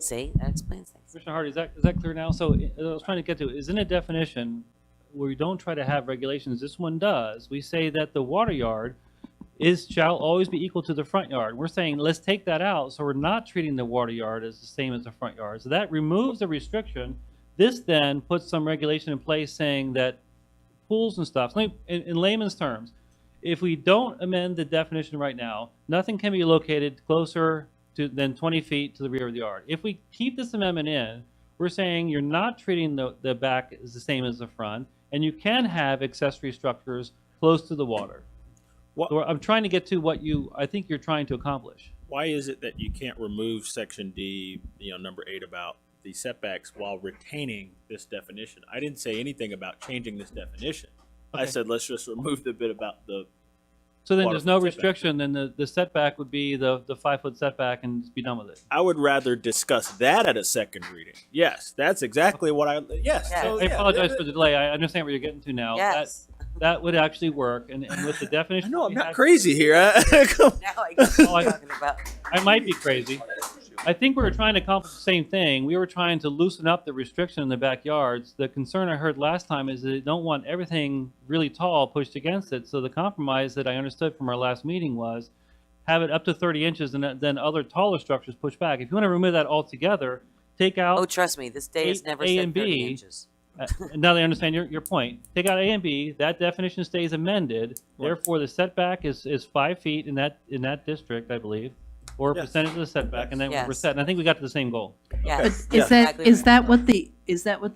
See, that explains things. Commissioner Hardy, is that clear now? So I was trying to get to, is in a definition where we don't try to have regulations, this one does. We say that the water yard shall always be equal to the front yard. We're saying, let's take that out, so we're not treating the water yard as the same as the front yard. So that removes the restriction. This then puts some regulation in place saying that pools and stuff, in layman's terms, if we don't amend the definition right now, nothing can be located closer than 20 feet to the rear of the yard. If we keep this amendment in, we're saying you're not treating the back as the same as the front, and you can have accessory structures close to the water. So I'm trying to get to what I think you're trying to accomplish. Why is it that you can't remove section D, number 8 about the setbacks while retaining this definition? I didn't say anything about changing this definition. I said let's just remove the bit about the. So then there's no restriction, then the setback would be the 5-foot setback and just be done with it. I would rather discuss that at a second reading. Yes, that's exactly what Yes. So I apologize for the delay. I understand where you're getting to now. Yes. That would actually work, and with the definition. No, I'm not crazy here. Now I get what you're talking about. I might be crazy. I think we were trying to accomplish the same thing. We were trying to loosen up the restriction in the backyards. The concern I heard last time is that they don't want everything really tall pushed against it. So the compromise that I understood from our last meeting was have it up to 30 inches and then other taller structures push back. If you want to remove that altogether, take out. Oh, trust me, this day has never said 30 inches. Now they understand your point. Take out A and B. That definition stays amended. Therefore, the setback is 5 feet in that district, I believe, or a percentage of the setback, and then we're set. And I think we got to the same goal. Yes. Is that what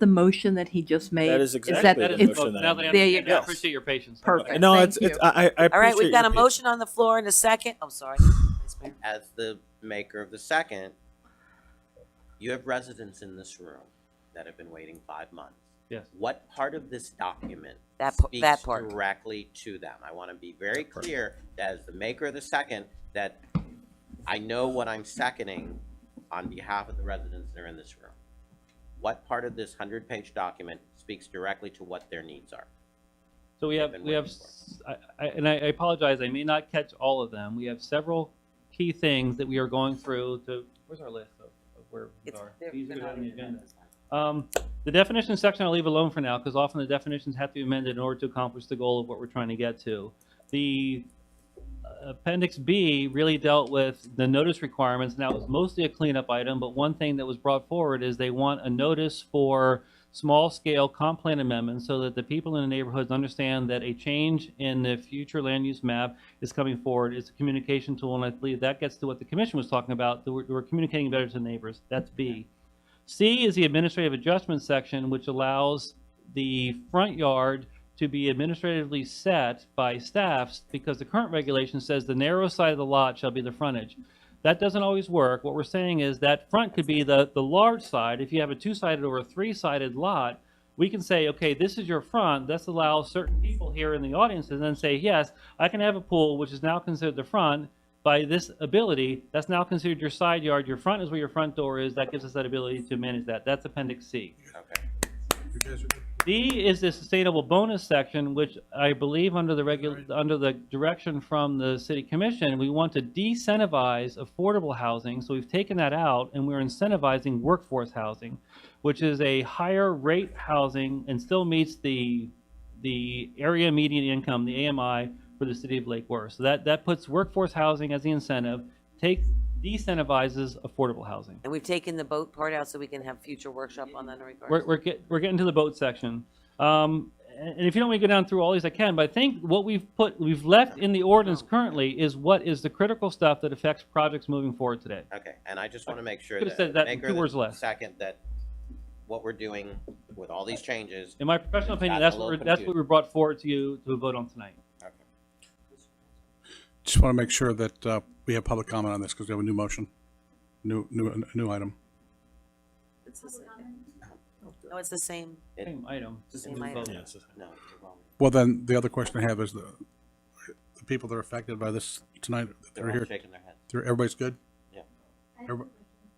the motion that he just made? That is exactly the motion that I made. There you go. I appreciate your patience. Perfect. No, Thank it's you. I All right, we've appreciate got a your motion on the floor and a second. I'm sorry. As the maker of the second, You have residents in this room that have been waiting 5 months. Yes. What part of this document That speaks part. directly to them? I want to be very clear that as the maker of the second, that I know what I'm seconding on behalf of the residents that are in this room. What part of this 100-page document speaks directly to what their needs are? So we have, and I apologize, I may not catch all of them. We have several key things that we are going through to, where's our list of where we are? These are on the agenda. The definition section I'll leave alone for now, because often the definitions have to be amended in order to accomplish the goal of what we're trying to get to. The Appendix B really dealt with the notice requirements, and that was mostly a cleanup item, but one thing that was brought forward is they want a notice for small-scale comp plan amendments so that the people in the neighborhoods understand that a change in the future land use map is coming forward. It's a communication tool, and I believe that gets to what the commission was talking about, that we're communicating better to the neighbors. That's B. C is the administrative adjustment section, which allows the front yard to be administratively set by staffs, because the current regulation says the narrow side of the lot shall be the frontage. That doesn't always work. What we're saying is that front could be the large side. If you have a two-sided or a three-sided lot, we can say, okay, this is your front. This allows certain people here in the audience to then say, yes, I can have a pool, which is now considered the front. By this ability, that's now considered your side yard. Your front is where your front door is. That gives us that ability to manage that. That's Appendix C. D is the sustainable bonus section, which I believe under the direction from the city commission, we want to de-incentivize affordable housing. So we've taken that out, and we're incentivizing workforce housing, which is a higher rate housing and still meets the area median income, the AMI, for the city of Lake Worth. So that puts workforce housing as the incentive, de-incentivizes affordable housing. And we've taken the boat part out so we can have future workshop on that in regards. We're getting to the boat section. And if you don't want me to go down through all these, I can, but I think what we've left in the ordinance currently is what is the critical stuff that affects projects moving forward today. Okay, and I just want to make sure Could've that said that in maker 2 of the words less. second, that what we're doing with all these changes. In my professional has opinion, gotten that's a little what we confused. brought forward to you to vote on tonight. Just want to make sure that we have public comment on this because we have a new motion, new item. It's the same. No, it's the same. Same item. It's the same item. No, it's wrong. Well, then the other question I have is the people that are affected by this tonight that They're are all here. shaking their heads. Everybody's good? Yeah.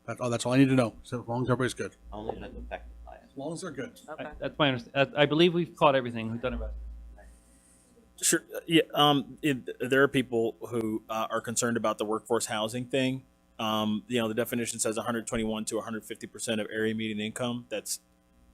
That's all I need to know. So as long as everybody's good. Only the affected by it. As long as they're good. Okay. That's my understanding. I believe we've caught everything. We've done it right. Sure. Yeah. There are people who are concerned about the workforce housing thing. The definition says 121 to 150% of area median income. That's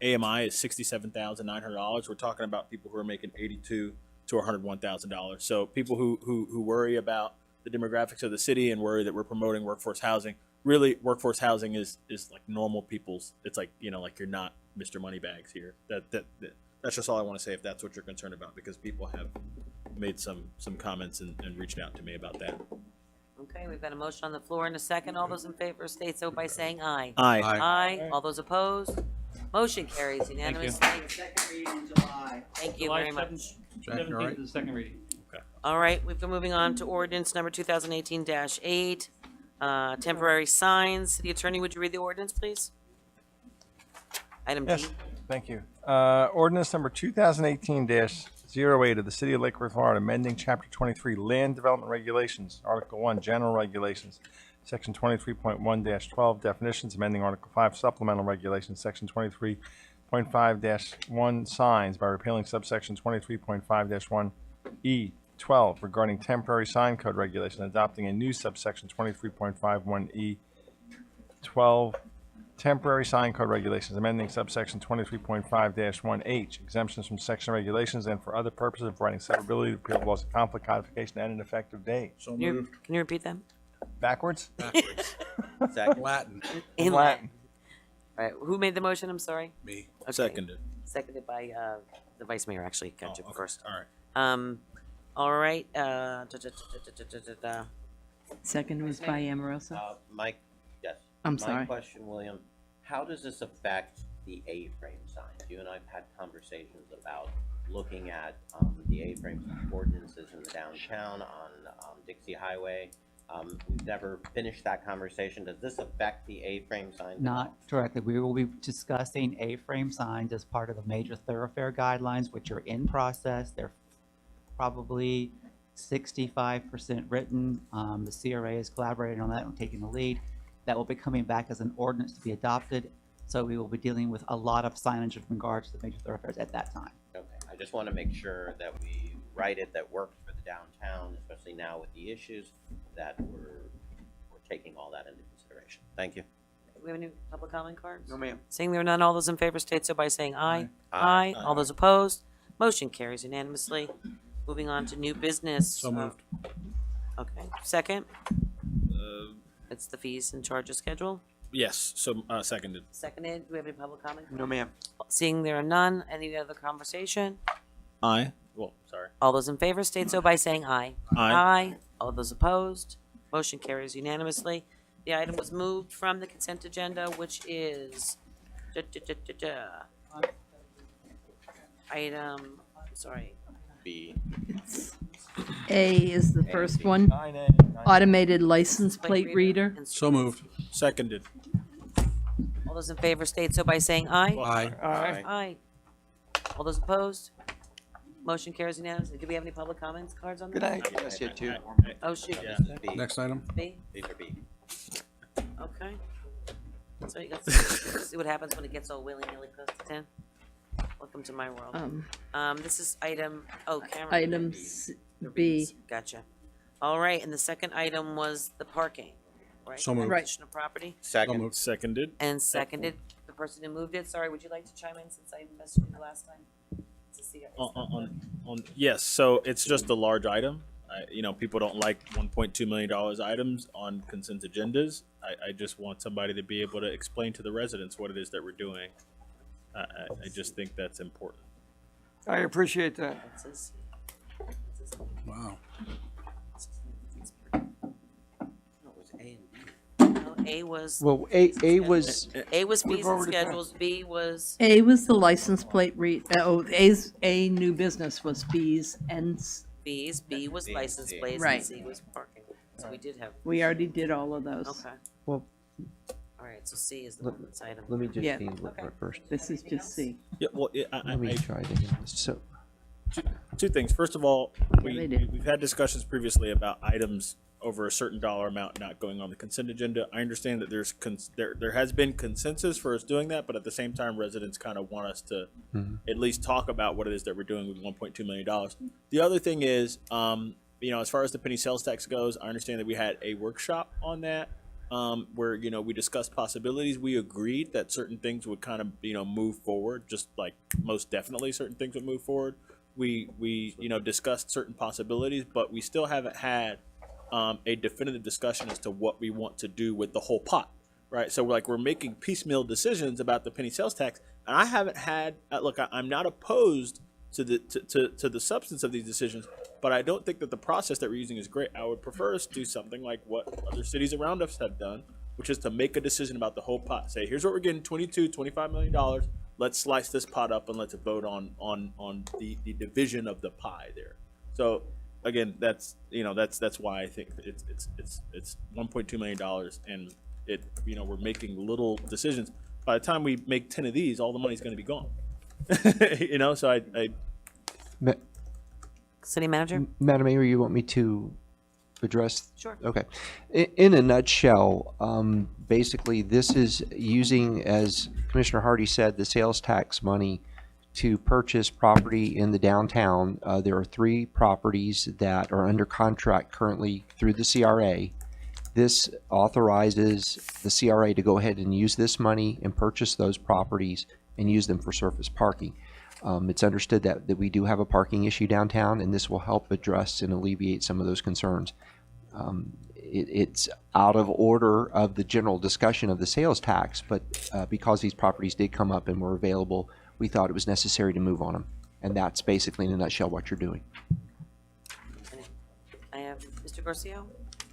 AMI is $67,900. We're talking about people who are making $82,000 to $101,000. So people who worry about the demographics of the city and worry that we're promoting workforce housing. Really, workforce housing is like normal people's. It's like like you're not Mr. Moneybags here. That's just all I want to say, if that's what you're concerned about, because people have made some comments and reached out to me about that. Okay, we've got a motion on the floor in a second. All those in favor state so by saying aye. Aye. Aye. All those opposed? Motion carries unanimously. Second reading in July. Thank you July very much. 17th is the second reading. All right, we've been moving on to ordinance number 2018-8, temporary signs. City Attorney, would you read the ordinance, please? Item D. Yes, thank you. Ordinance number 2018-08 of the City of Lake Worth, Florida, amending Chapter 23 Land Development Regulations, Article 1 General Regulations, Section 23.1-12 Definitions, amending Article 5 Supplemental Regulations, Section 23.5-1 Signs by repealing subsection 23.5-1E12 regarding temporary sign code regulation, adopting a new subsection 23.51E12 temporary sign code regulations, amending subsection 23.5-1H, exemptions from section regulations and for other purposes, providing severability to repeal laws of conflict, codification, and an effective date. So Can moved. you repeat them? Backwards? Backwards. Second. Latin. In Latin. All right, who made the motion? I'm sorry. Me. Okay. Seconded. Seconded by the vice mayor, actually. Got you okay. first. All right. All right. Second was by Amoroso. Mike, yes. I'm My sorry. question, William, how does this affect the A-frame signs? You and I have had conversations about looking at the A-frame ordinances in the downtown on Dixie Highway. We've never finished that conversation. Does this affect the A-frame signs? at all? Not directly. We will be discussing A-frame signs as part of the major thoroughfare guidelines, which are in process. They're probably 65% written. The CRA is collaborating on that and taking the lead. That will be coming back as an ordinance to be adopted. So we will be dealing with a lot of signage in regards to the major thoroughfares at that time. Okay, I just want to make sure that we write it that works for the downtown, especially now with the issues, that we're taking all that into consideration. Thank you. Do we have any public comment cards? No, ma'am. Seeing there are none, all those in favor state so by saying aye. Aye. All those opposed, motion carries unanimously. Moving on to new business. So moved. Okay, second? It's the fees and charges schedule. Yes, so seconded. Seconded, do we have any public comment? No, ma'am. Seeing there are none, any other conversation? Aye. Well, sorry. All those in favor state so by saying aye. Aye. All those opposed, motion carries unanimously. The item was moved from the consent agenda, which is item, sorry. B. A is the first one. Automated license plate reader. So moved. Seconded. All those in favor state so by saying aye. Aye. Aye. Aye. All those opposed? Motion carries unanimously. Do we have any public comments cards on that? Good night. Yes, you too. Oh, shoot. Yeah, B. Next item. B? These are B. Okay. So you got see what happens when it gets all willy-nilly close to 10. Welcome to my world. This is item, camera. Item B. Gotcha. All right, and the second item was the parking, right? So moved. Acquisition of property. Second. So moved. Seconded. And seconded, the person who moved it. Sorry, would you like to chime in since I messaged you last time? To see Yes, so it's just a large item. People don't like $1.2 million items on consent agendas. I just want somebody to be able to explain to the residents what it is that we're doing. I just think that's important. I appreciate that. Wow. No, A was. Well, A was. A was We've fees and already schedules. B was. A was the license plate A new business was B's and Fees. B was license plates. Right. And C was parking. So we did have. we already did all of those. Okay. Well, All right. So C is the one that's item. let me just Yeah. see what first. This is just C. Yeah, well, Let me try to. So, two things. First of all, they did. we've had discussions previously about items over a certain dollar amount not going on the consent agenda. I understand that there has been consensus for us doing that, but at the same time, residents kind of want us to at least talk about what it is that we're doing with $1.2 million. The other thing is, as far as the penny sales tax goes, I understand that we had a workshop on that where we discussed possibilities. We agreed that certain things would kind of move forward, just like most definitely certain things would move forward. We discussed certain possibilities, but we still haven't had a definitive discussion as to what we want to do with the whole pot, right? So we're making piecemeal decisions about the penny sales tax, and I haven't had look. I'm not opposed to the substance of these decisions, but I don't think that the process that we're using is great. I would prefer us to do something like what other cities around us have done, which is to make a decision about the whole pot. Say, here's what we're getting: $25 million. Let's slice this pot up and let's vote on the division of the pie there. So again, that's why I think it's $1.2 million, and we're making little decisions. By the time we make 10 of these, all the money's going to be gone. So I City manager. Madam Mayor, you want me to address? Sure. Okay. In a nutshell, basically, this is using, as Commissioner Hardy said, the sales tax money to purchase property in the downtown. There are 3 properties that are under contract currently through the CRA. This authorizes the CRA to go ahead and use this money and purchase those properties and use them for surface parking. It's understood that we do have a parking issue downtown, and this will help address and alleviate some of those concerns. It's out of order of the general discussion of the sales tax, but because these properties did come up and were available, we thought it was necessary to move on them. And that's basically in a nutshell what you're doing. I have Mr. Garcia.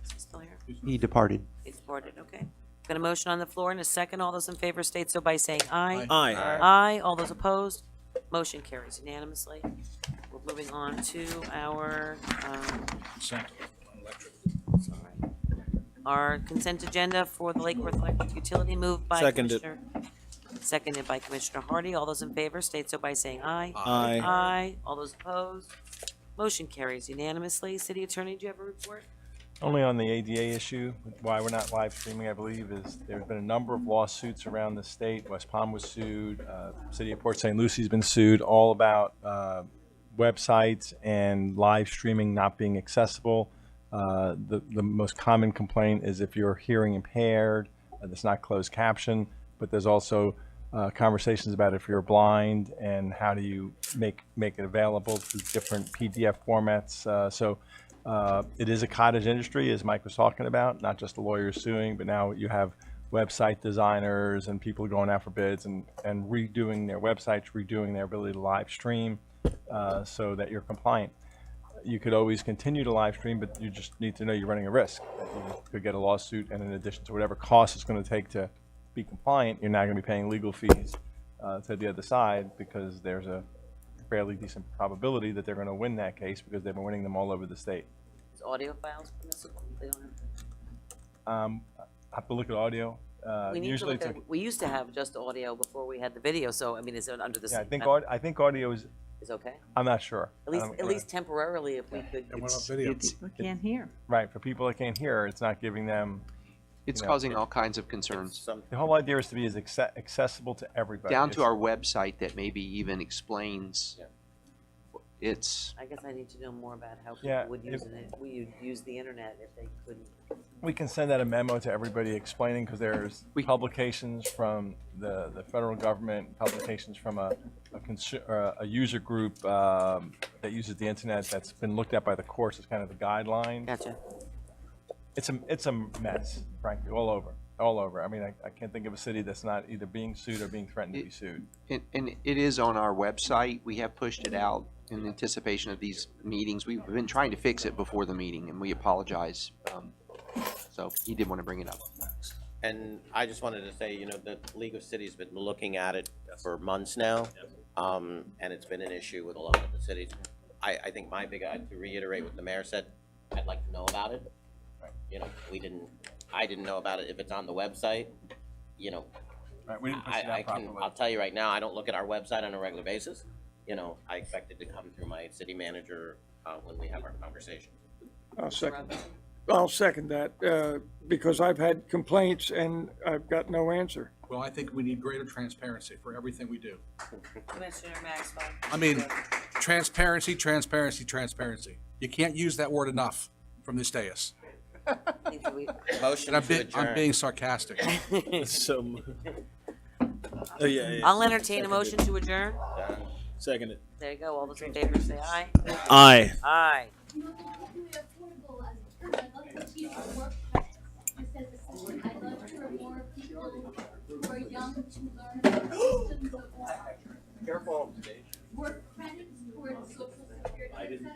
Is he still here? He departed. He departed. Okay. Got a motion on the floor and a second. All those in favor state so by saying aye. Aye. Aye. All those opposed, motion carries unanimously. We're moving on to our. Sorry. our consent agenda for the Lake Worth Electric Utility moved by Seconded. Commissioner. Seconded by Commissioner Hardy. All those in favor state so by saying aye. Aye. Aye. All those opposed? Motion carries unanimously. City Attorney, do you have a report? Only on the ADA issue, why we're not live streaming, I believe, is there's been a number of lawsuits around the state. West Palm was sued, City of Port St. Lucie's been sued, all about websites and live streaming not being accessible. The most common complaint is if you're hearing impaired, that's not closed caption, but there's also conversations about if you're blind and how do you make it available through different PDF formats. It is a cottage industry, as Mike was talking about, not just the lawyers suing, but now you have website designers and people going out for bids and redoing their websites, redoing their ability to live stream so that you're compliant. You could always continue to live stream, but you just need to know you're running a risk. That you could get a lawsuit, and in addition to whatever cost it's going to take to be compliant, you're now going to be paying legal fees to the other side, because there's a fairly decent probability that they're going to win that case because they've been winning them all over the state. Is audio files permissible? They don't have to. I have to look at audio. We need to Usually look it's at, we used to have just audio before we had the video, so I mean, is it under the yeah, same? I think audio is okay. I'm not sure. At least temporarily, if we could. And what about video? People can't hear. Right, for people that can't hear, it's not giving them. It's causing all kinds of concerns. The whole idea is to be as accessible to everybody. Down to our website that maybe even explains it's. I guess I need to know more about how people Yeah, would use it. We would use the internet if they couldn't. We can send out a memo to everybody explaining, because there's publications from the federal government, publications from a user group that uses the internet that's been looked at by the courts as kind of the guideline. Gotcha. It's a mess, frankly, all over. I mean, I can't think of a city that's not either being sued or being threatened to be sued. And it is on our website. We have pushed it out in anticipation of these meetings. We've been trying to fix it before the meeting, and we apologize. So he did want to bring it up. And I just wanted to say, the League of Cities has been looking at it for months now, and it's been an issue with a lot of the cities. I think to reiterate what the mayor said, I'd like to know about it. I didn't know about it. If it's on the website, Right, we didn't push it out properly. I'll tell you right now, I don't look at our website on a regular basis. I expect it to come through my city manager when we have our conversation. I'll second that, because I've had complaints and I've got no answer. Well, I think we need greater transparency for everything we do. Commissioner Maxwell. I mean, transparency. You can't use that word enough from this dais. Motion And to adjourn. I'm being sarcastic. Yeah. I'll entertain a motion to adjourn. Seconded. There you go. All those in favor say aye. Aye. Aye.